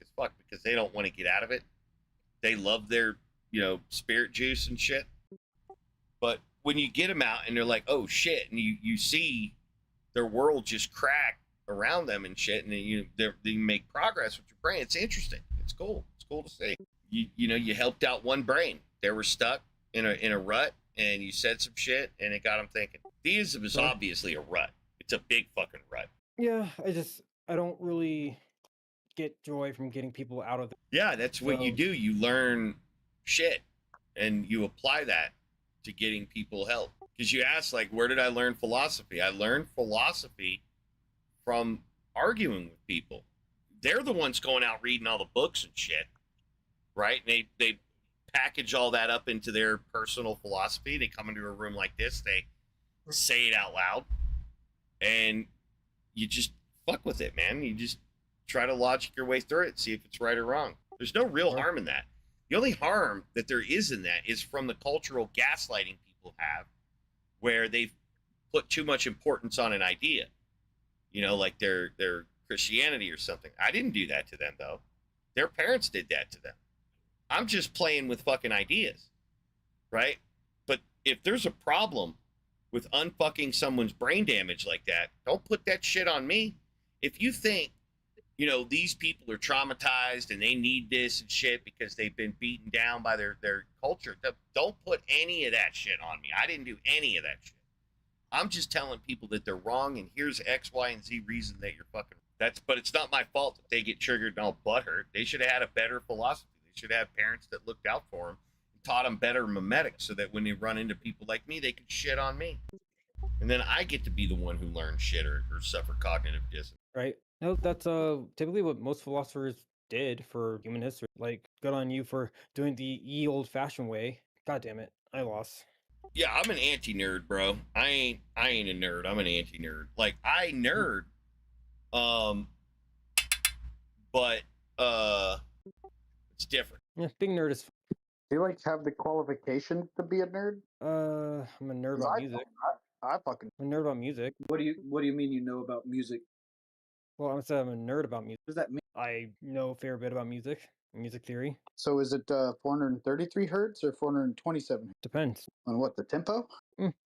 as fuck because they don't want to get out of it. They love their, you know, spirit juice and shit. But when you get them out and they're like, oh shit, and you see their world just crack around them and shit, and they make progress with your brain. It's interesting. It's cool. It's cool to see. You know, you helped out one brain. They were stuck in a rut, and you said some shit, and it got them thinking. Theism is obviously a rut. It's a big fucking rut. Yeah, I don't really get joy from getting people out of. Yeah, that's what you do. You learn shit, and you apply that to getting people help. Because you ask, like, where did I learn philosophy? I learned philosophy from arguing with people. They're the ones going out reading all the books and shit, right? And they package all that up into their personal philosophy. They come into a room like this, they say it out loud, and you just fuck with it, man. You just try to logic your way through it, see if it's right or wrong. There's no real harm in that. The only harm that there is in that is from the cultural gaslighting people have, where they've put too much importance on an idea. You know, like their Christianity or something. I didn't do that to them, though. Their parents did that to them. I'm just playing with fucking ideas, right? But if there's a problem with unfucking someone's brain damage like that, don't put that shit on me. If you think, you know, these people are traumatized and they need this and shit because they've been beaten down by their culture, don't put any of that shit on me. I didn't do any of that shit. I'm just telling people that they're wrong, and here's X, Y, and Z reason that you're fucking. But it's not my fault that they get triggered and all butthurt. They should have had a better philosophy. They should have parents that looked out for them and taught them better memetics, so that when they run into people like me, they could shit on me, and then I get to be the one who learns shit or suffer cognitive dissonance. Right. No, that's typically what most philosophers did for human history. Like, good on you for doing the old-fashioned way. God damn it, I lost. Yeah, I'm an anti-nerd, bro. I ain't a nerd. I'm an anti-nerd. Like, I nerd, but it's different. Yeah, big nerd is. Do you like have the qualification to be a nerd? I'm a nerd about music. I fucking. I'm a nerd about music. What do you mean you know about music? Well, I'm saying I'm a nerd about music. What does that mean? I know a fair bit about music theory. So is it 433 hertz or 427? Depends On what, the tempo?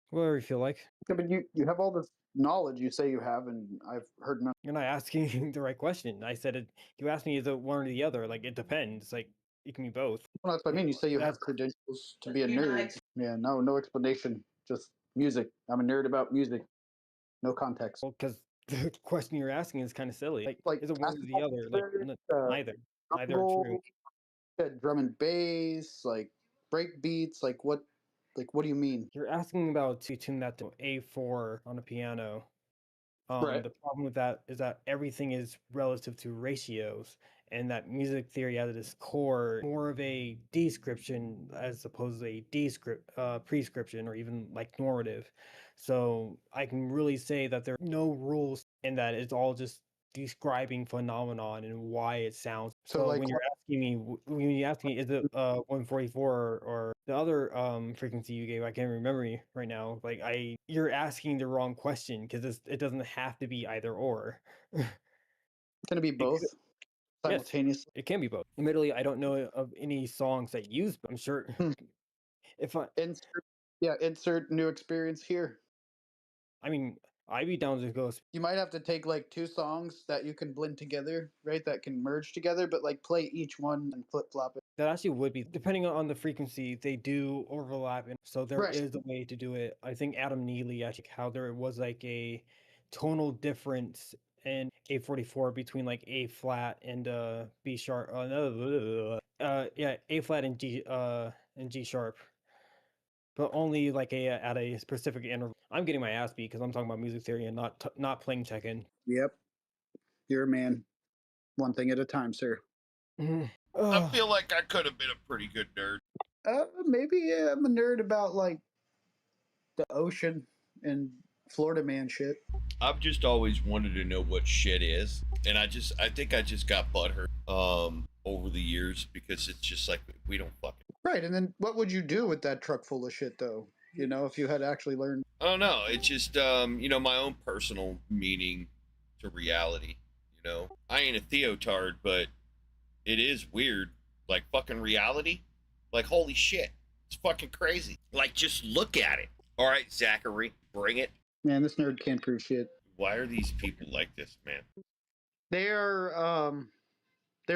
Whatever you feel like. Yeah, but you have all this knowledge you say you have, and I've heard none. You're not asking the right question. I said it. You asked me, is it one or the other? Like, it depends. Like, it can be both. Well, that's what I mean. You say you have credentials to be a nerd. Yeah, no explanation. Just music. I'm a nerd about music. No context. Well, because the question you're asking is kind of silly. Like, is it one or the other? Like, neither. Neither are true. Drum and bass, like break beats, like what do you mean? You're asking about to tune that to A4 on a piano. Right. The problem with that is that everything is relative to ratios, and that music theory at its core more of a description as opposed to a prescription or even like normative. So I can really say that there are no rules, and that it's all just describing phenomenon and why it sounds. So, So like, when you ask me, is it 144 or the other frequency you gave? I can't remember right now. Like, you're asking the wrong question because it doesn't have to be either or. Can it be both simultaneously? Yes, it can be both. Admittedly, I don't know of any songs that use, but I'm sure if I insert new experience here. I mean, I'd be down to go. You might have to take like two songs that you can blend together, right? That can merge together, but like play each one and flip flop it. That actually would be, depending on the frequency, they do overlap, and so there Right. is a way to do it. I think Adam Neely actually how there was like a tonal difference in A44 between like A flat and B sharp. Yeah, A flat and G sharp, but only like at a specific interval. I'm getting my ass beat because I'm talking about music theory and not playing Tekken. Yep. You're a man. One thing at a time, sir. I feel like I could have been a pretty good nerd. Maybe I'm a nerd about like the ocean and Florida man shit. I've just always wanted to know what shit is, and I think I just got butthurt over the years because it's just like we don't fucking. Right, and then what would you do with that truck full of shit, though? You know, if you had actually learned. I don't know. It's just my own personal meaning to reality. You know, I ain't a theotard, but it is weird. Like fucking reality. Like holy shit, it's fucking crazy. Like just look at it. All right, Zachary, bring it. Man, this nerd can't prove shit. Why are these people like this, man? They're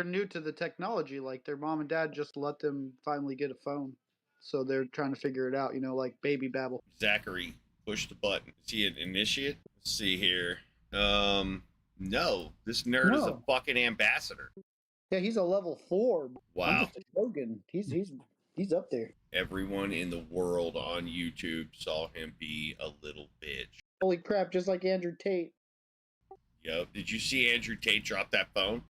new to the technology. Like their mom and dad just let them finally get a phone, so they're trying to figure it out. You know, like baby babble. Zachary, push the button. Is he an initiate? Let's see here. No, this nerd is a fucking ambassador. Yeah, he's a level 4. Wow. I'm just a Logan. He's up there. Everyone in the world on YouTube saw him be a little bitch. Holy crap! Just like Andrew Tate. Yo, did you see Andrew Tate drop that phone?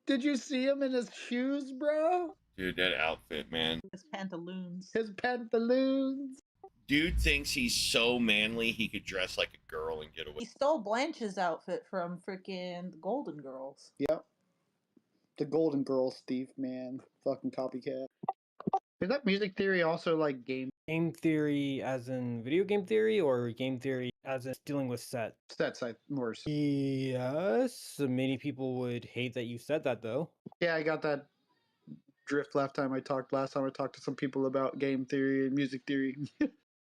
Did you see him in his shoes, bro? Dude, that outfit, man. His pantaloons. His pantaloons. Dude thinks he's so manly he could dress like a girl and get away. He stole Blanche's outfit from freaking the Golden Girls. Yep. The Golden Girls, Steve, man. Fucking copycat. Is that music theory also like game theory as in video game theory, or game theory as in dealing with sets? Sets, more. Yes. Many people would hate that you said that, though. Yeah, I got that drift last time I talked to some people about game theory and music theory.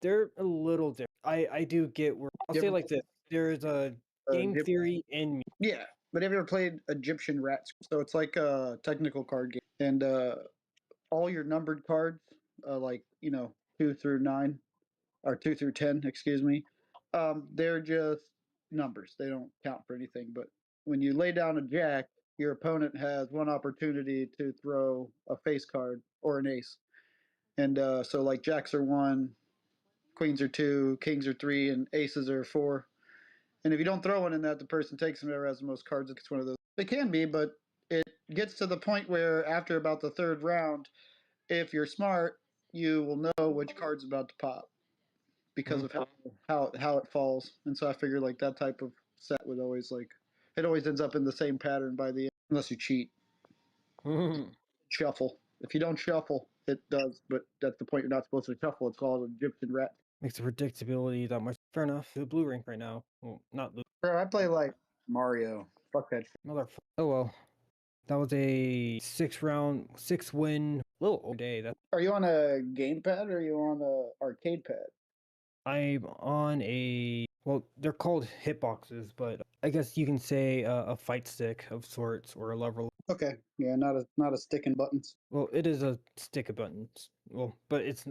They're a little different. I do get where I'll say like this. There's a game theory in yeah, but have you ever played Egyptian Rats? So it's like a technical card game, and all your numbered cards, like 2 through 9, or 2 through 10, excuse me, they're just numbers. They don't count for anything. But when you lay down a jack, your opponent has one opportunity to throw a face card or an ace, and so like jacks are 1, queens are 2, kings are 3, and aces are 4. And if you don't throw one in that, the person takes them. Whoever has the most cards gets one of those. They can be, but it gets to the point where after about the 3rd round, if you're smart, you will know which card's about to pop because of how it falls. And so I figured like that type of set would always it always ends up in the same pattern by the end, unless you cheat. Shuffle. If you don't shuffle, it does. But that's the point. You're not supposed to shuffle. It's called Egyptian Rat. Makes the predictability that much. Fair enough. The blue rank right now. Well, not blue. Bro, I play like Mario. Fuck that shit. Oh well. That was a 6-win little day. Are you on a gamepad or are you on a arcade pad? I'm on a they're called hitboxes, but I guess you can say a fight stick of sorts or a lever. Okay, yeah, not a stick and buttons. Well, it is a stick of buttons. Well, but it's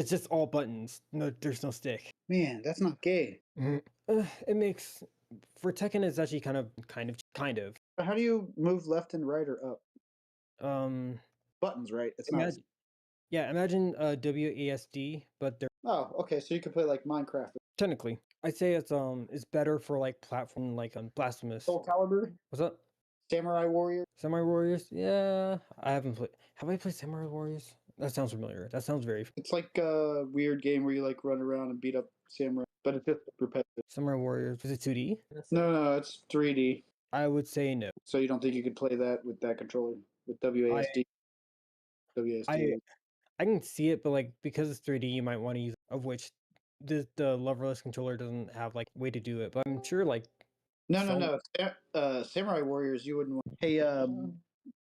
just all buttons. No, there's no stick. Man, that's not gay. It makes for Tekken. It's actually kind of. How do you move left and right or up? Buttons, right? It's not. Yeah, imagine WASD, but they're. Oh, okay. So you could play like Minecraft. Technically, I'd say it's better for like platform like Blasphemous. Soul Calibur. What's up? Samurai Warrior. Samurai Warriors. Yeah, I haven't played. Have I played Samurai Warriors? That sounds familiar. That sounds very. It's like a weird game where you like run around and beat up samurai, but it's just repetitive. Samurai Warriors. Is it 2D? No, it's 3D. I would say no. So you don't think you could play that with that controller with WASD? I can see it, but like because it's 3D, you might want to use of which the leverless controller doesn't have like way to do it. But I'm sure like. No. Samurai Warriors, you wouldn't want. Hey,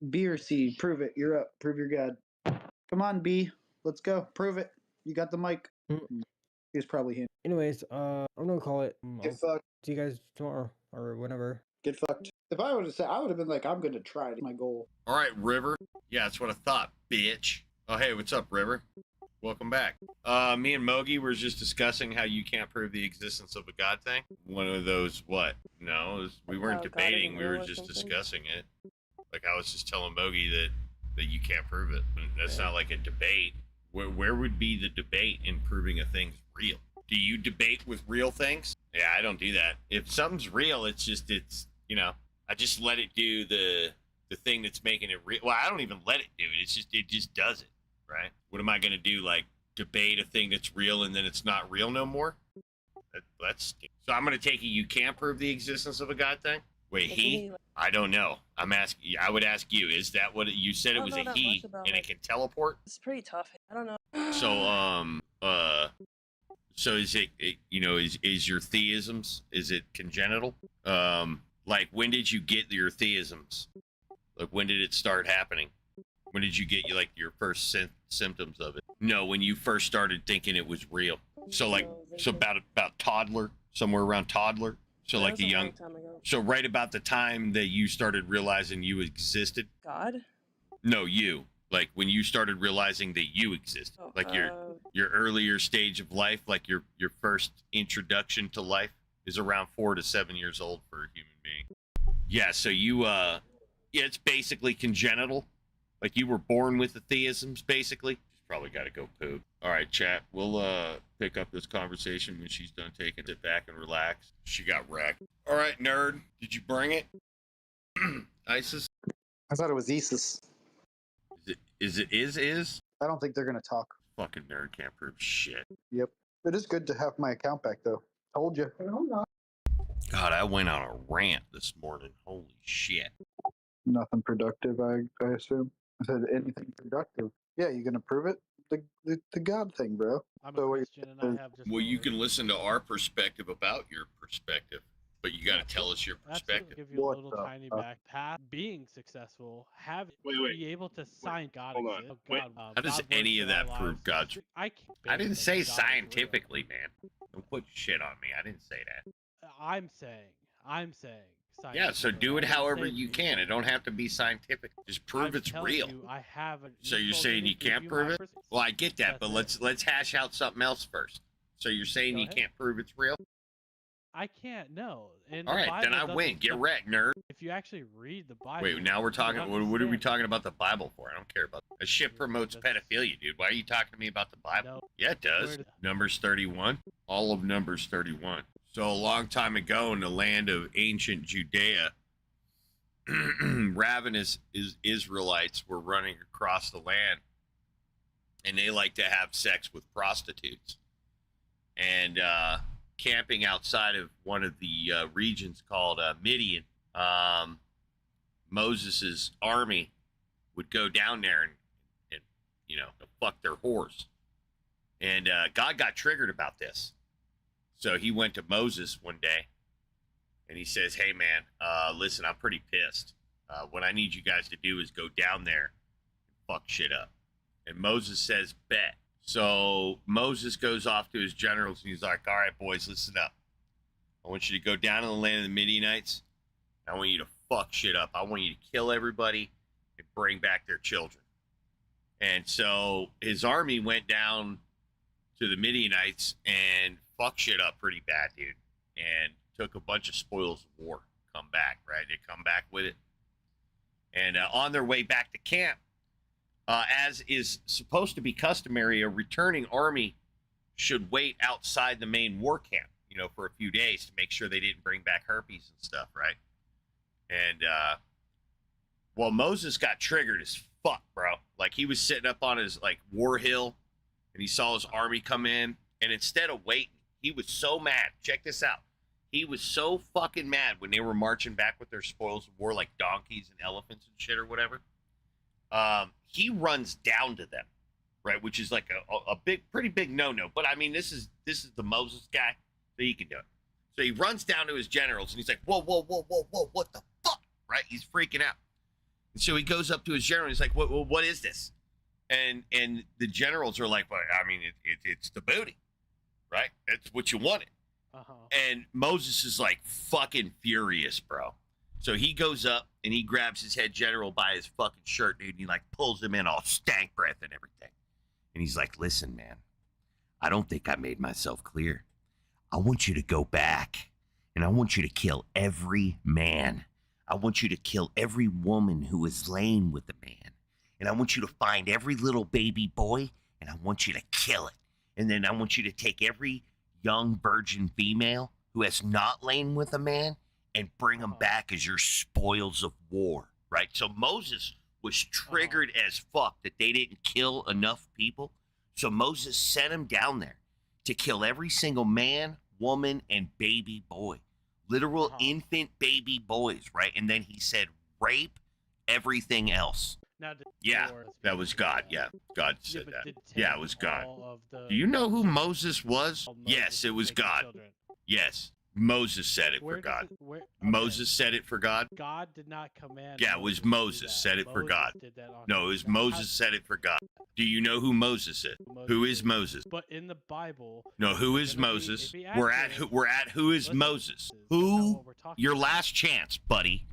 B or C, prove it. You're up. Prove your god. Come on, B. Let's go. Prove it. You got the mic. He's probably him. Anyways, I'm gonna call it. Get I'll fucked. see you guys tomorrow or whenever. Get fucked. If I would have said, I would have been like, I'm going to try my goal. All right, River. Yeah, that's what I thought, bitch. Oh, hey, what's up, River? Welcome back. Me and Mogi were just discussing how you can't prove the existence of a God thing. One of those, what? No, we weren't debating. We were just discussing it. Like, I was just telling Mogi that you can't prove it. That's not like a debate. Where would be the debate in proving a thing's real? Do you debate with real things? Yeah, I don't do that. If something's real, it's I just let it do the thing that's making it real. Well, I don't even let it do it. It just does it, right? What am I going to do? Like debate a thing that's real and then it's not real no more? That's so I'm going to take it. You can't prove the existence of a God thing. Wait, I don't know. I'm asking. I would ask you. Is that what you said? It was a he, and it can teleport. It's pretty tough. I don't know. So is it is your theisms? Is it congenital? Like when did you get your theisms? Like when did it start happening? When did you get your first symptoms of it? No, when you first started thinking it was real. So about toddler, somewhere around toddler. So like the young. So right about the time that you started realizing you existed. God? No, you. Like when you started realizing that you exist, like your earlier stage of life, like your first introduction to life is around 4 to 7 years old for a human being. Yeah, so you it's basically congenital. Like you were born with the theisms, basically. She's probably got to go poop. All right, chat. We'll pick up this conversation when she's done taking it back and relax. She got wrecked. All right, nerd. Did you bring it? ISIS? I thought it was ISIS. Is it? I don't think they're going to talk. Fucking nerd can't prove shit. Yep. It is good to have my account back, though. Told you. God, I went on a rant this morning. Holy shit. Nothing productive, I assume. I said anything productive. Yeah, you going to prove it? The God thing, bro. I'm a Christian and I have just... Well, you can listen to our perspective about your perspective, but you got to tell us your perspective. Give you a little tiny back path. Being successful, be able to sign God. Hold on. How does any of that prove God's? I didn't say scientifically, man. Don't put shit on me. I didn't say that. I'm saying. Yeah, so do it however you can. It don't have to be scientific. Just prove it's real. So you're saying you can't prove it? Well, I get that, but let's hash out something else first. So you're saying you can't prove it's real? I can't, no. All right, then I win. Get wrecked, nerd. If you actually read the Bible... Wait, now we're talking... What are we talking about the Bible for? I don't care about that. That shit promotes pedophilia, dude. Why are you talking to me about the Bible? No. Yeah, it does. Numbers 31. All of Numbers 31. So a long time ago in the land of ancient Judea, ravenous Israelites were running across the land, and they like to have sex with prostitutes. And camping outside of one of the regions called Midian, Moses's army would go down there and fuck their whores. And God got triggered about this. So he went to Moses one day and he says, hey, man, listen, I'm pretty pissed. What I need you guys to do is go down there and fuck shit up. And Moses says, bet. So Moses goes off to his generals and he's like, all right, boys, listen up. I want you to go down to the land of the Midianites. I want you to fuck shit up. I want you to kill everybody and bring back their children. And so his army went down to the Midianites and fuck shit up pretty bad, dude, and took a bunch of spoils of war. Come back, right? They come back with it. And on their way back to camp, as is supposed to be customary, a returning army should wait outside the main war camp, for a few days to make sure they didn't bring back herpes and stuff, right? And, well, Moses got triggered as fuck, bro. Like, he was sitting up on his, war hill, and he saw his army come in, and instead of waiting, he was so mad. Check this out. He was so fucking mad when they were marching back with their spoils of war, like donkeys and elephants and shit or whatever. He runs down to them, right? Which is like a pretty big no-no. But I mean, this is the Moses guy, so he can do it. So he runs down to his generals and he's like, whoa, what the fuck, right? He's freaking out. And so he goes up to his general and he's like, what is this? And the generals are like, well, I mean, it's the booty. right? That's what you wanted. Uh-huh. And Moses is like fucking furious, bro. So he goes up and he grabs his head general by his fucking shirt, dude, and he like pulls him in all stank breath and everything. And he's like, listen, man, I don't think I made myself clear. I want you to go back and I want you to kill every man. I want you to kill every woman who is laying with a man. And I want you to find every little baby boy and I want you to kill it. And then I want you to take every young virgin female who has not lain with a man and bring them back as your spoils of war, right? So Moses was triggered as fuck that they didn't kill enough people. So Moses sent him down there to kill every single man, woman, and baby boy. Literal infant baby boys, right? And then he said, rape everything else. Now, Yeah, that was God. Yeah, God said that. Yeah, it was God. Do you know who Moses was? Yes, it was God. Yes, Moses said it for God. Moses said it for God? God did not command. Yeah, it was Moses said it for God. No, it was Moses said it for God. Do you know who Moses is? Who is Moses? But in the Bible. No, who is Moses? We're at who is Moses? Who? Your last chance, buddy.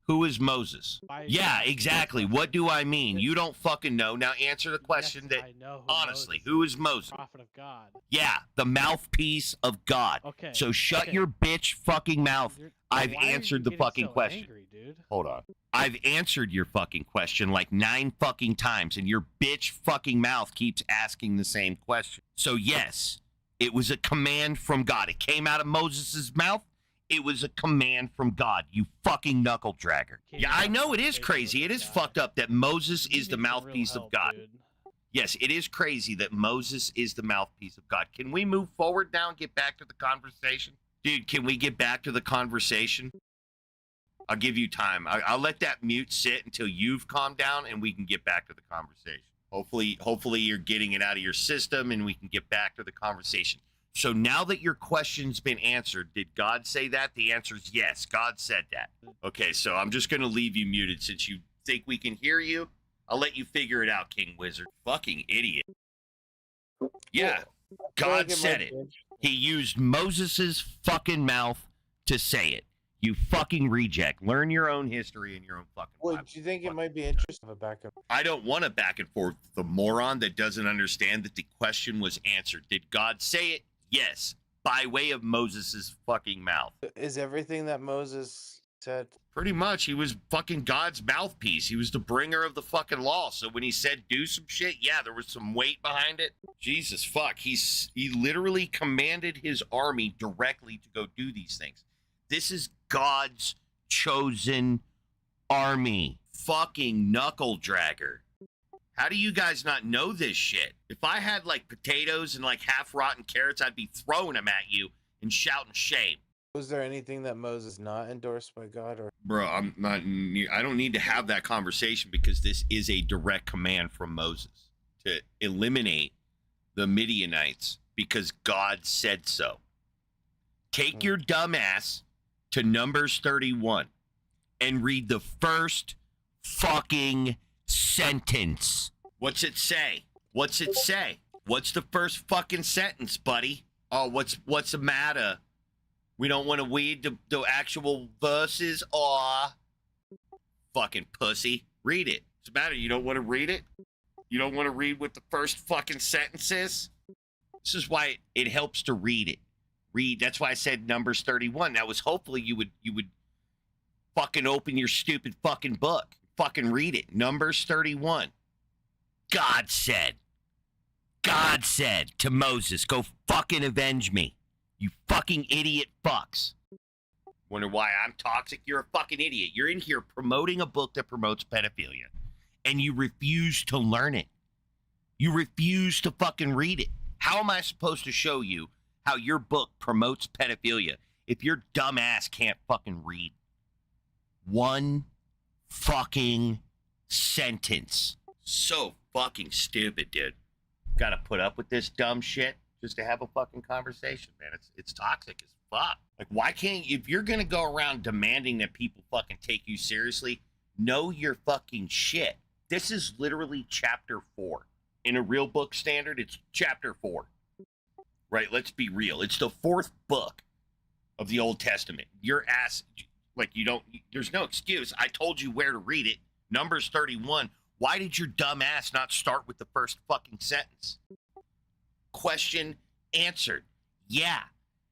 Who is Moses? Yeah, exactly. What do I mean? You don't fucking know. Now answer the question that, honestly, who is Moses? Prophet of God. Yeah, the mouthpiece of God. Okay. So shut your bitch fucking mouth. I've Why are answered you the fucking getting so question. angry, dude? Hold on. I've answered your fucking question like 9 fucking times, and your bitch fucking mouth keeps asking the same question. So yes, it was a command from God. It came out of Moses' mouth. It was a command from God, you fucking knuckle dragger. Yeah, I know it is crazy. It is fucked up that Moses is the mouthpiece of God. Yes, it is crazy that Moses is the mouthpiece of God. Can we move forward now and get back to the conversation? Dude, can we get back to the conversation? I'll give you time. I'll let that mute sit until you've calmed down and we can get back to the conversation. Hopefully you're getting it out of your system and we can get back to the conversation. So now that your question's been answered, did God say that? The answer is yes, God said that. Okay, so I'm just going to leave you muted since you think we can hear you. I'll let you figure it out, King Wizard. Fucking idiot. Yeah, God said it. He used Moses's fucking mouth to say it. You fucking reject. Learn your own history and your own fucking Well, do you think it might be interesting to have a back and I don't want a back and forth with the moron that doesn't understand that the question was answered. Did God say it? Yes, by way of Moses's fucking mouth. Is everything that Moses said? Pretty much. He was fucking God's mouthpiece. He was the bringer of the fucking law. So when he said do some shit, yeah, there was some weight behind it. Jesus fuck. He literally commanded his army directly to go do these things. This is God's chosen army. Fucking knuckle dragger. How do you guys not know this shit? If I had like potatoes and like half rotten carrots, I'd be throwing them at you and shouting shame. Was there anything that Moses not endorsed by God, or? Bro, I don't need to have that conversation because this is a direct command from Moses to eliminate the Midianites because God said so. Take your dumb ass to Numbers 31 and read the first fucking sentence. What's it say? What's it say? What's the first fucking sentence, buddy? Oh, what's the matter? We don't want to read the actual verses? Aw. Fucking pussy. Read it. What's the matter? You don't want to read it? You don't want to read what the first fucking sentence is? This is why it helps to read it. That's why I said Numbers 31. That was hopefully you would fucking open your stupid fucking book. Fucking read it. Numbers 31. God said to Moses, go fucking avenge me. You fucking idiot fucks. Wonder why I'm toxic? You're a fucking idiot. You're in here promoting a book that promotes pedophilia. And you refuse to learn it. You refuse to fucking read it. How am I supposed to show you how your book promotes pedophilia if your dumb ass can't fucking read one fucking sentence? So fucking stupid, dude. Gotta put up with this dumb shit just to have a fucking conversation, man. It's toxic as fuck. Like, why can't you, if you're gonna go around demanding that people fucking take you seriously, know your fucking shit. This is literally chapter 4. In a real book standard, it's chapter 4. right? Let's be real. It's the 4th book of the Old Testament. Your ass, like, you don't, there's no excuse. I told you where to read it. Numbers 31. Why did your dumb ass not start with the first fucking sentence? Question answered. Yeah,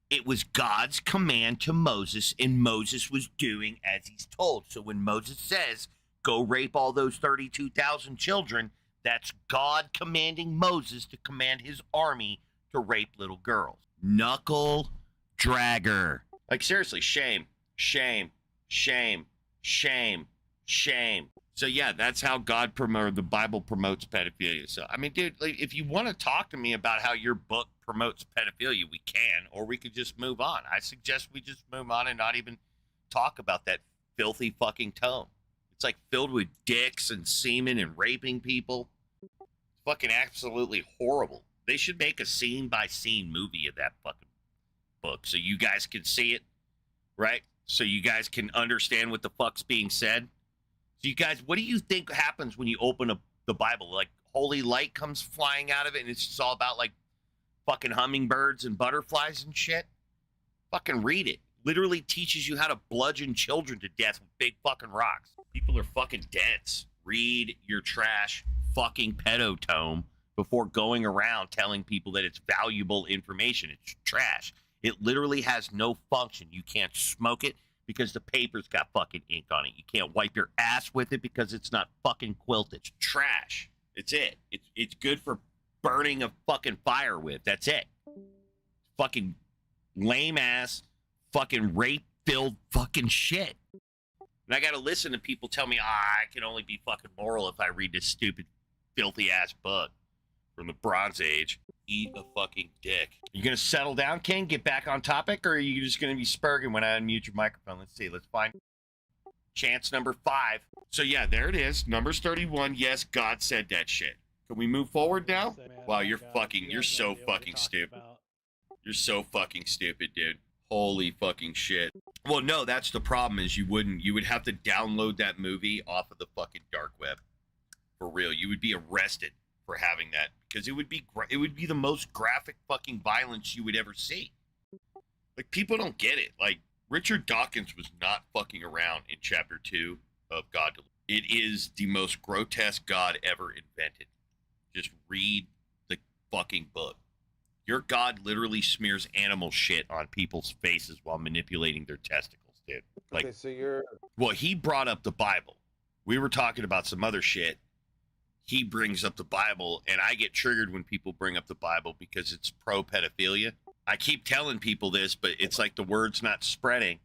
it was God's command to Moses, and Moses was doing as he's told. So when Moses says, go rape all those 32,000 children, that's God commanding Moses to command his army to rape little girls. Knuckle dragger. Like, seriously, shame, shame, shame, shame, shame. So yeah, that's how the Bible promotes pedophilia. So I mean, dude, like, if you want to talk to me about how your book promotes pedophilia, we can, or we could just move on. I suggest we just move on and not even talk about that filthy fucking tome. It's like filled with dicks and semen and raping people. It's fucking absolutely horrible. They should make a scene by scene movie of that fucking book so you guys can see it, right? So you guys can understand what the fuck's being said. So you guys, what do you think happens when you open up the Bible? Like, holy light comes flying out of it, and it's just all about, like, fucking hummingbirds and butterflies and shit? Fucking read it. Literally teaches you how to bludgeon children to death with big fucking rocks. People are fucking dense. Read your trash fucking pedo tome before going around telling people that it's valuable information. It's trash. It literally has no function. You can't smoke it because the paper's got fucking ink on it. You can't wipe your ass with it because it's not fucking quilted. It's trash. It's it. It's good for burning a fucking fire with. That's it. Fucking lame ass, fucking rape-filled fucking shit. And I gotta listen to people tell me, I can only be fucking moral if I read this stupid, filthy ass book from the Bronze Age. Eat a fucking dick. You gonna settle down, King? Get back on topic, or are you just gonna be spurging when I unmute your microphone? Let's see. Let's find chance number 5. So yeah, there it is. Numbers 31. Yes, God said that shit. Can we move forward now? Wow, you're so fucking stupid. You're so fucking stupid, dude. Holy fucking shit. Well, no, that's the problem is you would have to download that movie off of the fucking dark web. For real. You would be arrested for having that because it would be the most graphic fucking violence you would ever see. Like, people don't get it. Like, Richard Dawkins was not fucking around in chapter 2 of God. It is the most grotesque God ever invented. Just read the fucking book. Your God literally smears animal shit on people's faces while manipulating their testicles, dude. Like, Okay, so you're well, he brought up the Bible. We were talking about some other shit. He brings up the Bible, and I get triggered when people bring up the Bible because it's pro-pedophilia. I keep telling people this, but it's like the word's not spreading.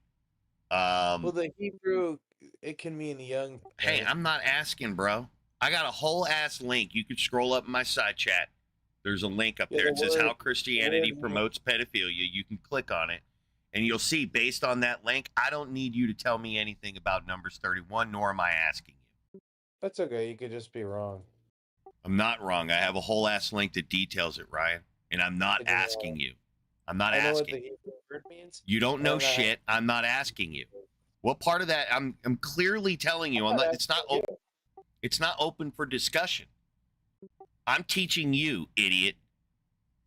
well, the Hebrew, it can mean young. Hey, I'm not asking, bro. I got a whole ass link. You could scroll up in my side chat. There's a link up there. It says how Christianity promotes pedophilia. You can click on it, and you'll see based on that link, I don't need you to tell me anything about Numbers 31, nor am I asking you. That's okay. You could just be wrong. I'm not wrong. I have a whole ass link that details it, Ryan, and I'm not asking you. I'm not I know what asking. the Hebrew word means. You don't and know I'm not- shit. I'm not asking you. What part of that? I'm clearly telling you. It's not open. It's not open for discussion. I'm teaching you, idiot.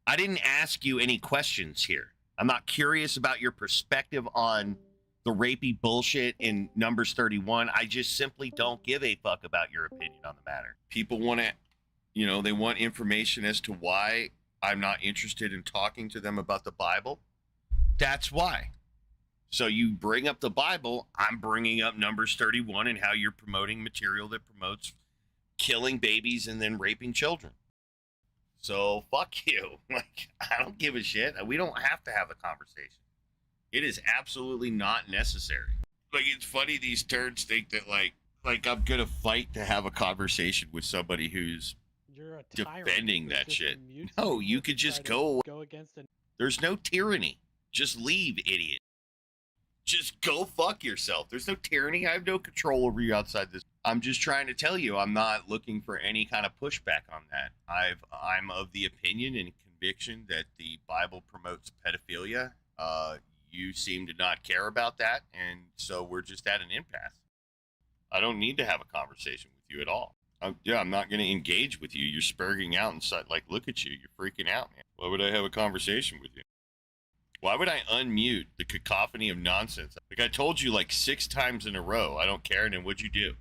I didn't ask you any questions here. I'm not curious about your perspective on the rapey bullshit in Numbers 31. I just simply don't give a fuck about your opinion on the matter. People want to, they want information as to why I'm not interested in talking to them about the Bible. That's why. So you bring up the Bible, I'm bringing up Numbers 31 and how you're promoting material that promotes killing babies and then raping children. So fuck you. Like, I don't give a shit. We don't have to have a conversation. It is absolutely not necessary. Like, it's funny these turds think that like I'm gonna fight to have a conversation with somebody who's You're a tyrant defending who's that just shit. mutes No, people you could to just try to go against an There's no tyranny. Just leave, idiot. Just go fuck yourself. There's no tyranny. I have no control over you outside this. I'm just trying to tell you, I'm not looking for any kind of pushback on that. I'm of the opinion and conviction that the Bible promotes pedophilia. You seem to not care about that, and so we're just at an impasse. I don't need to have a conversation with you at all. I'm not going to engage with you. You're spurging out and like, look at you. You're freaking out, man. Why would I have a conversation with you? Why would I unmute the cacophony of nonsense? Like I told you like 6 times in a row, I don't care, and then what'd you do?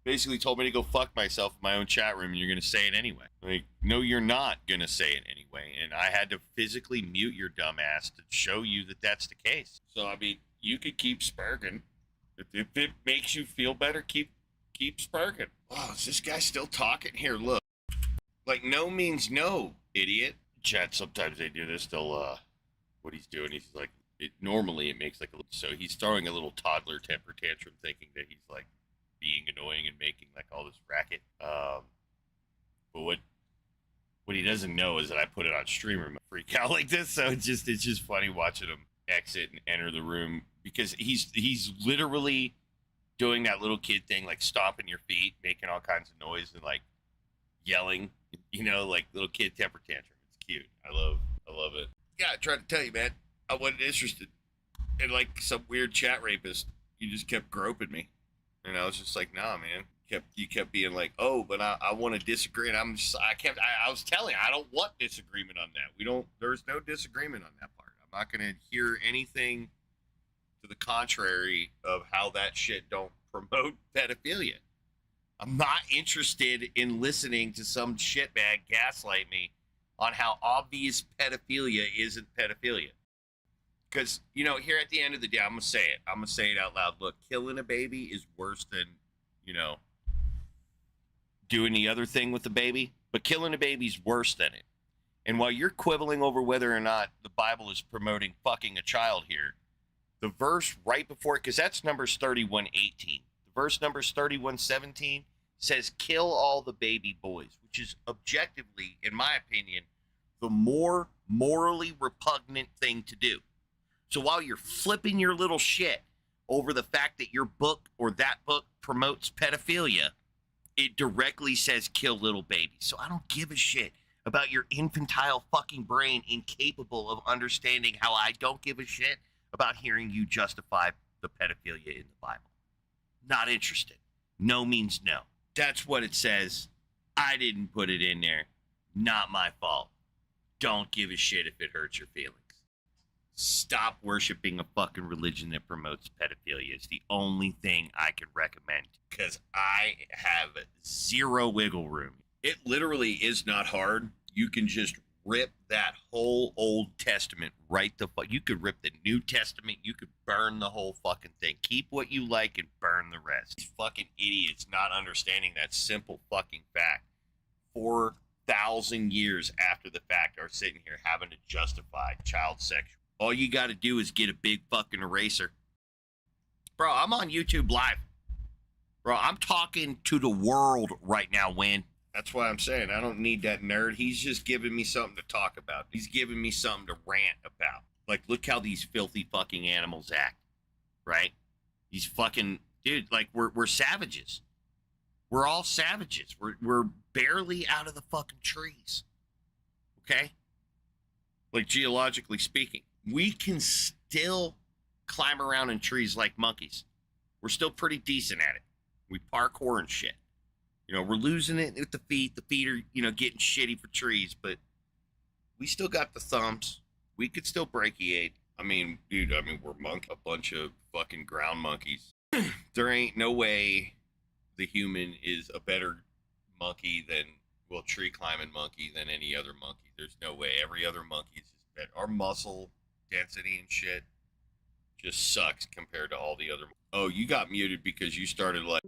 Basically told me to go fuck myself in my own chat room, and you're gonna say it anyway. Like, no, you're not gonna say it anyway, and I had to physically mute your dumb ass to show you that that's the case. So, I mean, you could keep spurging. If it makes you feel better, keep spurging. Oh, is this guy still talking? Here, look. Like, no means no, idiot. Chat, sometimes they do this. They'll, what he's doing, he's like, normally it makes like a little, so he's throwing a little toddler temper tantrum thinking that he's like being annoying and making like all this racket. But what he doesn't know is that I put it on streamer and freak out like this. So it's just funny watching him exit and enter the room because he's literally doing that little kid thing, like stomping your feet, making all kinds of noise and like yelling, you know, like little kid temper tantrum. It's cute. I love it. Yeah, I tried to tell you, man. I wasn't interested in like some weird chat rapist. You just kept groping me. And I was just like, nah, man. You kept being like, oh, but I want to disagree. And I was telling you, I don't want disagreement on that. There's no disagreement on that part. I'm not going to hear anything to the contrary of how that shit don't promote pedophilia. I'm not interested in listening to some shitbag gaslight me on how obvious pedophilia isn't pedophilia. Because, you know, here at the end of the day, I'm going to say it. I'm going to say it out loud. Look, killing a baby is worse than, you know, doing the other thing with the baby. But killing a baby is worse than it. And while you're quibbling over whether or not the Bible is promoting fucking a child here, the verse right before it, because that's Numbers 31:18. The verse Numbers 31:17 says, kill all the baby boys, which is objectively, in my opinion, the more morally repugnant thing to do. So while you're flipping your little shit over the fact that your book or that book promotes pedophilia, it directly says kill little babies. So I don't give a shit about your infantile fucking brain incapable of understanding how I don't give a shit about hearing you justify the pedophilia in the Bible. Not interested. No means no. That's what it says. I didn't put it in there. Not my fault. Don't give a shit if it hurts your feelings. Stop worshiping a fucking religion that promotes pedophilia. It's the only thing I can recommend because I have zero wiggle room. It literally is not hard. You can just rip that whole Old Testament right the fuck. You could rip the New Testament. You could burn the whole fucking thing. Keep what you like and burn the rest. These fucking idiots not understanding that simple fucking fact. 4,000 years after the fact are sitting here having to justify child sex. All you got to do is get a big fucking eraser. Bro, I'm on YouTube Live. Bro, I'm talking to the world right now, Win. That's why I'm saying I don't need that nerd. He's just giving me something to talk about. He's giving me something to rant about. Like, look how these filthy fucking animals act, right? These fucking, dude, like, we're savages. We're all savages. We're barely out of the fucking trees, okay? Like, geologically speaking. We can still climb around in trees like monkeys. We're still pretty decent at it. We parkour and shit. You know, we're losing it with the feet. The feet are, you know, getting shitty for trees, but we still got the thumbs. We could still brachiate. I mean, dude, we're a bunch of fucking ground monkeys. There ain't no way the human is a better monkey than, well, tree climbing monkey than any other monkey. There's no way. Every other monkey is just better. Our muscle density and shit just sucks compared to all the other. Oh, you got muted because you started like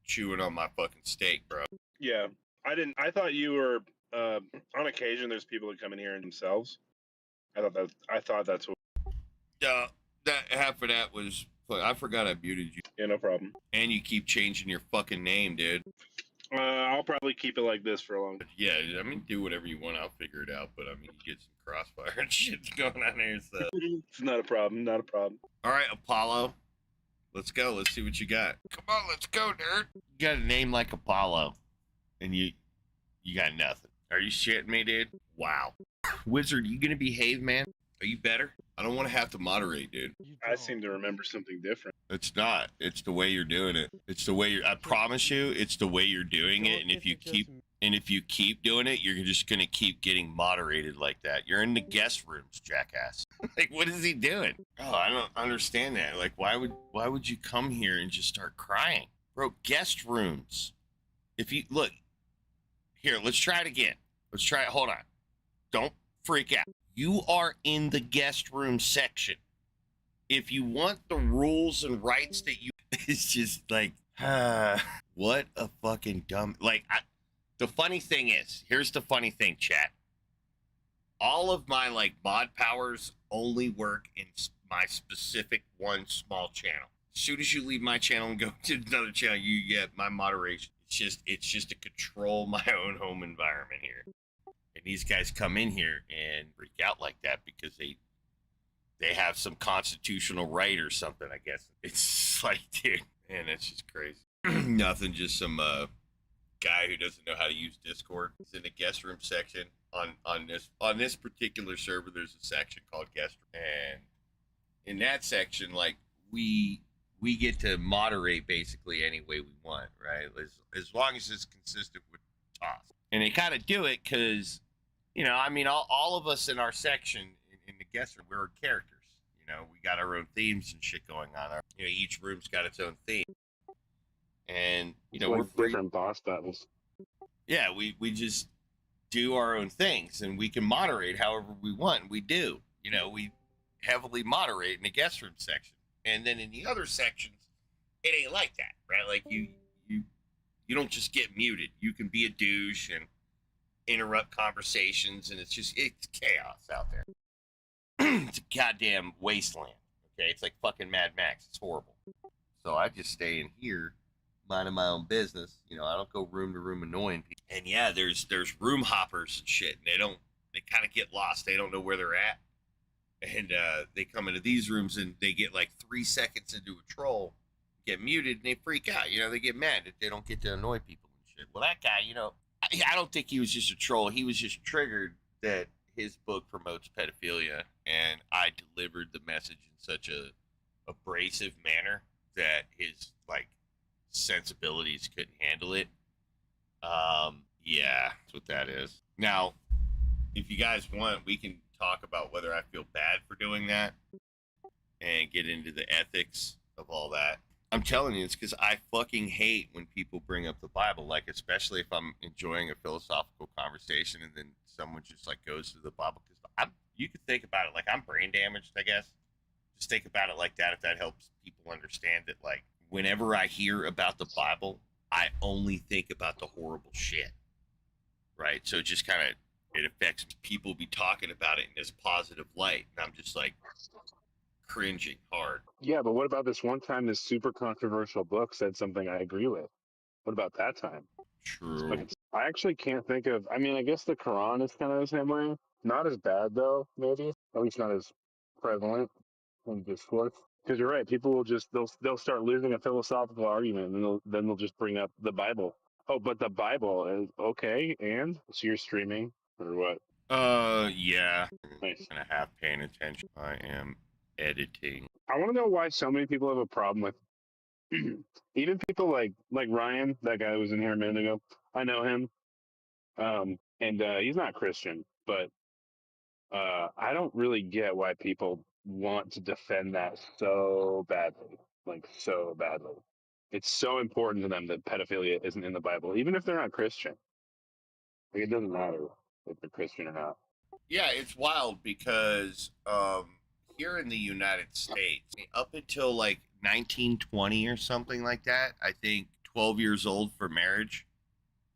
chewing on my fucking steak, bro. Yeah, I thought you were on occasion there's people that come in here and themselves. I thought that's what. That half of that was, I forgot I muted you. Yeah, no problem. And you keep changing your fucking name, dude. I'll probably keep it like this for a long time. Yeah, I mean, do whatever you want. I'll figure it out. But I mean, you get some crossfire and shit going on here. So it's not a problem. Not a problem. All right, Apollo. Let's go. Let's see what you got. Come on, let's go, nerd. You got a name like Apollo, and you got nothing. Are you shitting me, dude? Wow. Wizard, you gonna behave, man? Are you better? I don't want to have to moderate, dude. I seem to remember something different. It's not. It's the way you're doing it. It's the way you're. I promise you, it's the way you're doing it. And if you keep And if you keep doing it, you're just going to keep getting moderated like that. You're in the guest rooms, jackass. Like, what is he doing? Oh, I don't understand that. Like, why would you come here and just start crying? Bro, guest rooms. If you look here, let's try it again. Let's try it. Hold on. Don't freak out. You are in the guest room section. If you want the rules and rights that you, it's just like, what a fucking dumb, like, the funny thing is, here's the funny thing, chat. All of my, like, mod powers only work in my specific one small channel. As soon as you leave my channel and go to another channel, you get my moderation. It's just to control my own home environment here. And these guys come in here and freak out like that because they have some constitutional right or something, I guess. It's like, dude, man, that's just crazy. Nothing, just some guy who doesn't know how to use Discord. He's in the guest room section. On this particular server, there's a section called guest room. And in that section, like, we get to moderate basically any way we want, right? As long as it's consistent with TOS. And they kind of do it because, you know, I mean, all of us in our section in the guest room, we're characters. You know, we got our own themes and shit going on. You know, each room's got its own theme. And, you know, Like we're free. different boss battles. Yeah, we just do our own things, and we can moderate however we want, and we do. You know, we heavily moderate in the guest room section. And then in the other sections, it ain't like that, right? Like, you don't just get muted. You can be a douche and interrupt conversations, and it's chaos out there. It's a goddamn wasteland, okay? It's like fucking Mad Max. It's horrible. So I just stay in here, minding my own business. You know, I don't go room to room annoying people. And yeah, there's room hoppers and shit, and they kind of get lost. They don't know where they're at. And they come into these rooms and they get like 3 seconds into a troll, get muted, and they freak out. You know, they get mad that they don't get to annoy people and shit. Well, that guy, you know, I don't think he was just a troll. He was just triggered that his book promotes pedophilia, and I delivered the message in such a abrasive manner that his, like, sensibilities couldn't handle it. Yeah, that's what that is. Now, if you guys want, we can talk about whether I feel bad for doing that and get into the ethics of all that. I'm telling you, it's because I fucking hate when people bring up the Bible, like, especially if I'm enjoying a philosophical conversation and then someone just, like, goes to the Bible. Because you could think about it like I'm brain damaged, I guess. Just think about it like that, if that helps people understand it. Like, whenever I hear about the Bible, I only think about the horrible shit, right? So it just kind of, it affects people be talking about it in this positive light, and I'm just like cringing hard. Yeah, but what about this one time this super controversial book said something I agree with? What about that time? True. I actually can't think of, I mean, I guess the Quran is kind of the same way. Not as bad, though, maybe. At least not as prevalent in discourse. Because you're right, people will just, they'll start losing a philosophical argument, and then they'll just bring up the Bible. Oh, but the Bible is okay, and? So you're streaming, or what? Yeah. Nice. I'm half paying attention. I am editing. I want to know why so many people have a problem with even people like Ryan, that guy who was in here a minute ago. I know him, and he's not Christian, but I don't really get why people want to defend that so badly, like so badly. It's so important to them that pedophilia isn't in the Bible, even if they're not Christian. Like, it doesn't matter if they're Christian or not. Yeah, it's wild because here in the United States, up until like 1920 or something like that, I think 12 years old for marriage.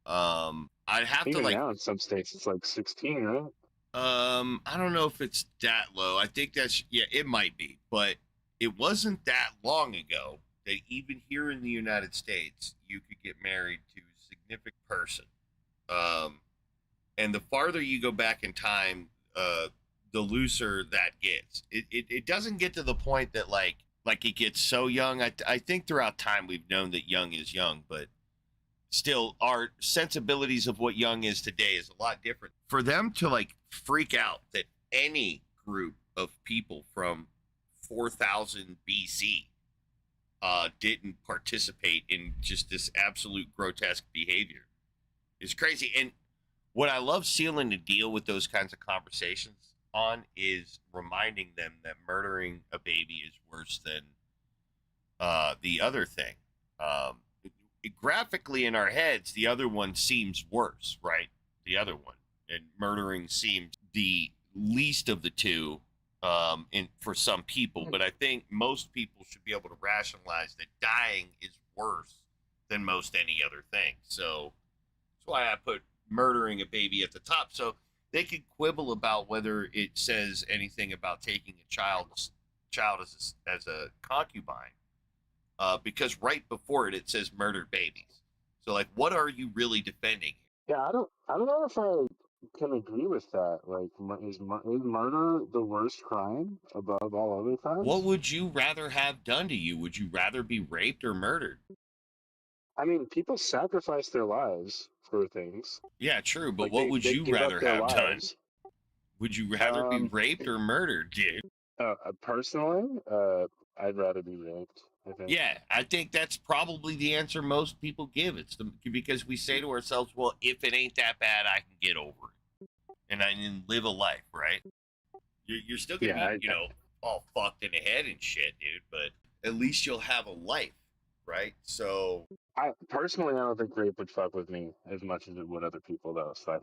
I'd have Even to like now in some states it's like 16, right? I don't know if it's that low. I think that's, yeah, it might be, but it wasn't that long ago that even here in the United States you could get married to a significant person. And the farther you go back in time, the looser that gets. It doesn't get to the point that like it gets so young. I think throughout time we've known that young is young, but still our sensibilities of what young is today is a lot different. For them to like freak out that any group of people from 4000 BC didn't participate in just this absolute grotesque behavior is crazy. And what I love sealing the deal with those kinds of conversations on is reminding them that murdering a baby is worse than the other thing. Graphically in our heads, the other one seems worse, right? The other one, and murdering seems the least of the two for some people. But I think most people should be able to rationalize that dying is worse than most any other thing. So that's why I put murdering a baby at the top. So they could quibble about whether it says anything about taking a child as a concubine. Because right before it says murder babies. So, like, what are you really defending? Yeah, I don't know if I can agree with that. Like, is murder the worst crime above all other crimes? What would you rather have done to you? Would you rather be raped or murdered? I mean, people sacrifice their lives for things. Yeah, true. But Like, what would they you give up rather their have done? lives. Would you rather be raped or murdered, dude? Personally, I'd rather be raped. I think. Yeah, I think that's probably the answer most people give. It's because we say to ourselves, well, if it ain't that bad, I can get over it. And I can live a life, right? You're still going to be, all fucked in the head and shit, dude. But at least you'll have a life, right? So... I don't think rape would fuck with me as much as it would other people, though. So I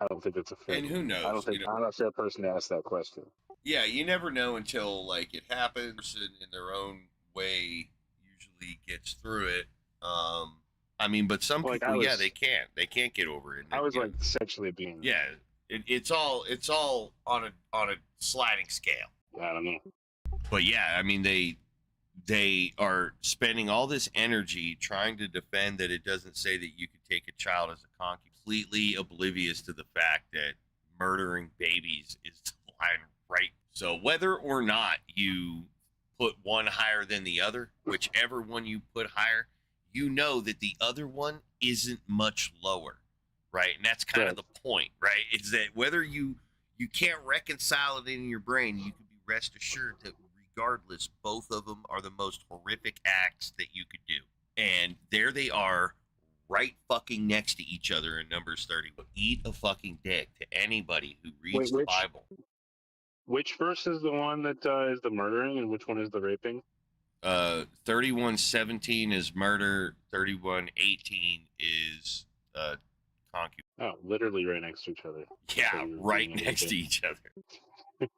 don't think it's a fair. And who knows? I'm not a fair person to ask that question. Yeah, you never know until like it happens, and in their own way usually gets through it. I mean, but some people, they can't get over it. I was like sexually abused. Yeah, it's all on a sliding scale. I don't know. But yeah, I mean they are spending all this energy trying to defend that it doesn't say that you could take a child as a concubine, completely oblivious to the fact that murdering babies is the line right. So whether or not you put one higher than the other, whichever one you put higher, you know that the other one isn't much lower, right? And that's kind of the point, right? Is that whether you can't reconcile it in your brain, you can be rest assured that regardless, both of them are the most horrific acts that you could do. And there they are, right fucking next to each other in Numbers 30. Eat a fucking dick to anybody who reads the Bible. Which verse is the one that is the murdering, and which one is the raping? 31:17 is murder. 31:18 is concubine. Oh, literally right next to each other. Yeah, right next to each other.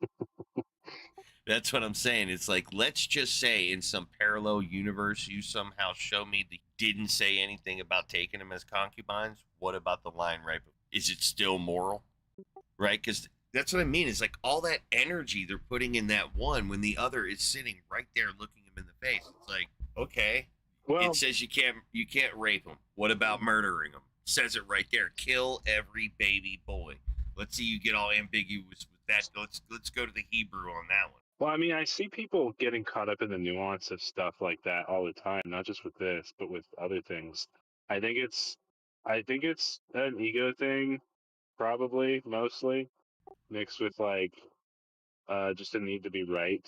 That's what I'm saying. It's like, let's just say in some parallel universe, you somehow show me that didn't say anything about taking them as concubines. What about the line right? Is it still moral? Right? Because that's what I mean. It's like all that energy they're putting in that one when the other is sitting right there looking him in the face. It's like, okay, well, it says you can't rape them. What about murdering them? It says it right there. Kill every baby boy. Let's see you get all ambiguous with that. Let's go to the Hebrew on that one. Well, I mean, I see people getting caught up in the nuance of stuff like that all the time, not just with this, but with other things. I think it's an ego thing, probably, mostly, mixed with like just a need to be right,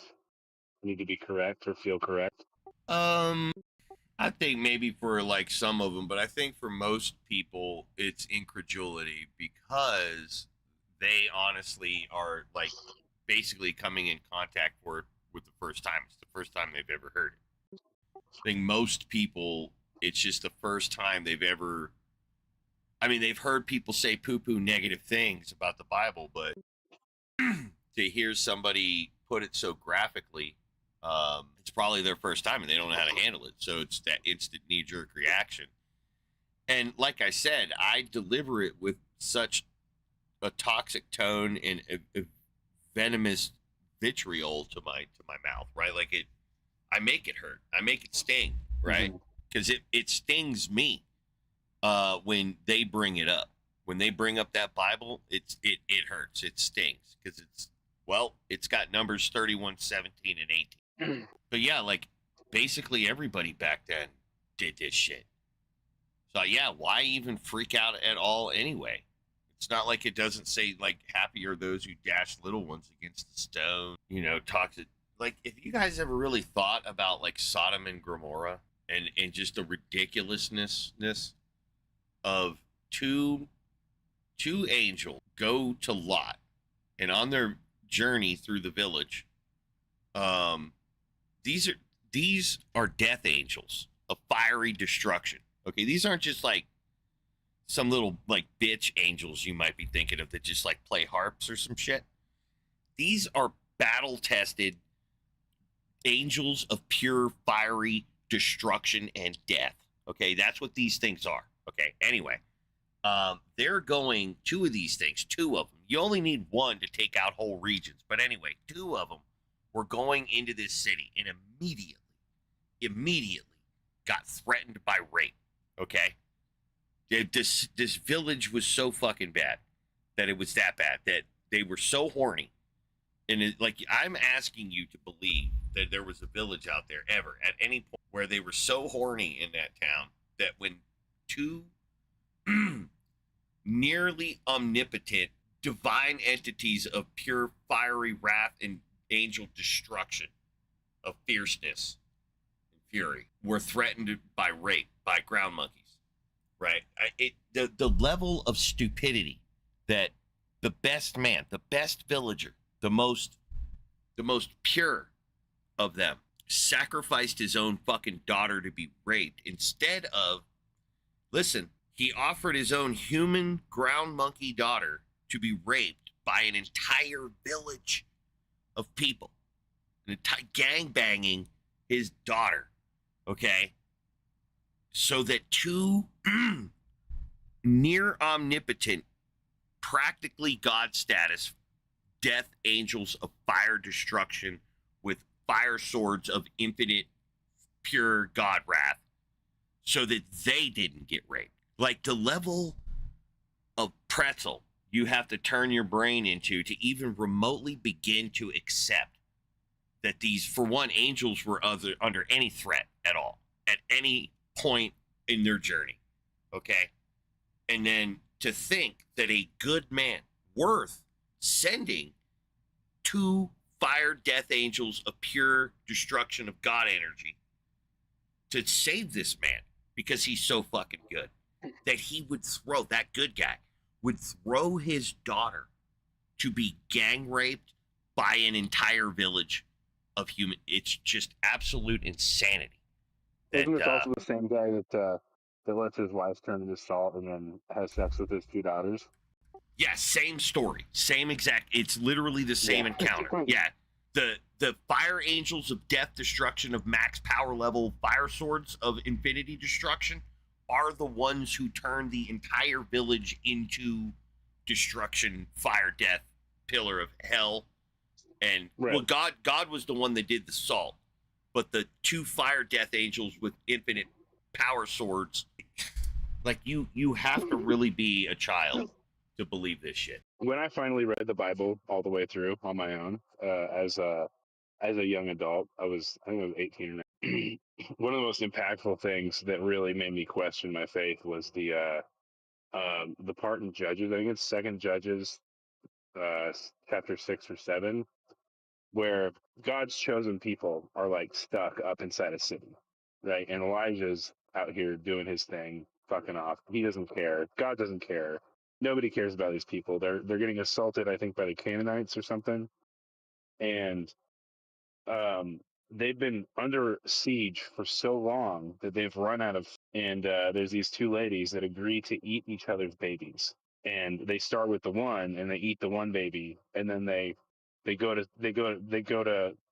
need to be correct or feel correct. I think maybe for like some of them, but I think for most people it's incredulity because they honestly are like basically coming in contact with the first time. It's the first time they've ever heard it. I think most people, it's just the first time they've ever, I mean, they've heard people say poo-poo negative things about the Bible, but to hear somebody put it so graphically, it's probably their first time and they don't know how to handle it. So it's that instant knee-jerk reaction. And like I said, I deliver it with such a toxic tone and a venomous vitriol to my mouth, right? Like I make it hurt. I make it sting, right? Because it stings me when they bring it up. When they bring up that Bible, it hurts. It stings because it's got Numbers 31, 17, and 18. But yeah, like basically everybody back then did this shit. So yeah, why even freak out at all anyway? It's not like it doesn't say like happy are those who dash little ones against the stone, toxic. Like if you guys ever really thought about like Sodom and Gomorrah and just the ridiculousness of two angels go to Lot, and on their journey through the village, these are death angels of fiery destruction. Okay, these aren't just like some little like bitch angels you might be thinking of that just like play harps or some shit. These are battle tested angels of pure fiery destruction and death. Okay, that's what these things are. Okay, anyway, they're going, two of these things, two of them. You only need one to take out whole regions. But anyway, two of them were going into this city and immediately got threatened by rape. Okay, this village was so fucking bad that it was that bad that they were so horny. And it, like, I'm asking you to believe that there was a village out there ever at any point where they were so horny in that town that when two nearly omnipotent divine entities of pure fiery wrath and angel destruction, of fierceness and fury, were threatened by rape by ground monkeys, right? The level of stupidity that the best man, the best villager, the most pure of them sacrificed his own fucking daughter to be raped instead of, listen, he offered his own human ground monkey daughter to be raped by an entire village of people, an entire gang banging his daughter, okay? So that two near omnipotent, practically God status death angels of fire destruction with fire swords of infinite pure God wrath, so that they didn't get raped. Like, the level of pretzel you have to turn your brain into to even remotely begin to accept that these, for one, angels were under any threat at all, at any point in their journey, okay? And then to think that a good man worth sending two fire death angels of pure destruction of God energy to save this man because he's so fucking good, that he would throw, that good guy would throw his daughter to be gang raped by an entire village of human. It's just absolute insanity. Isn't this also the same guy that lets his wife turn into salt and then has sex with his two daughters? Yeah, same story, same exact. It's literally the same encounter. Yeah, the fire angels of death, destruction of max power level fire swords of infinity destruction are the ones who turn the entire village into destruction, fire, death, pillar of hell. And well, God was the one that did the salt, but the two fire death angels with infinite power swords, like you have to really be a child to believe this shit. When I finally read the Bible all the way through on my own, as a young adult, I think I was 18 or 19. One of the most impactful things that really made me question my faith was the part in Judges. I think it's Second Judges, chapter 6 or 7, where God's chosen people are like stuck up inside a city, right? And Elijah's out here doing his thing, fucking off. He doesn't care. God doesn't care. Nobody cares about these people. They're getting assaulted, I think, by the Canaanites or something, and they've been under siege for so long that they've run out of. And there's these two ladies that agree to eat each other's babies, and they start with the one, and they eat the one baby, and then they go to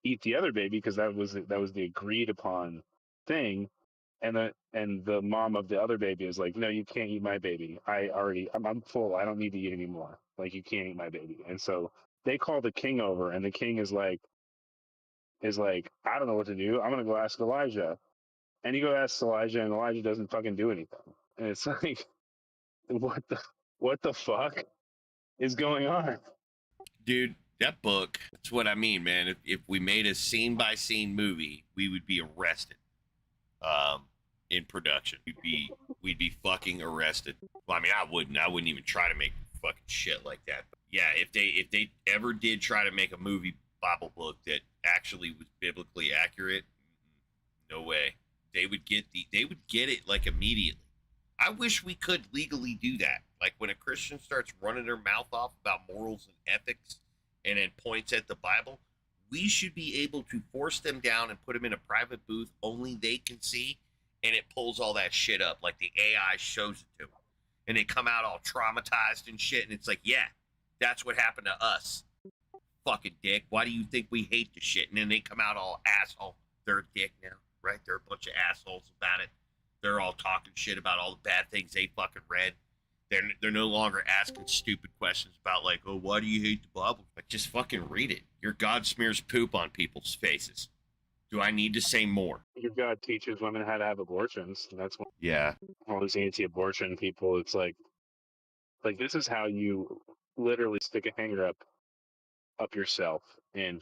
eat the other baby because that was the agreed upon thing. And the mom of the other baby is like, no, you can't eat my baby. I'm full. I don't need to eat anymore. Like, you can't eat my baby. And so they call the king over, and the king is like, I don't know what to do. I'm gonna go ask Elijah. And he goes ask Elijah, and Elijah doesn't fucking do anything. And it's like, what the fuck is going on? Dude, that book, that's what I mean, man. If we made a scene by scene movie, we would be arrested. In production. We'd be fucking arrested. Well, I mean, I wouldn't even try to make fucking shit like that. But yeah, if they ever did try to make a movie Bible book that actually was biblically accurate, no way. They would get it like immediately. I wish we could legally do that. Like when a Christian starts running their mouth off about morals and ethics and then points at the Bible, we should be able to force them down and put them in a private booth only they can see, and it pulls all that shit up like the AI shows it to them. And they come out all traumatized and shit, and it's like, yeah, that's what happened to us. Fucking dick. Why do you think we hate the shit? And then they come out all asshole. They're a dick now, right? They're a bunch of assholes about it. They're all talking shit about all the bad things they fucking read. They're no longer asking stupid questions about like, oh, why do you hate the Bible? Like, just fucking read it. Your God smears poop on people's faces. Do I need to say more? Your God teaches women how to have abortions. And that's what Yeah. all these anti-abortion people. It's like this is how you literally stick a hanger up yourself and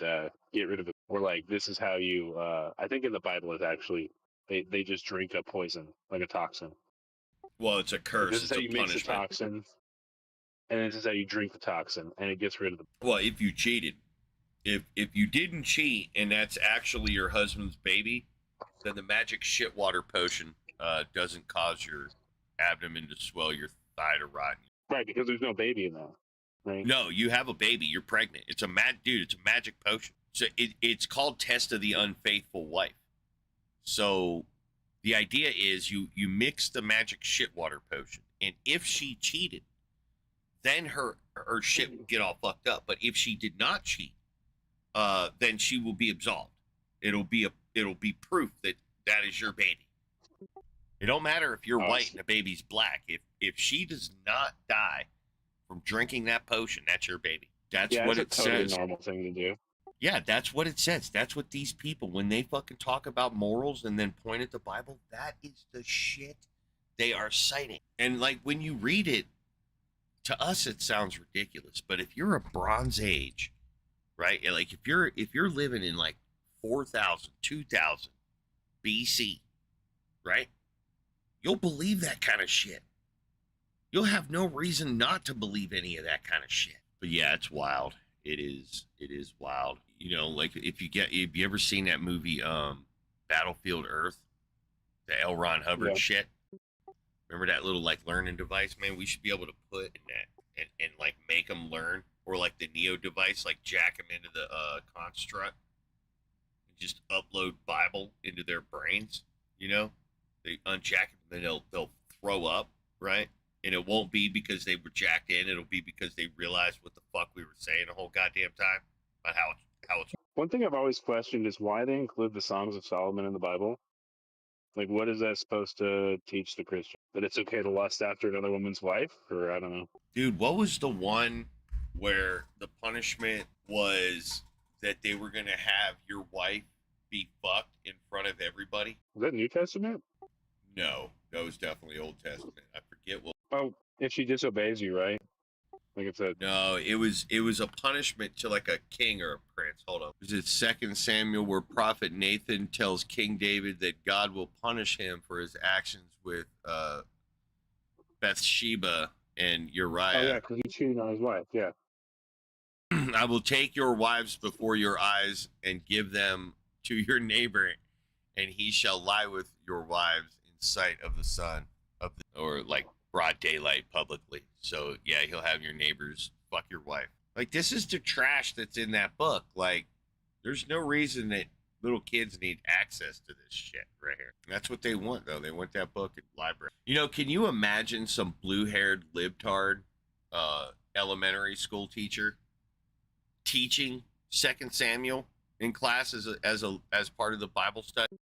get rid of it. Or like this is how you. I think in the Bible it's actually they just drink a poison like a toxin. Well, it's a curse. This is It's how a you mix the punishment. toxin, and this is how you drink the toxin, and it gets rid of the. Well, if you cheated, if you didn't cheat and that's actually your husband's baby, then the magic shit water potion doesn't cause your abdomen to swell, your thigh to rot. Right, because there's no baby in that. Right. No, you have a baby. You're pregnant. It's a It's a magic potion. So it's called Test of the Unfaithful Wife. So the idea is you mix the magic shit water potion, and if she cheated, then her shit would get all fucked up. But if she did not cheat, then she will be absolved. It'll be proof that that is your baby. It don't matter if you're white and the baby's black. If she does not die from drinking that potion, that's your baby. That's what it totally says. Normal thing to do. Yeah, that's what it says. That's what these people, when they fucking talk about morals and then point at the Bible, that is the shit they are citing. And like when you read it, to us it sounds ridiculous. But if you're a Bronze Age, right? Like if you're living in like 4,000, 2,000 BC, right? You'll believe that kind of shit. You'll have no reason not to believe any of that kind of shit. But yeah, it's wild. It is wild. You know, like if you ever seen that movie Battlefield Earth, the L. Ron Hubbard shit? Remember that little like learning device? Man, we should be able to put in that and like make them learn, or like the Neo device, like jack them into the construct and just upload Bible into their brains. You know, they unjack it and then they'll throw up, right? And it won't be because they were jacked in. It'll be because they realized what the fuck we were saying the whole goddamn time about how it's. One thing I've always questioned is why they include the Songs of Solomon in the Bible. Like, what is that supposed to teach the Christian? That it's okay to lust after another woman's wife? Or I don't know. Dude, what was the one where the punishment was that they were going to have your wife be fucked in front of everybody? Was that New Testament? No, that was definitely Old Testament. I forget what. Oh, if she disobeys you, right? Like it's a. No, it was a punishment to like a king or a prince. Hold on. Was it 2 Samuel where Prophet Nathan tells King David that God will punish him for his actions with Bathsheba and Uriah? Oh yeah, because he cheated on his wife. Yeah. I will take your wives before your eyes and give them to your neighbor, and he shall lie with your wives in sight of the sun, or like broad daylight publicly. So yeah, he'll have your neighbors fuck your wife. Like, this is the trash that's in that book. Like, there's no reason that little kids need access to this shit right here. And that's what they want, though. They want that book at the library. You know, can you imagine some blue-haired libtard elementary school teacher teaching 2 Samuel in class as part of the Bible study?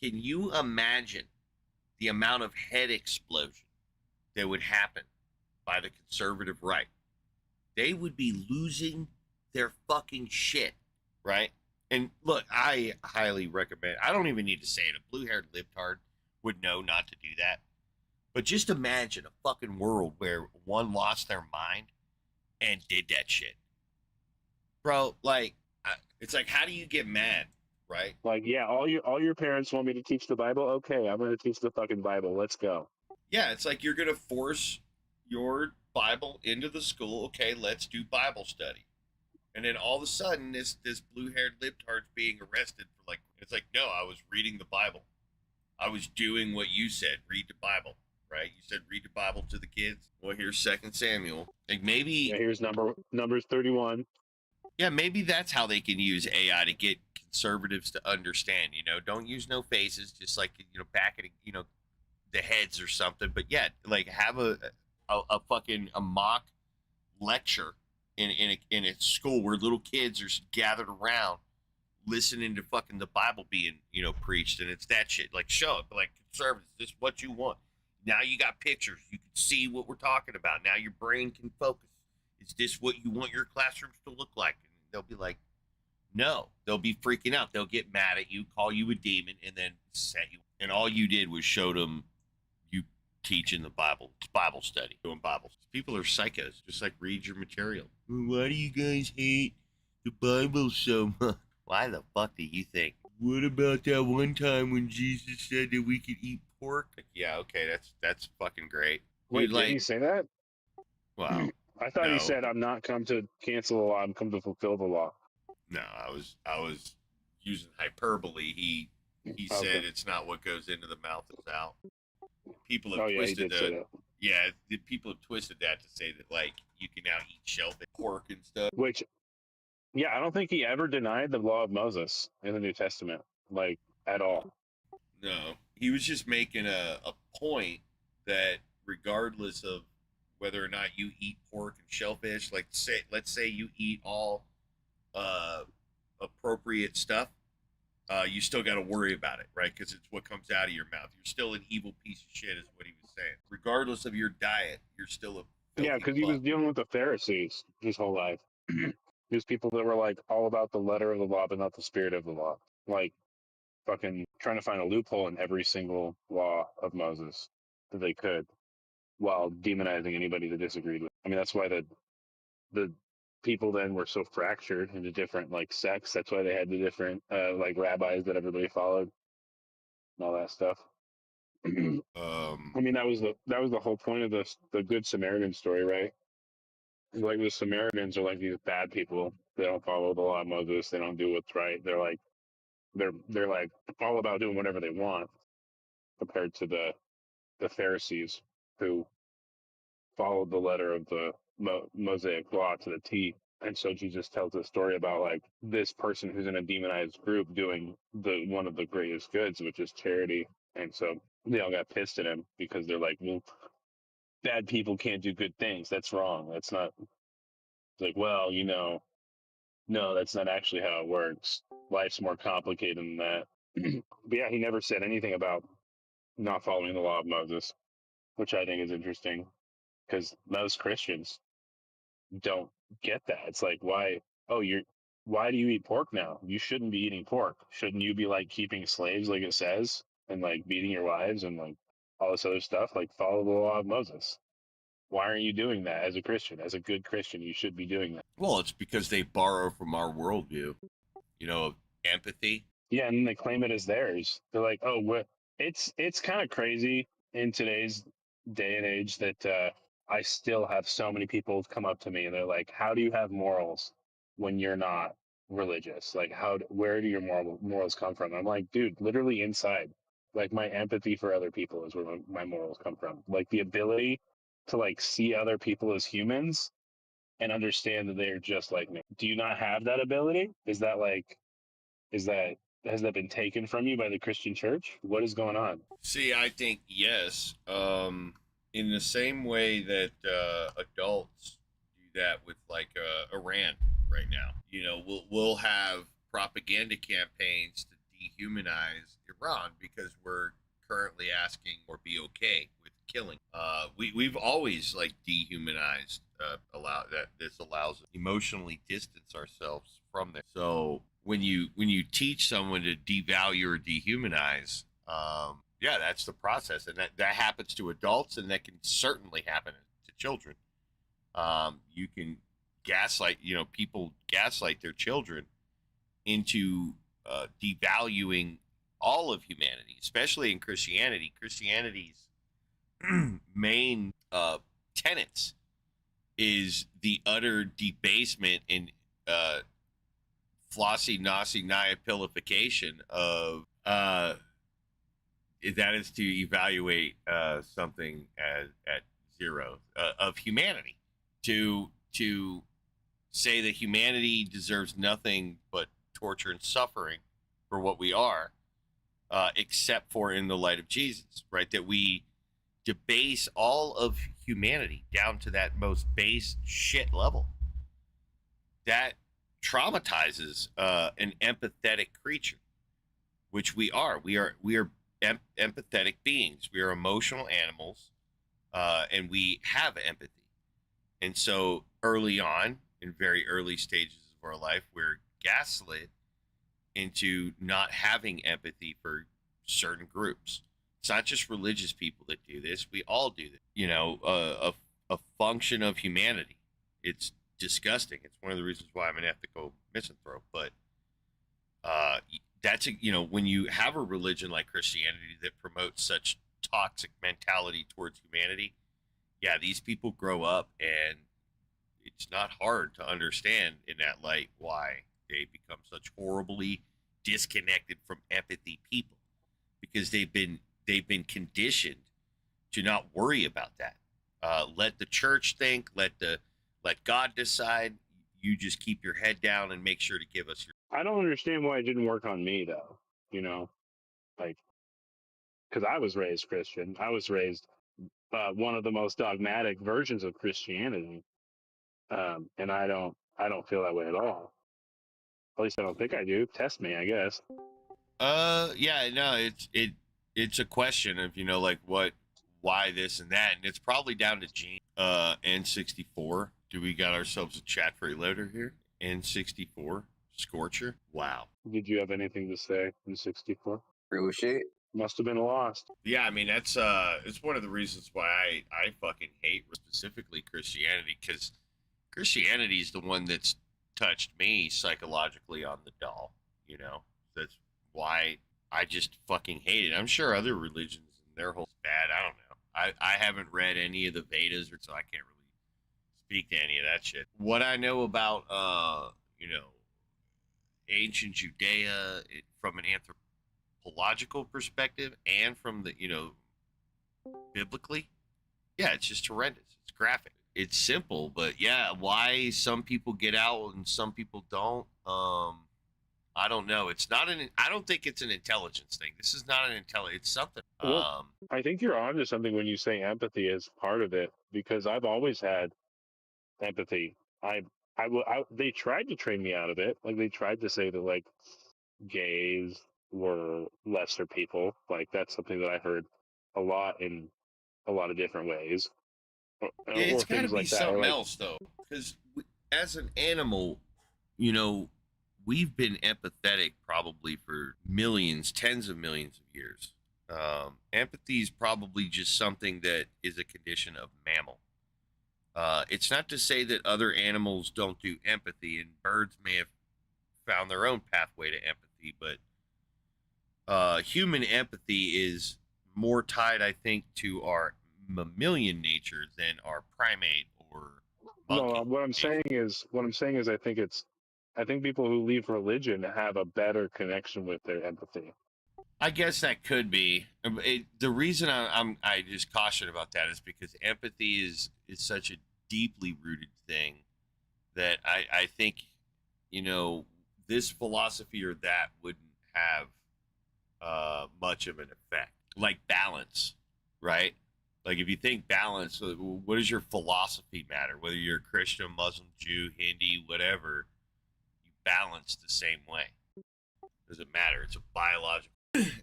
Can you imagine the amount of head explosion that would happen by the conservative right? They would be losing their fucking shit, right? And look, I highly recommend, I don't even need to say it, a blue-haired libtard would know not to do that. But just imagine a fucking world where one lost their mind and did that shit. Bro, like, it's like, how do you get mad, right? Like, yeah, all your parents want me to teach the Bible? Okay, I'm going to teach the fucking Bible. Let's go. Yeah, it's like you're going to force your Bible into the school. Okay, let's do Bible study. And then all of a sudden, this blue-haired libtard's being arrested for, like, it's like, no, I was reading the Bible. I was doing what you said, read the Bible, right? You said read the Bible to the kids. Well, here's 2 Samuel. Like maybe Yeah, here's Numbers 31. Yeah, maybe that's how they can use AI to get conservatives to understand. Don't use no faces, just like back at the heads or something. But yeah, like have a fucking a mock lecture in a school where little kids are gathered around listening to fucking the Bible being preached, and it's that shit. Like show it, like conservatives, this is what you want. Now you got pictures, you can see what we're talking about. Now your brain can focus. Is this what you want your classrooms to look like? And they'll be like, no. They'll be freaking out. They'll get mad at you, call you a demon, and then set you. And all you did was show them you teaching the Bible. It's Bible study, doing Bibles. People are psychos. Just like read your material. Why do you guys hate the Bible so much? Why the fuck do you think? What about that one time when Jesus said that we could eat pork? Like, yeah, okay, that's fucking great. Wait, Dude, did like, he say that? wow. I thought No. he said, "I'm not come to cancel the law. I'm come to fulfill the law." No, I was using hyperbole. He said it's not what goes into the mouth is out. People have twisted the people have twisted that to say that like you can now eat shellfish, pork and stuff. Which, yeah, I don't think he ever denied the law of Moses in the New Testament, like at all. No, he was just making a point that regardless of whether or not you eat pork and shellfish, like let's say you eat all appropriate stuff, you still got to worry about it, right? Because it's what comes out of your mouth. You're still an evil piece of shit, is what he was saying. Regardless of your diet, you're still a Yeah, because he was dealing with the Pharisees his whole life. These people that were like all about the letter of the law, but not the spirit of the law. Like fucking trying to find a loophole in every single law of Moses that they could, while demonizing anybody that disagreed with. I mean, that's why the people then were so fractured into different like sects. That's why they had the different like rabbis that everybody followed and all that stuff. I mean, that was the whole point of the Good Samaritan story, right? Like the Samaritans are like these bad people. They don't follow the law of Moses. They don't do what's right. They're like all about doing whatever they want, compared to the Pharisees who followed the letter of the Mosaic law to the T. And so Jesus tells a story about like this person who's in a demonized group doing one of the greatest goods, which is charity. And so they all got pissed at him because they're like, well, bad people can't do good things. That's wrong. That's not. It's like, well, no, that's not actually how it works. Life's more complicated than that. But yeah, he never said anything about not following the law of Moses, which I think is interesting because most Christians don't get that. It's like, why do you eat pork now? You shouldn't be eating pork. Shouldn't you be like keeping slaves like it says, and like beating your wives and like all this other stuff? Like follow the law of Moses. Why aren't you doing that as a Christian? As a good Christian, you should be doing that. Well, it's because they borrow from our worldview, of empathy. Yeah, and they claim it as theirs. They're like, oh, it's kind of crazy in today's day and age that I still have so many people come up to me and they're like, how do you have morals when you're not religious? Like, where do your morals come from? I'm like, dude, literally inside. Like, my empathy for other people is where my morals come from. Like, the ability to like see other people as humans and understand that they are just like me. Do you not have that ability? Has that been taken from you by the Christian church? What is going on? See, I think yes. In the same way that adults do that with like Iran right now. We'll have propaganda campaigns to dehumanize Iran because we're currently asking or be okay with killing. We've always like dehumanized. This allows us to emotionally distance ourselves from them. So when you teach someone to devalue or dehumanize, yeah, that's the process, and that happens to adults, and that can certainly happen to children. You can gaslight, people gaslight their children into devaluing all of humanity, especially in Christianity. Christianity's main tenets is the utter debasement and flossy, nosy, nihilification of that is to evaluate something at zero of humanity. To say that humanity deserves nothing but torture and suffering for what we are, except for in the light of Jesus, right? That we debase all of humanity down to that most base shit level. That traumatizes an empathetic creature, which we are. We are empathetic beings. We are emotional animals, and we have empathy. And so early on, in very early stages of our life, we're gaslit into not having empathy for certain groups. It's not just religious people that do this. We all do this. You know, a function of humanity. It's disgusting. It's one of the reasons why I'm an ethical misanthrope. But that's when you have a religion like Christianity that promotes such toxic mentality towards humanity, yeah, these people grow up, and it's not hard to understand in that light why they become such horribly disconnected from empathy people, because they've been conditioned to not worry about that. Let the church think, let God decide. You just keep your head down and make sure to give us your. I don't understand why it didn't work on me though. Like, because I was raised Christian. I was raised one of the most dogmatic versions of Christianity, and I don't feel that way at all. At least I don't think I do. Test me, I guess. Yeah, no, it's a question of why this and that, and it's probably down to gene. N64. Do we got ourselves a chat freeloader here? N64 Scorcher. Wow. Did you have anything to say in 64? Real shit. Must have been lost. Yeah, I mean that's it's one of the reasons why I fucking hate specifically Christianity, because Christianity is the one that's touched me psychologically on the doll. That's why I just fucking hate it. I'm sure other religions and their whole bad. I don't know. I haven't read any of the Vedas, so I can't really speak to any of that shit. What I know about ancient Judea from an anthropological perspective and from the biblically, yeah, it's just horrendous. It's graphic. It's simple, but yeah, why some people get out and some people don't, I don't know. It's not I don't think it's an intelligence thing. This is not an intelligence. It's something. Well, I think you're onto something when you say empathy is part of it, because I've always had empathy. They tried to train me out of it. Like, they tried to say that, like, gays were lesser people. Like, that's something that I heard a lot in a lot of different ways. Yeah, it's got to be like something else, though, because as an animal, we've been empathetic probably for millions, tens of millions of years. Empathy is probably just something that is a condition of mammal. It's not to say that other animals don't do empathy, and birds may have found their own pathway to empathy, but human empathy is more tied, I think, to our mammalian nature than our primate or monkey. No, what I'm saying is I think people who leave religion have a better connection with their empathy. I guess that could be. The reason I just caution about that is because empathy is such a deeply rooted thing that I think this philosophy or that wouldn't have much of an effect. Like balance, right? Like, if you think balance, what does your philosophy matter? Whether you're a Christian, Muslim, Jew, Hindi, whatever, you balance the same way. Doesn't matter. It's a biological.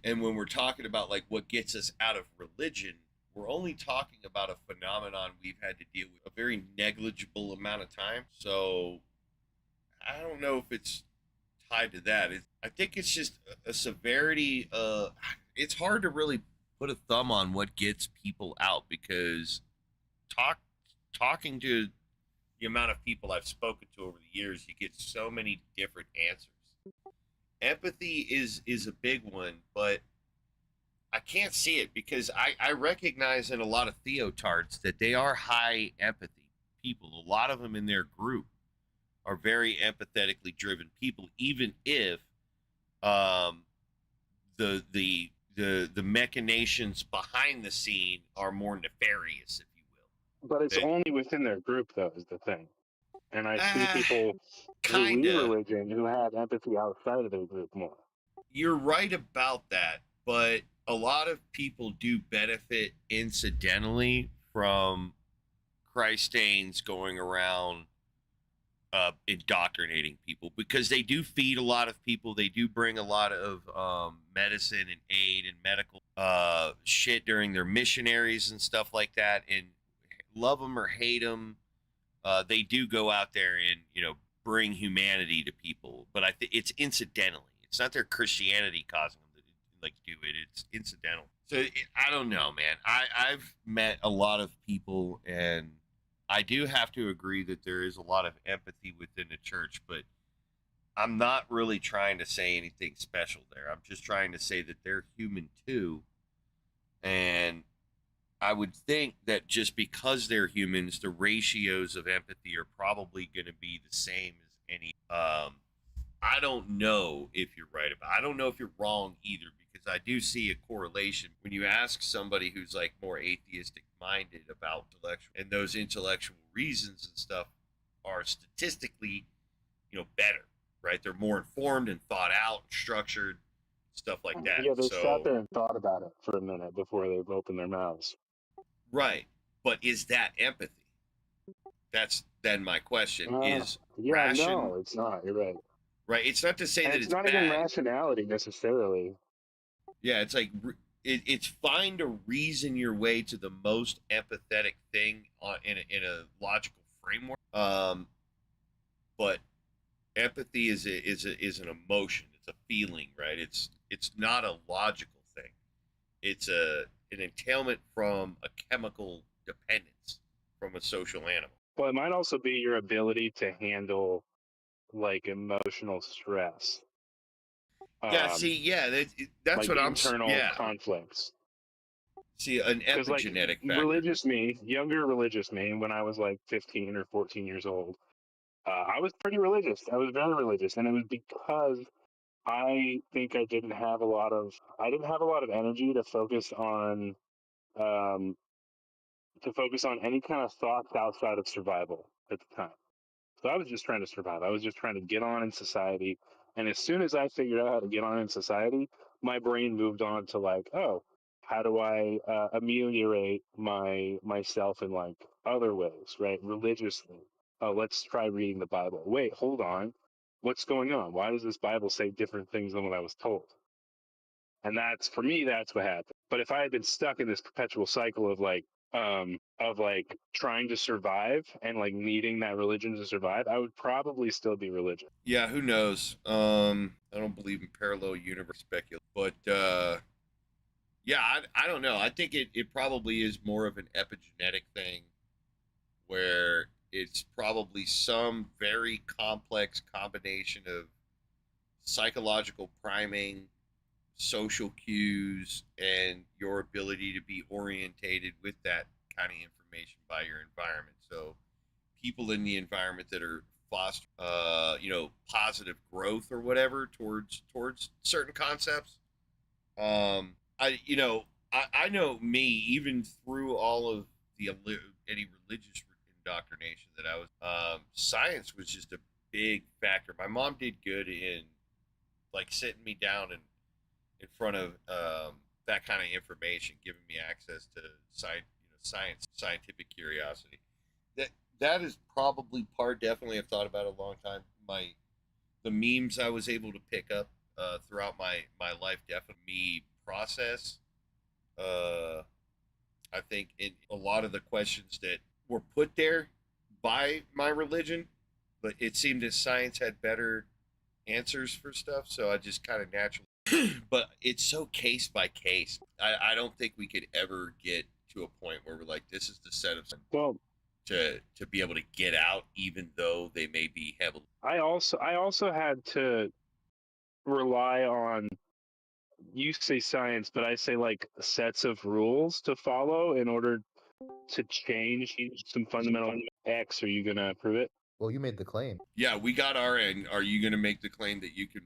And when we're talking about like what gets us out of religion, we're only talking about a phenomenon we've had to deal with a very negligible amount of time. So I don't know if it's tied to that. I think it's just a severity. It's hard to really put a thumb on what gets people out, because talking to the amount of people I've spoken to over the years, you get so many different answers. Empathy is a big one, but I can't see it because I recognize in a lot of theotards that they are high empathy people. A lot of them in their group are very empathetically driven people, even if the the machinations behind the scene are more nefarious, if you will. But it's only within their group, though, is the thing. And I see people who leave Kinda. religion who have empathy outside of their group more. You're right about that, but a lot of people do benefit incidentally from Christains going around indoctrinating people, because they do feed a lot of people. They do bring a lot of medicine and aid and medical shit during their missionaries and stuff like that. And love them or hate them, they do go out there and, you know, bring humanity to people. But I think it's incidentally. It's not their Christianity causing them to like do it. It's incidental. So I don't know, man. I've met a lot of people, and I do have to agree that there is a lot of empathy within the church, but I'm not really trying to say anything special there. I'm just trying to say that they're human too. And I would think that just because they're humans, the ratios of empathy are probably going to be the same as any. I don't know if you're right about. I don't know if you're wrong either, because I do see a correlation when you ask somebody who's like more atheistic minded about intellectual, and those intellectual reasons and stuff are statistically, you know, better, right? They're more informed and thought out, and structured, stuff like that. Yeah, they So, sat there and thought about it for a minute before they've opened their mouths. right, but is that empathy? That's then my question. Is yeah, no, it's not. You're right. Right, it's not to say And that it's it's not bad. even rationality necessarily. Yeah, it's like it's find a reason your way to the most empathetic thing in a logical framework. But empathy is an emotion. It's a feeling, right? It's not a logical thing. It's an entailment from a chemical dependence from a social animal. Well, it might also be your ability to handle like emotional stress. Yeah, see, yeah, that's like what I'm. internal Yeah, conflicts. see, an epigenetic factor. Religious me, younger religious me, when I was like 15 or 14 years old, I was pretty religious. I was very religious, and it was because I think I didn't have a lot of energy to focus on any kind of thoughts outside of survival at the time. So I was just trying to survive. I was just trying to get on in society. And as soon as I figured out how to get on in society, my brain moved on to like, oh, how do I ameliorate myself in like other ways, right? Religiously. Oh, let's try reading the Bible. Wait, hold on. What's going on? Why does this Bible say different things than what I was told? And that's, for me, that's what happened. But if I had been stuck in this perpetual cycle of like trying to survive and like needing that religion to survive, I would probably still be religious. Yeah, who knows? I don't believe in parallel universe speculation, but yeah, I don't know. I think it probably is more of an epigenetic thing, where it's probably some very complex combination of psychological priming, social cues, and your ability to be orientated with that kind of information by your environment. So people in the environment that are foster positive growth or whatever towards certain concepts. I know me, even through all of any religious indoctrination that I was, science was just a big factor. My mom did good in like sitting me down and in front of that kind of information, giving me access to scientific curiosity. That is probably definitely I've thought about it a long time. The memes I was able to pick up throughout my life definitely me process. I think in a lot of the questions that were put there by my religion, but it seemed that science had better answers for stuff, so I just kind of naturally. But it's so case by case. I don't think we could ever get to a point where we're like, this is the set of to be able to get out, even though they may be heavily. I also had to rely on, you say science, but I say like sets of rules to follow in order to change some fundamental X. Are you gonna approve it? Well, you made the claim. Yeah, we got our end. Are you going to make the claim that you can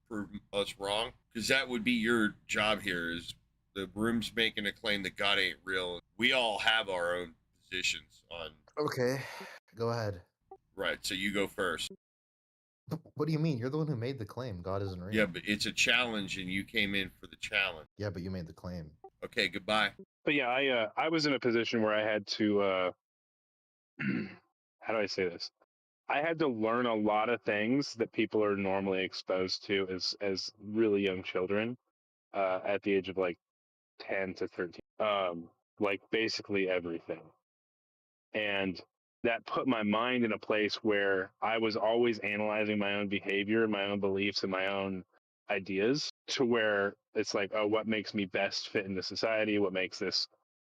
prove us wrong? Because that would be your job here. Is the room's making a claim that God ain't real? We all have our own positions on. Okay, go ahead. Right. So you go first. What do you mean? You're the one who made the claim. God isn't real. Yeah, but it's a challenge, and you came in for the challenge. Yeah, but you made the claim. Okay. Goodbye. But yeah, I was in a position where I had to how do I say this? I had to learn a lot of things that people are normally exposed to as really young children, at the age of like 10 to 13. Like basically everything. And that put my mind in a place where I was always analyzing my own behavior, my own beliefs, and my own ideas, to where it's like, oh, what makes me best fit into society? What makes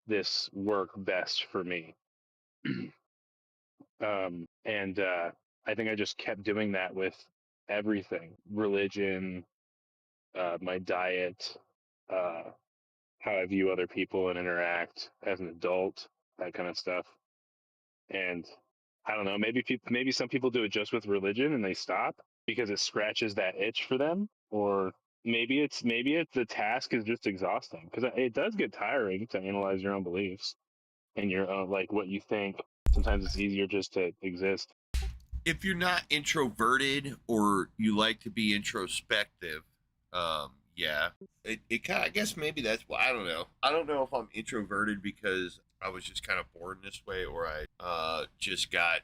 this work best for me? And I think I just kept doing that with everything: religion, my diet, how I view other people and interact as an adult, that kind of stuff. And I don't know, maybe some people do it just with religion and they stop because it scratches that itch for them, or maybe it's the task is just exhausting, because it does get tiring to analyze your own beliefs and your own, like, what you think. Sometimes it's easier just to exist. If you're not introverted or you like to be introspective, yeah, it kind of, I guess maybe that's why. I don't know if I'm introverted because I was just kind of born this way, or I just got,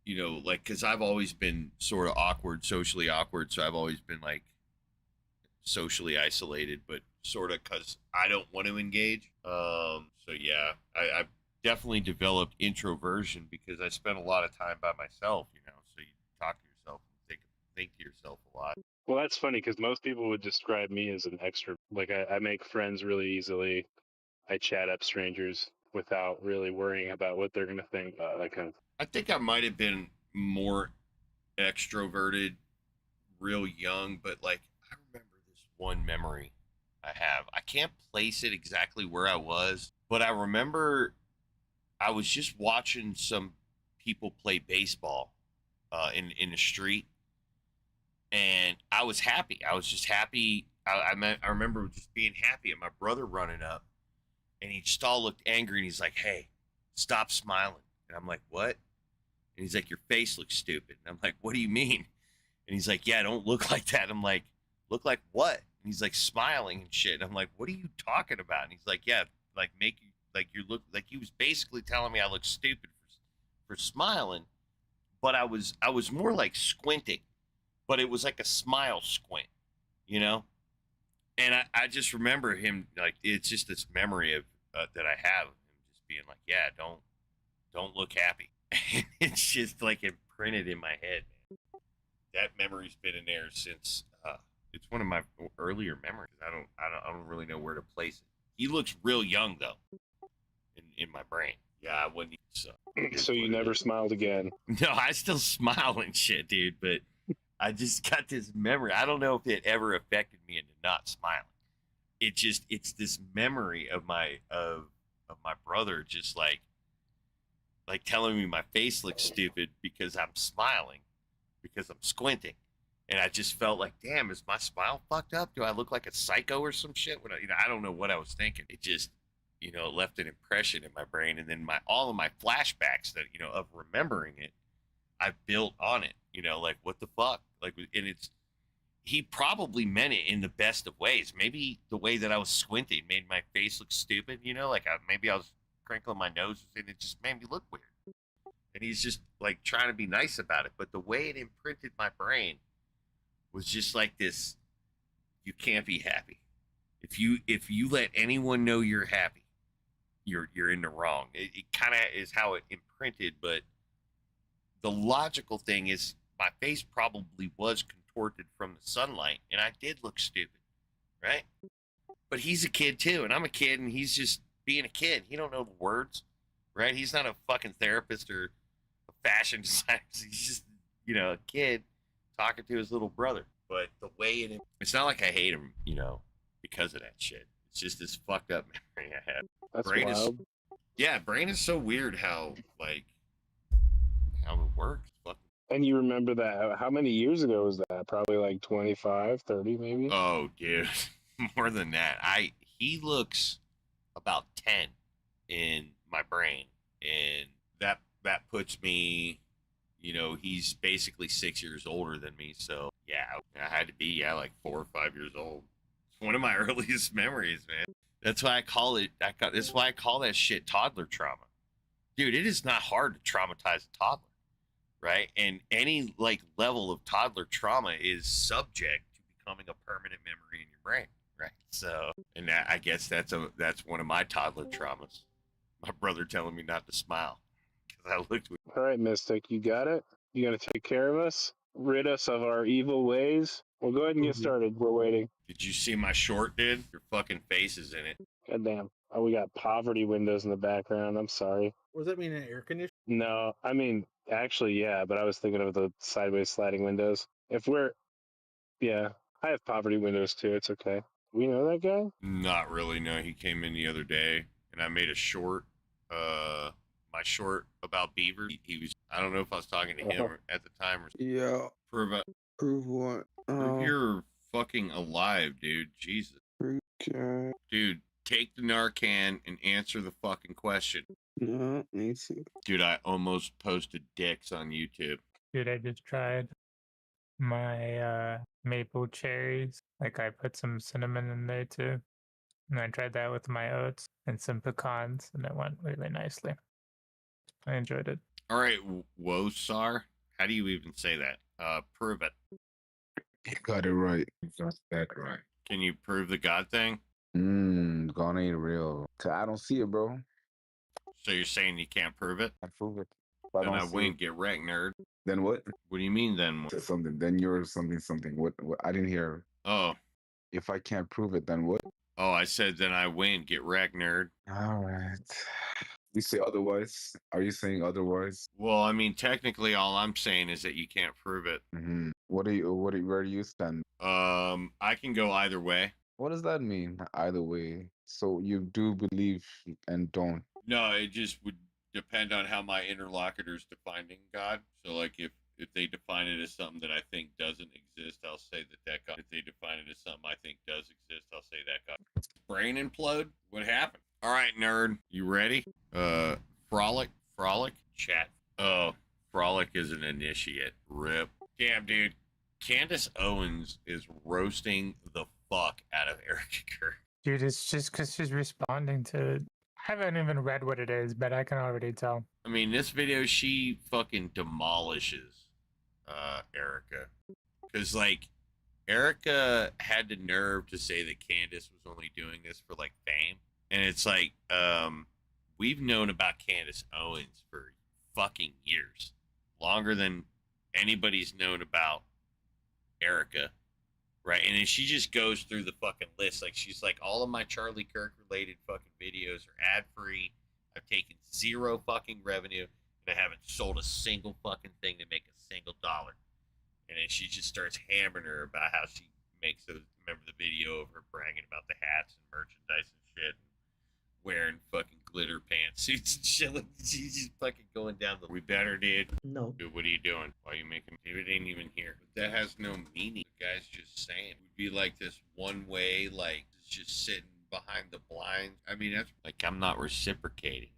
like, because I've always been sort of awkward, socially awkward, so I've always been like socially isolated, but sort of because I don't want to engage. So yeah, I've definitely developed introversion because I spent a lot of time by myself, so you talk to yourself and think to yourself a lot. Well, that's funny because most people would describe me as an extrovert. Like, I make friends really easily. I chat up strangers without really worrying about what they're going to think. That kind of. I think I might have been more extroverted real young, but like I remember this one memory I have. I can't place it exactly where I was, but I remember I was just watching some people play baseball in the street, and I was happy. I was just happy. I remember just being happy, and my brother running up, and he just all looked angry, and he's like, "Hey, stop smiling." And I'm like, "What?" And he's like, "Your face looks stupid." And I'm like, "What do you mean?" And he's like, "Yeah, don't look like that." I'm like, "Look like what?" And he's like, smiling and shit. And I'm like, "What are you talking about?" And he's like, "Yeah, like make you like you look like." He was basically telling me I look stupid for smiling, but I was more like squinting, but it was like a smile squint, And I just remember him, like, it's just this memory of that I have of him just being like, "Yeah, don't look happy." It's just like imprinted in my head, man. That memory's been in there since it's one of my earlier memories. I don't really know where to place it. He looks real young though in my brain. Yeah, I wouldn't. So you never smiled again? No, I still smile and shit, dude. But I just got this memory. I don't know if it ever affected me into not smiling. It's this memory of my brother just like telling me my face looks stupid because I'm smiling, because I'm squinting. And I just felt like, damn, is my smile fucked up? Do I look like a psycho or some shit? I don't know what I was thinking. It just, it left an impression in my brain. And then all of my flashbacks that, of remembering it, I built on it, like, what the fuck? Like, and he probably meant it in the best of ways. Maybe the way that I was squinting made my face look stupid, like maybe I was crinkling my nose and it just made me look weird. And he's just like trying to be nice about it. But the way it imprinted my brain was just like this: you can't be happy. If you let anyone know you're happy, you're in the wrong. It kind of is how it imprinted. But the logical thing is my face probably was contorted from the sunlight, and I did look stupid, right? But he's a kid too, and I'm a kid, and he's just being a kid. He don't know the words, right? He's not a fucking therapist or a fashion designer. He's just, a kid talking to his little brother. But the way it's not like I hate him, because of that shit. It's just this fucked up memory I had. That's wild. Brain is so weird how it works. And you remember that? How many years ago was that? Probably like 25, 30 maybe? Oh, dude. More than that. He looks about 10 in my brain. And that puts me, he's basically 6 years older than me. So, yeah, I had to be, like 4 or 5 years old. It's one of my earliest memories, man. That's why I call it, that's why I call that shit toddler trauma. Dude, it is not hard to traumatize a toddler, right? And any like level of toddler trauma is subject to becoming a permanent memory in your brain, right? So, and I guess that's one of my toddler traumas. My brother telling me not to smile because I looked. All right, Mystic, you got it? You gonna take care of us? Rid us of our evil ways? Well, go ahead and get started. We're waiting. Did you see my short, dude? Your fucking face is in it. Goddamn. Oh, we got poverty windows in the background. I'm sorry. What does that mean, an air conditioner? No, I mean, actually, yeah, but I was thinking of the sideways sliding windows. Yeah, I have poverty windows too. It's okay. We know that guy? Not really. No, he came in the other day, and I made a short. My short about beaver. He was. I don't know if I was talking to him at the time or. Yeah. Prove what? Prove you're fucking alive, dude. Jesus. Okay. Dude, take the Narcan and answer the fucking question. No, me too. Dude, I almost posted dicks on YouTube. Dude, I just tried my maple cherries. Like I put some cinnamon in there too. And I tried that with my oats and some pecans, and it went really nicely. I enjoyed it. All right, Wosar. How do you even say that? Prove it. You got it right. You got that right. Can you prove the God thing? God ain't real. I don't see it, bro. So you're saying you can't prove it? I prove it. Then I win. Get wrecked, nerd. Then what? What do you mean then what? Something. Then you're something. What? I didn't hear. Oh. If I can't prove it, then what? Oh, I said then I win. Get wrecked, nerd. All right. You say otherwise? Are you saying otherwise? Well, I mean, technically, all I'm saying is that you can't prove it. Mm-hmm. Where do you stand? I can go either way. What does that mean? Either way. So you do believe and don't? No, it just would depend on how my interlocutor's defining God. So, like, if they define it as something that I think doesn't exist, I'll say that God. If they define it as something I think does exist, I'll say that God. Brain implode? What happened? All right, nerd. You ready? Frolic, chat. Oh, Frolic is an initiate. Rip. Damn, dude. Candace Owens is roasting the fuck out of Erica Kirk. Dude, it's just because she's responding to it. I haven't even read what it is, but I can already tell. I mean, this video, she fucking demolishes Erica. Because, like, Erica had the nerve to say that Candace was only doing this for, like, fame. And it's like, we've known about Candace Owens for fucking years. Longer than anybody's known about Erica. Right? And then she just goes through the fucking list. Like, she's like, all of my Charlie Kirk related fucking videos are ad free. I've taken zero fucking revenue. And I haven't sold a single fucking thing to make a single dollar. And then she just starts hammering her about how she makes those. Remember the video of her bragging about the hats and merchandise and shit. And wearing fucking glitter pantsuits and shit. Like, she's just fucking going down the. We better, dude. No. Dude, what are you doing? Why are you making. David ain't even here. But that has no meaning. The guy's just saying. It would be like this one way, like, it's just sitting behind the blinds. I mean, that's like, I'm not reciprocating it.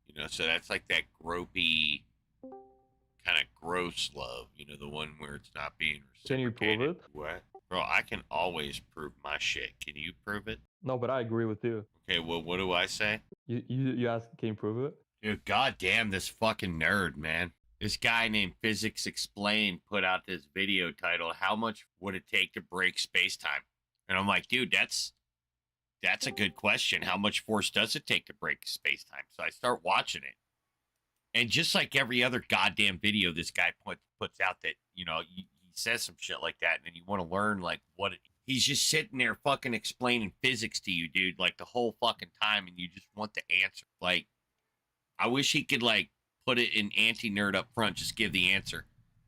You know, so that's like that gropey, kind of gross love. You know, the one where it's not being reciprocated. Can you prove it? What? Bro, I can always prove my shit. Can you prove it? No, but I agree with you. Okay, well, what do I say? You ask, can you prove it? Dude, goddamn this fucking nerd, man. This guy named Physics Explained put out this video titled, How Much Would It Take to Break Space-Time? And I'm like, dude, that's a good question. How much force does it take to break space-time? So I start watching it. And just like every other goddamn video this guy puts out that, you know, he says some shit like that, and then you want to learn, like, what he's just sitting there fucking explaining physics to you, dude, like, the whole fucking time, and you just want the answer. Like, I wish he could, like, put it in anti-nerd up front, just give the answer.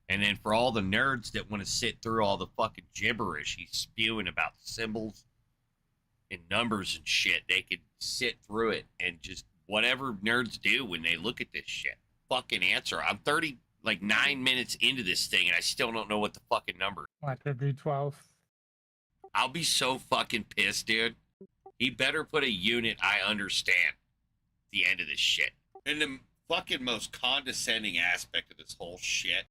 And then for all the nerds that want to sit through all the fucking gibberish he's spewing about symbols and numbers and shit, they could sit through it and just whatever nerds do when they look at this shit. Fucking answer. I'm 30 like 9 minutes into this thing, and I still don't know what the fucking number. What could be 12? I'll be so fucking pissed, dude. He better put a unit I understand at the end of this shit. And the fucking most condescending aspect of this whole shit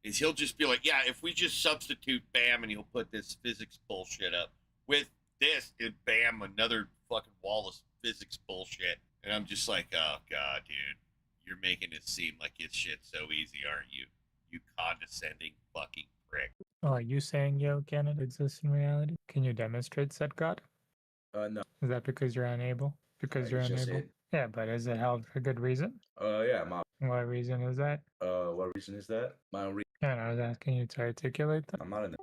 is he'll just be like, yeah, if we just substitute bam, and he'll put this physics bullshit up with this, and bam, another fucking wall of physics bullshit. And I'm just like, oh god, dude, you're making it seem like it's shit so easy, aren't you? You condescending fucking prick. Oh, are you saying Yo cannot exist in reality? Can you demonstrate said God? No. Is that because you're unable? Because you're it's just unable? it. Yeah, but is it held for good reason? Yeah, What reason is that? what reason is that? Yeah, I was asking you to articulate that. I'm not in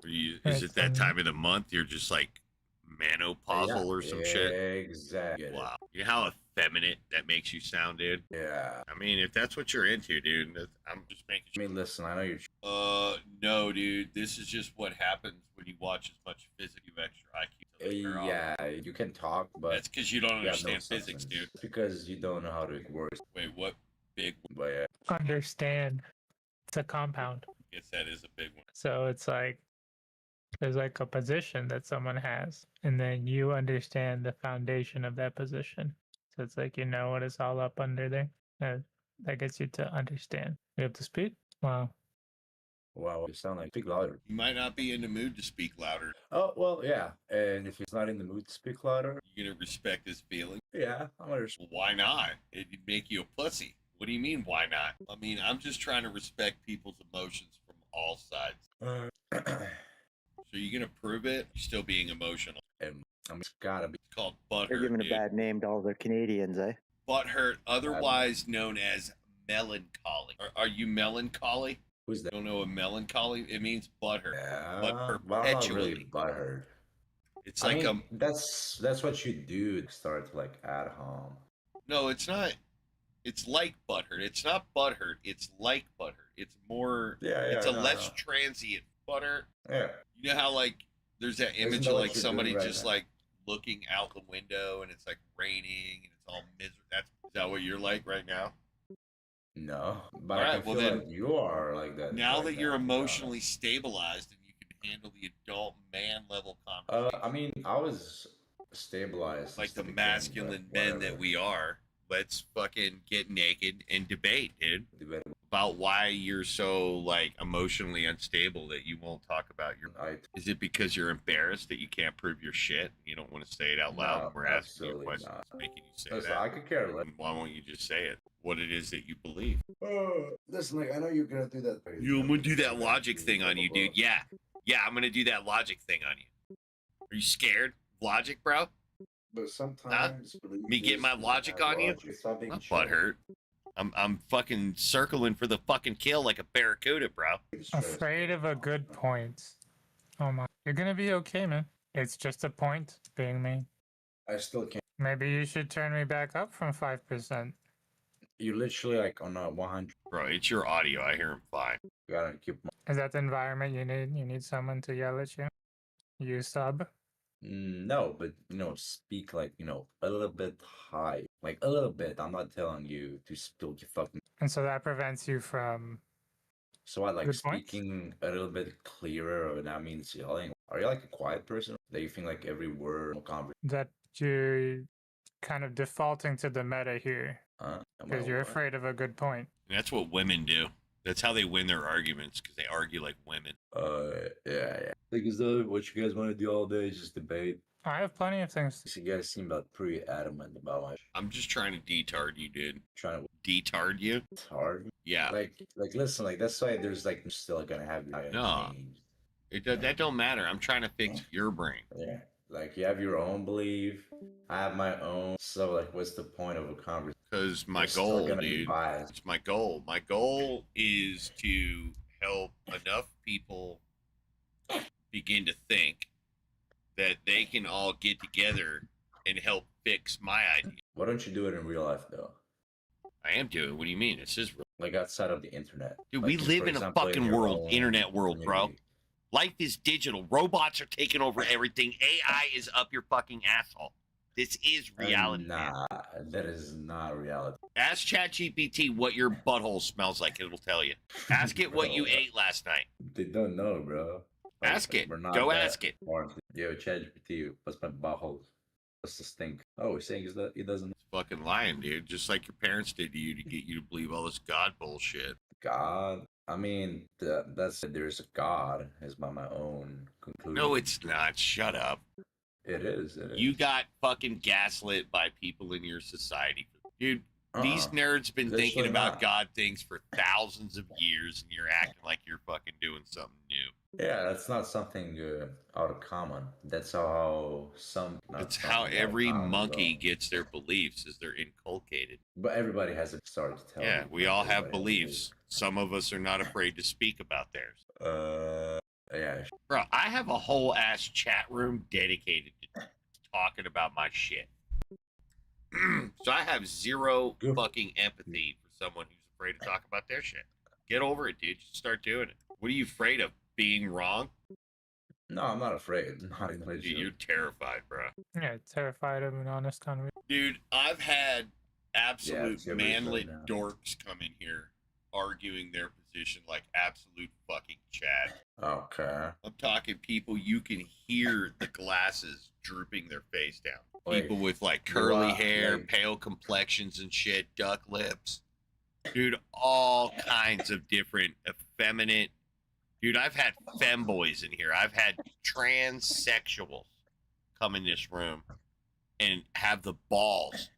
Is it that time of the month you're just like menopausal or some shit? Exactly. Wow. You know how effeminate that makes you sound, dude? Yeah. I mean, if that's what you're into, dude, I'm just making sure. I mean, listen, I know you're. No, dude. This is just what happens when you watch as much physics, you extra IQ. Yeah, you can talk, but that's because you don't you have no understand physics, substance. dude. It's because you don't know how to work. Wait, what big? But yeah. Understand. It's a compound. I guess that is a big one. So it's like there's like a position that someone has, and then you understand the foundation of that position. So it's like you know what is all up under there. That gets you to understand. You have to speak? Wow. Wow, you sound like speak louder. You might not be in the mood to speak louder. Oh well, yeah. And if he's not in the mood to speak louder, You gonna respect his feeling? yeah, I'm gonna. Well, why not? It'd make you a pussy. What do you mean, why not? I mean, I'm just trying to respect people's emotions from all sides. So you gonna prove it? You're still being emotional. And I mean, it's gotta be. It's called butthurt. They're giving a dude. bad name to all the Canadians, eh? Butthurt, otherwise known as melancholy. Are you melancholy? Who's that? Don't know what melancholy? It means butthurt. Yeah, But well, I'm perpetually. not really butthurt. It's I like mean, that's what you do to start like at home. no, it's not. It's like butthurt. It's not butthurt. It's like butthurt. It's more. Yeah, It's a no, less no. transient butthurt. Yeah. You know how like there's that Isn't image that of what like you're somebody doing right just now? like looking out the window and it's like raining and it's all miserable. Is that what you're like right now? No, but All I right, can well feel then, like you are like that. Now right that you're to be emotionally stabilized and you can handle the adult man level honest. conversation, I mean, I was stabilized. like since the beginning, but masculine men that whatever. we are, let's fucking get naked and debate, dude, Debate. about why you're so like emotionally unstable that you won't talk about your. Is it because you're embarrassed that you can't prove your shit? You don't want to say it out loud. No, and we're asking you a absolutely question, not. that's making you say Listen, that. I could care less. Why won't you just say it? What it is that you believe? Listen, like I know you're gonna do that. I'm gonna do that logic thing on you, dude. Yeah, I'm gonna do that logic thing on you. Are you scared? Logic, bro? But sometimes Me get my logic on you? I'm butthurt. I'm fucking circling for the fucking kill like a barracuda, bro. Afraid of a good point. Oh my. You're gonna be okay, man. It's just a point being made. I still can't. Maybe you should turn me back up from 5%. You're literally like on a 100. Bro, it's your audio. I hear him fine. You gotta keep. Is that the environment you need? You need someone to yell at you? You sub? No, but speak like a little bit high, like a little bit. I'm not telling you to spill your fucking. And so that prevents you from. So I like Good point. speaking a little bit clearer, and that means yelling. Are you like a quiet person? That you think like every word conversation? That you're kind of defaulting to the meta here. Because you're afraid of a good point. And that's what women do. That's how they win their arguments, because they argue like women. Yeah. Like, is that what you guys want to do all day? Is just debate? I have plenty of things. So you guys seem about pretty adamant about my. I'm just trying to detard you, dude. Trying to Detard you? hard. Yeah. Like listen, like that's why there's like still gonna have No. That don't matter. I'm trying to fix your brain. Yeah. Like you have your own belief, I have my own. So like, what's the point of a conversation? Because my You're still goal, gonna be dude, biased. it's my goal. My goal is to help enough people begin to think that they can all get together and help fix my idea. Why don't you do it in real life though? I am doing. What do you mean? This is real. Like outside of the internet. Dude, Like, we just, live for in a example, fucking your world, own internet world, bro. community. Life is digital. Robots are taking over everything. AI is up your fucking asshole. This is reality. Nah, that is not reality. Ask ChatGPT what your butthole smells like. It'll tell you. Ask it what you Bro, ate last night. They don't know, bro. Ask it. We're not Go that ask it. smart. Yo, ChatGPT, what's my butthole? What's the stink? Oh, he's saying is that he doesn't. Fucking lying, dude. Just like your parents did to you to get you to believe all this God bullshit. God. I mean, that's there's a God is by my own conclusion. No, it's not. Shut up. It is. It is. You got fucking gaslit by people in your society. Dude, these nerds been Literally thinking about not. God things for thousands of years, and you're acting like you're fucking doing something new. Yeah, that's not something out of common. That's how some. That's how every monkey gets their beliefs, is they're inculcated. But everybody has a story to tell. Yeah, you. we all have Everybody beliefs. Some of us are not afraid to speak about theirs. Yeah. Bro, I have a whole ass chat room dedicated to talking about my shit. So I have zero fucking empathy for someone who's afraid to talk about their shit. Get over it, dude. Just start doing it. What are you afraid of? Being wrong? No, I'm not afraid. Not even Dude, you're terrified, bro. Yeah, terrified of an honest conversation. Dude, I've had absolute it's your manlet reason, dorks come in here arguing their position like absolute fucking Chad. Okay. I'm talking people you can hear the glasses drooping their face down. People with like curly hair, pale complexions and shit, duck lips. Dude, all kinds of different effeminate. Dude, I've had femboys in here. I've had transsexuals come in this room and have the balls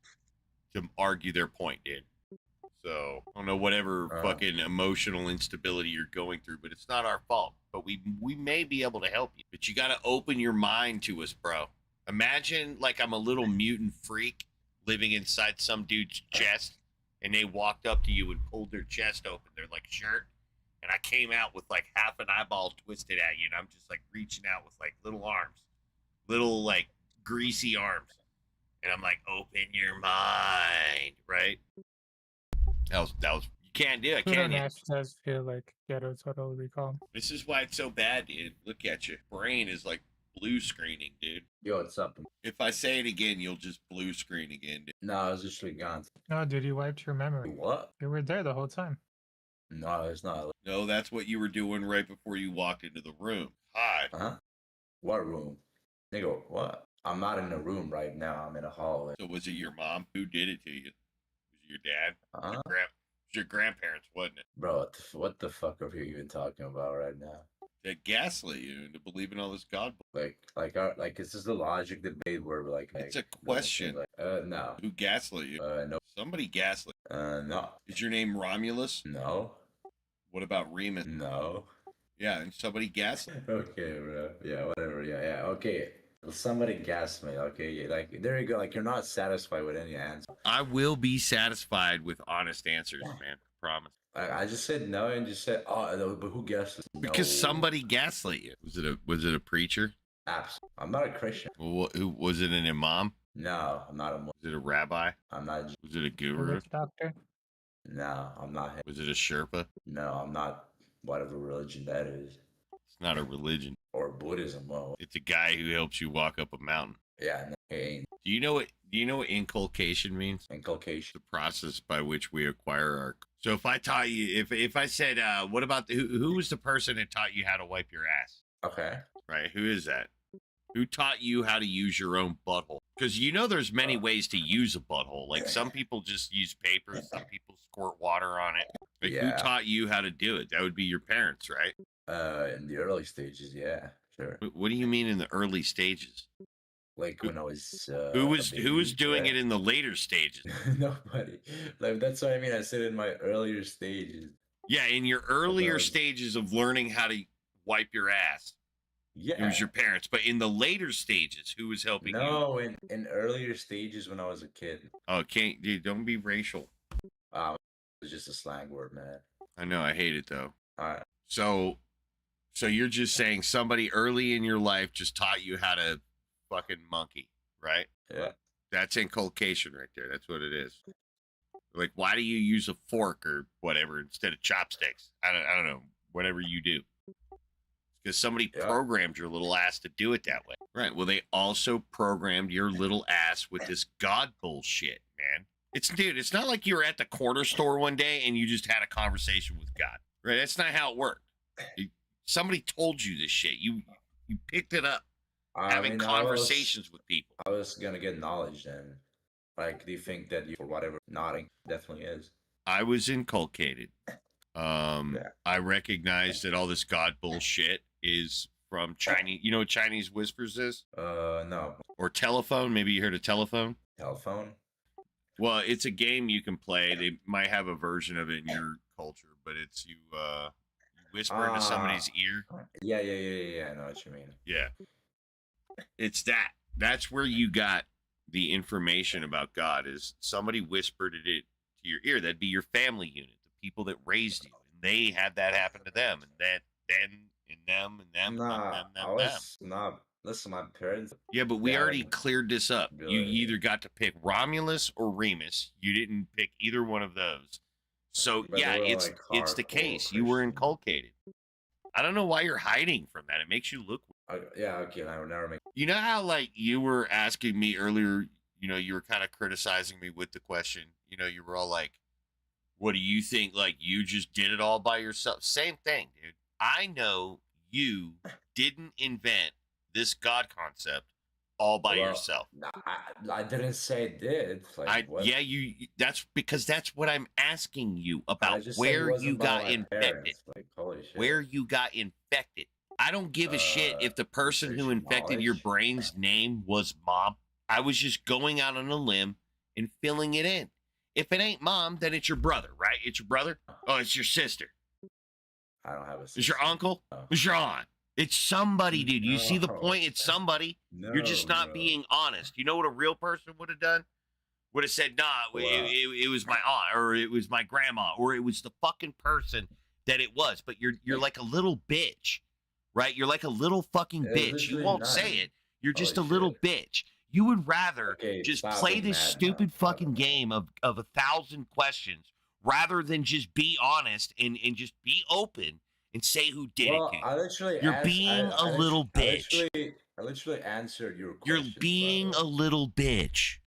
to argue their point, dude. So, I don't know whatever fucking emotional instability you're going through, but it's not our fault. But we may be able to help you. But you got to open your mind to us, bro. Imagine like I'm a little mutant freak living inside some dude's chest, and they walked up to you and pulled their chest open, their like shirt, and I came out with like half an eyeball twisted at you, and I'm just like reaching out with like little arms, little like greasy arms, and I'm like, open your mind, right? That was you can't do it, can you? Does feel like ghetto total recall. This is why it's so bad, dude. Look at you. Brain is like blue screening, dude. Yo, what's up? If I say it again, you'll just blue screen again, dude. No, I was just gone. No, dude, you wiped your memory. What? You were there the whole time. No, it's not. No, that's what you were doing right before you walked into the room. Hi. Huh? What room? Nigga, what? I'm not in the room right now. I'm in a hallway. So was it your mom who did it to you? Was it your dad? Huh? It was your grandparents, wasn't it? Bro, what the fuck are you even talking about right now? That gaslit you into believing all this God. Like, is this the logic debate where like It's a question. No. Who gaslit you? No. Somebody gaslit. No. Is your name Romulus? No. What about Remus? No. Yeah, and somebody gaslit. Okay, bro. Yeah, whatever. Yeah. Okay. Somebody gassed me. Okay, like there you go. Like you're not satisfied with any answer. I will be satisfied with honest answers, man. Promise. I just said no and just said, oh, but who guessed? Because somebody gaslit you. Was it a preacher? Absolutely. I'm not a Christian. Well, who was it? An imam? No, I'm not a. Was it a rabbi? I'm not. Was it a guru? Doctor? No, I'm not. Was it a Sherpa? No, I'm not. Whatever religion that is. It's not a religion. Or Buddhism. Well, it's a guy who helps you walk up a mountain. Yeah. No, it ain't. Do you know what inculcation means? Inculcation. The process by which we acquire our. So if I taught you, if I said, what about who was the person that taught you how to wipe your ass? Okay. Right. Who is that? Who taught you how to use your own butthole? Because there's many ways to use a butthole. Like some people just use paper. Some people squirt water on it. Like who taught you how to do it? That would be your parents, right? In the early stages, yeah, sure. What do you mean in the early stages? Like when I was who was doing it in the later stages? Nobody. Like that's what I mean. I said in my earlier stages. Yeah, in your earlier stages of learning how to wipe your ass. Yeah, it was your parents. But in the later stages, who was helping you? No, in earlier stages when I was a kid. Oh, dude, don't be racial. It's just a slang word, man. I know, I hate it though. All right. So you're just saying somebody early in your life just taught you how to fucking monkey, right? Yeah. That's inculcation right there. That's what it is. Like, why do you use a fork or whatever instead of chopsticks? I don't know. Whatever you do. Because somebody programmed your little ass to do it that way, Right. Well, they also programmed your little ass with this God bullshit, man. It's not like you were at the corner store one day and you just had a conversation with God. Right? That's not how it worked. Somebody told you this shit. You picked it up having conversations with people. I was gonna get knowledge then. Like, do you think that you, for whatever, nodding definitely is? I was inculcated. I recognized that all this God bullshit is from Chinese. You know what Chinese whispers is? No. Or telephone. Maybe you heard of telephone? Telephone? Well, it's a game you can play. They might have a version of it in your culture, but it's you whisper into somebody's ear. Yeah. I know what you mean. Yeah. It's that. That's where you got the information about God, is somebody whispered it to your ear. That'd be your family unit, the people that raised you. And they had that happen to them. And that then and them and them. Nah, I was not. Listen, my parents. Yeah, but we already cleared this up. You either got to pick Romulus or Remus. You didn't pick either one of those. So But yeah, they were, it's like, the hardcore case. You were inculcated. I don't know why you're hiding from that. It makes you look. Yeah, okay, I would never make. You know how, like, you were asking me earlier, you know, you were kind of criticizing me with the question. You know, you were all like, what do you think? Like, you just did it all by yourself. Same thing, dude. I know you didn't invent this God concept all by yourself. I didn't say it did. Like, what? Yeah, that's because that's what I'm asking you about, just said it where wasn't you by got my infected. parents. Like, holy shit. Where you got infected. I don't give a shit if the person who infected your brain's name was mom. I was just going out on a limb and filling it in. If it ain't mom, then it's your brother, right? It's your brother? Oh, it's your sister. I don't have a sister. It's your uncle? It's your aunt. It's somebody, dude. You see the point? It's somebody. You're just not being honest. You know what a real person would have done? Would have said, nah, it was my aunt, or it was my grandma, or it was the fucking person that it was. But you're like a little bitch, right? You're like a little fucking bitch. You won't say it. You're just a little bitch. You would rather just play this stupid fucking game of 1,000 questions rather than just be honest and just be open and say who did it to you. I literally You're being a little bitch. I literally answered your You're question. being a little bitch.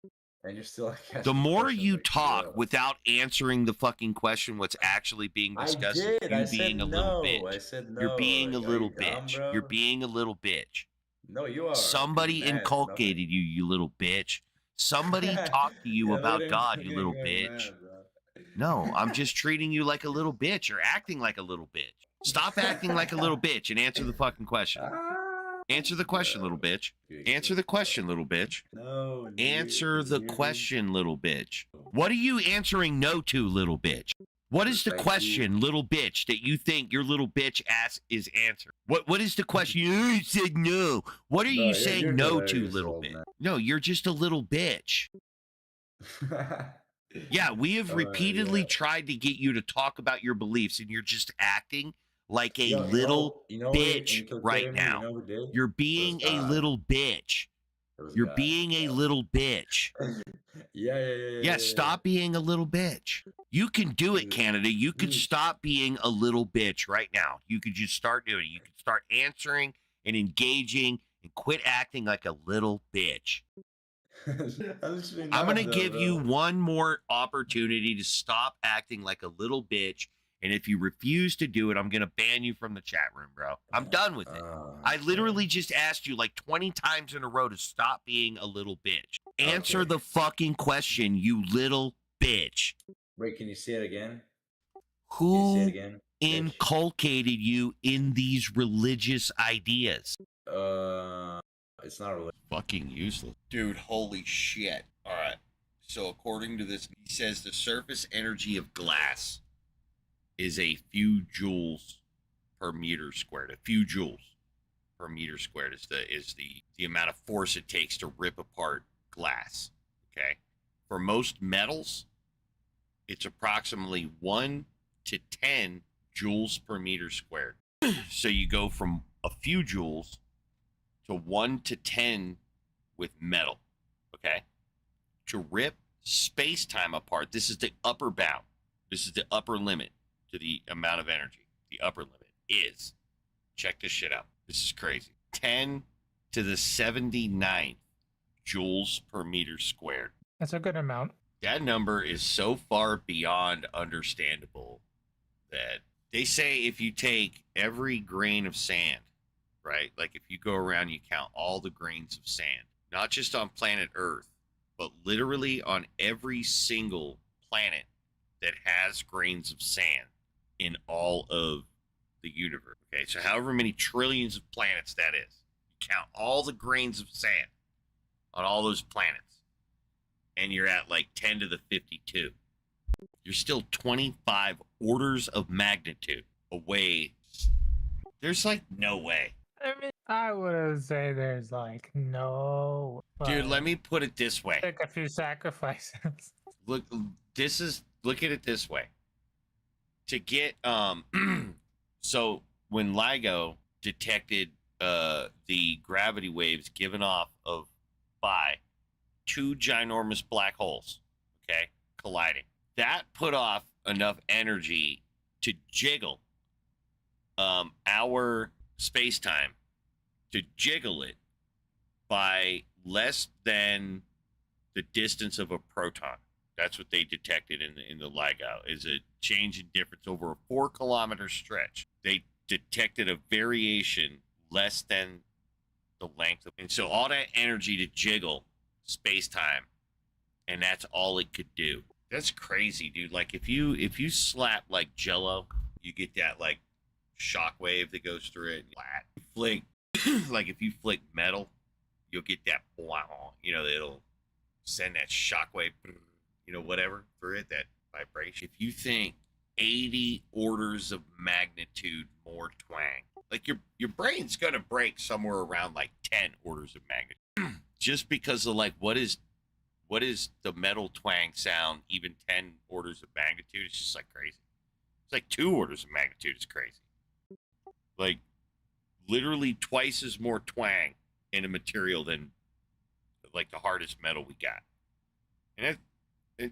And you're still like, The more you talk without answering the fucking question, what's actually being discussed, is you being a little bitch. I said no. You're being a Like, little are you dumb, bitch. bro? You're being a little bitch. No, you are. Somebody Man, inculcated you, you little bitch. Somebody talked to you Yeah, about look at God, him you little getting bitch. mad, bro. No, I'm just treating you like a little bitch. You're acting like a little bitch. Stop acting like a little bitch and answer the fucking question. Answer the question, little bitch. Answer the question, little bitch. No. Answer the question, little bitch. What are you answering no to, little bitch? What is the question, little bitch, that you think your little bitch ass is answering? What is the question? You said no. What are you saying you're no to, hilarious, little old bitch? man. No, you're just a little bitch. Yeah, we have repeatedly tried to get you to talk about your beliefs, and you're just acting like a little bitch right now. You're being a little bitch. You're being a little bitch. Yeah, stop being a little bitch. You can do it, Canada. You could stop being a little bitch right now. You could just start doing it. You could start answering and engaging and quit acting like a little bitch. I'm going to give you one more opportunity to stop acting like a little bitch. And if you refuse to do it, I'm going to ban you from the chat room, bro. I'm done with it. I literally just asked you like 20 times in a row to stop being a little bitch. Answer the fucking question, you little bitch. Wait, can you say it again? Who inculcated you in these religious ideas? It's not really fucking useless. Dude, holy shit. All right. So according to this, he says the surface energy of glass is a few joules per meter squared. A few joules per meter squared is the amount of force it takes to rip apart glass. Okay. For most metals, it's approximately 1 to 10 joules per meter squared. So you go from a few joules to 1 to 10 with metal. Okay. To rip space-time apart, this is the upper bound. This is the upper limit to the amount of energy. The upper limit is, check this shit out. This is crazy. 10 to to the 79th joules per meter squared. That's a good amount. That number is so far beyond understandable that they say if you take every grain of sand, right? Like if you go around, you count all the grains of sand, not just on planet Earth, but literally on every single planet that has grains of sand in all of the universe. Okay, so however many trillions of planets that is, you count all the grains of sand on all those planets, and you're at like 10 to the 52. You're still 25 orders of magnitude away. There's like no way. I mean, I would say there's like no. Dude, let me put it this way. Take a few sacrifices. Look at it this way. To get so when LIGO detected the gravity waves given off of by two ginormous black holes, okay, colliding, that put off enough energy to jiggle our space-time, to jiggle it by less than the distance of a proton. That's what they detected in the LIGO, is a change in difference over a 4-kilometer stretch. They detected a variation less than the length of, and so all that energy to jiggle space-time, and that's all it could do. That's crazy, dude. Like if you slap like Jello, you get that like shock wave that goes through it. Flat. Flick, like if you flick metal, you'll get that, you know, it'll send that shock wave, you know, whatever through it, that vibration. If you think 80 orders of magnitude more twang, like your brain's gonna break somewhere around like 10 orders of magnitude, just because of like what is the metal twang sound, even 10 orders of magnitude. It's just like crazy. It's like 2 orders of magnitude is crazy. Like literally twice as more twang in a material than like the hardest metal we got. And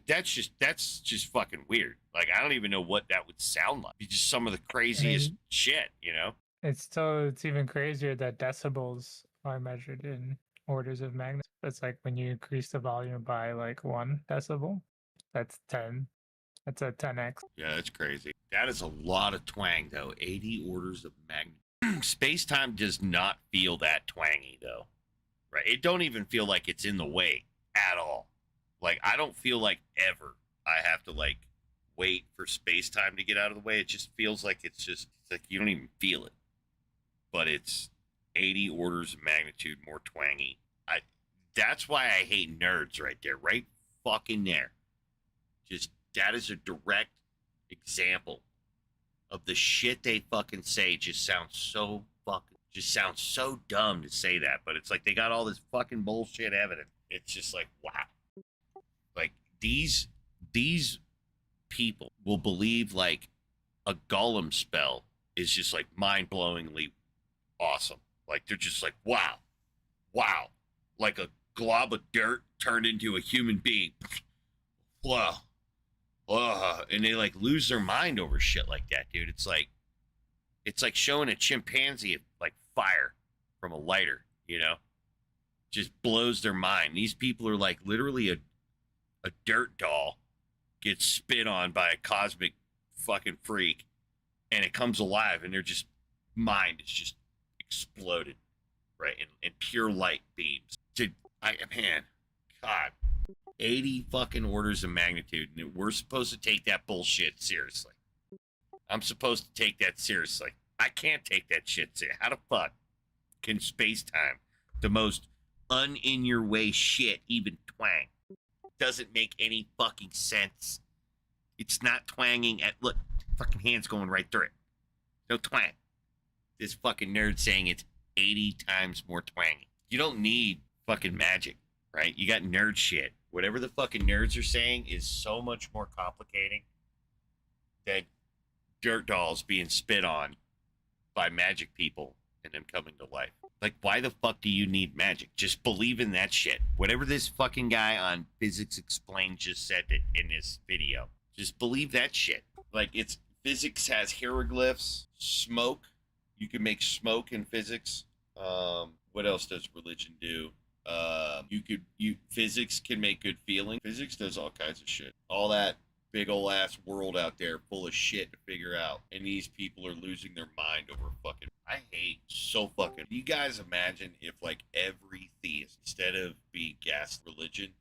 that's just fucking weird. Like I don't even know what that would sound like. It's just some of the craziest shit, you know? It's even crazier that decibels are measured in orders of magnitude. It's like when you increase the volume by like 1 decibel, that's 10. That's a 10x. Yeah, that's crazy. That is a lot of twang, though. 80 orders of magnitude. Space-time does not feel that twangy, though. Right? It don't even feel like it's in the way at all. Like, I don't feel like ever I have to, like, wait for space-time to get out of the way. It just feels like it's like you don't even feel it. But it's 80 orders of magnitude more twangy. That's why I hate nerds right there. Right fucking there. Just, that is a direct example of the shit they fucking say just sounds so dumb to say that, but it's like they got all this fucking bullshit evidence. It's just like, wow. Like these people will believe like a golem spell is just like mind-blowingly awesome. Like they're just like, wow, like a glob of dirt turned into a human being. Wow. And they like lose their mind over shit like that, dude. It's like showing a chimpanzee like fire from a lighter, you know? Just blows their mind. These people are like literally a dirt doll gets spit on by a cosmic fucking freak and it comes alive and their just mind is just exploded, right? In pure light beams. Dude, man, God. 80 fucking orders of magnitude, and we're supposed to take that bullshit seriously. I'm supposed to take that seriously. I can't take that shit seriously. How the fuck can space-time, the most un-in-your-way shit, even twang? Doesn't make any fucking sense. It's not twanging at, look, fucking hand's going right through it. No twang. This fucking nerd saying it's 80 times more twangy. You don't need fucking magic, right? You got nerd shit. Whatever the fucking nerds are saying is so much more complicating than dirt dolls being spit on by magic people and them coming to life. Like, why the fuck do you need magic? Just believe in that shit. Whatever this fucking guy on Physics Explained just said in this video. Just believe that shit. Like, it's physics has hieroglyphs, smoke. You can make smoke in physics. What else does religion do? Physics can make good feeling. Physics does all kinds of shit. All that big ol' ass world out there full of shit to figure out. And these people are losing their mind over fucking, I hate so fucking. You guys imagine if like every theist, instead of being religion,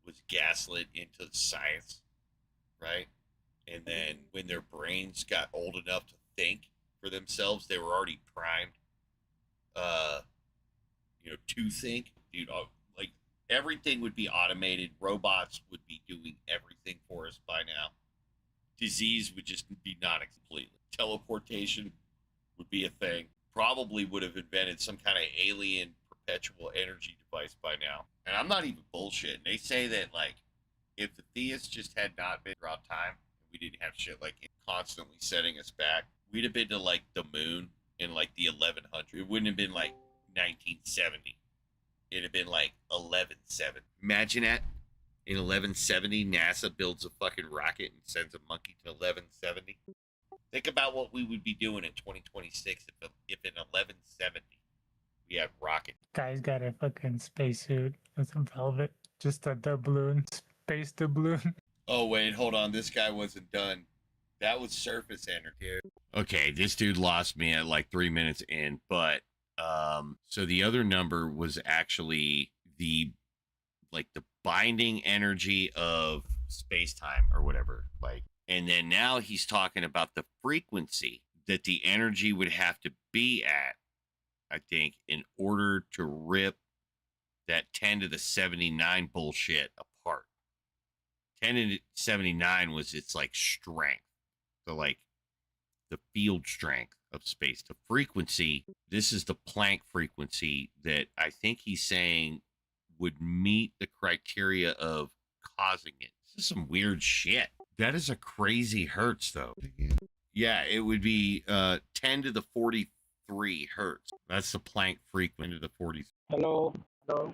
was gaslit into science, right? And then when their brains got old enough to think for themselves, they were already primed, to think, dude. Like everything would be automated. Robots would be doing everything for us by now. Disease would just be not completely. Teleportation would be a thing. Probably would have invented some kind of alien perpetual energy device by now. And I'm not even bullshitting. They say that like if the theists just had not been throughout time, we didn't have shit like constantly setting us back, we'd have been to like the moon in like the 1100s. It wouldn't have been like 1970. It'd have been like 1170. Imagine that. In 1170, NASA builds a fucking rocket and sends a monkey to 1170. Think about what we would be doing in 2026 if in 1170 we had rocket. Guy's got a fucking spacesuit with some velvet. Just a doubloon, space doubloon. Oh, wait, hold on. This guy wasn't done. That was surface energy. Okay, this dude lost me at like 3 minutes in, but so the other number was actually the binding energy of space-time or whatever. Like, and then now he's talking about the frequency that the energy would have to be at, I think, in order to rip that 10 to the 79 bullshit apart. 10 to the 79 was its like strength. So like the field strength of space. The frequency, this is the Planck frequency that I think he's saying would meet the criteria of causing it. This is some weird shit. That is a crazy hertz, though. Yeah, it would be 10 to the 43 hertz. That's the Planck frequency to the 40s. Hello. Hello.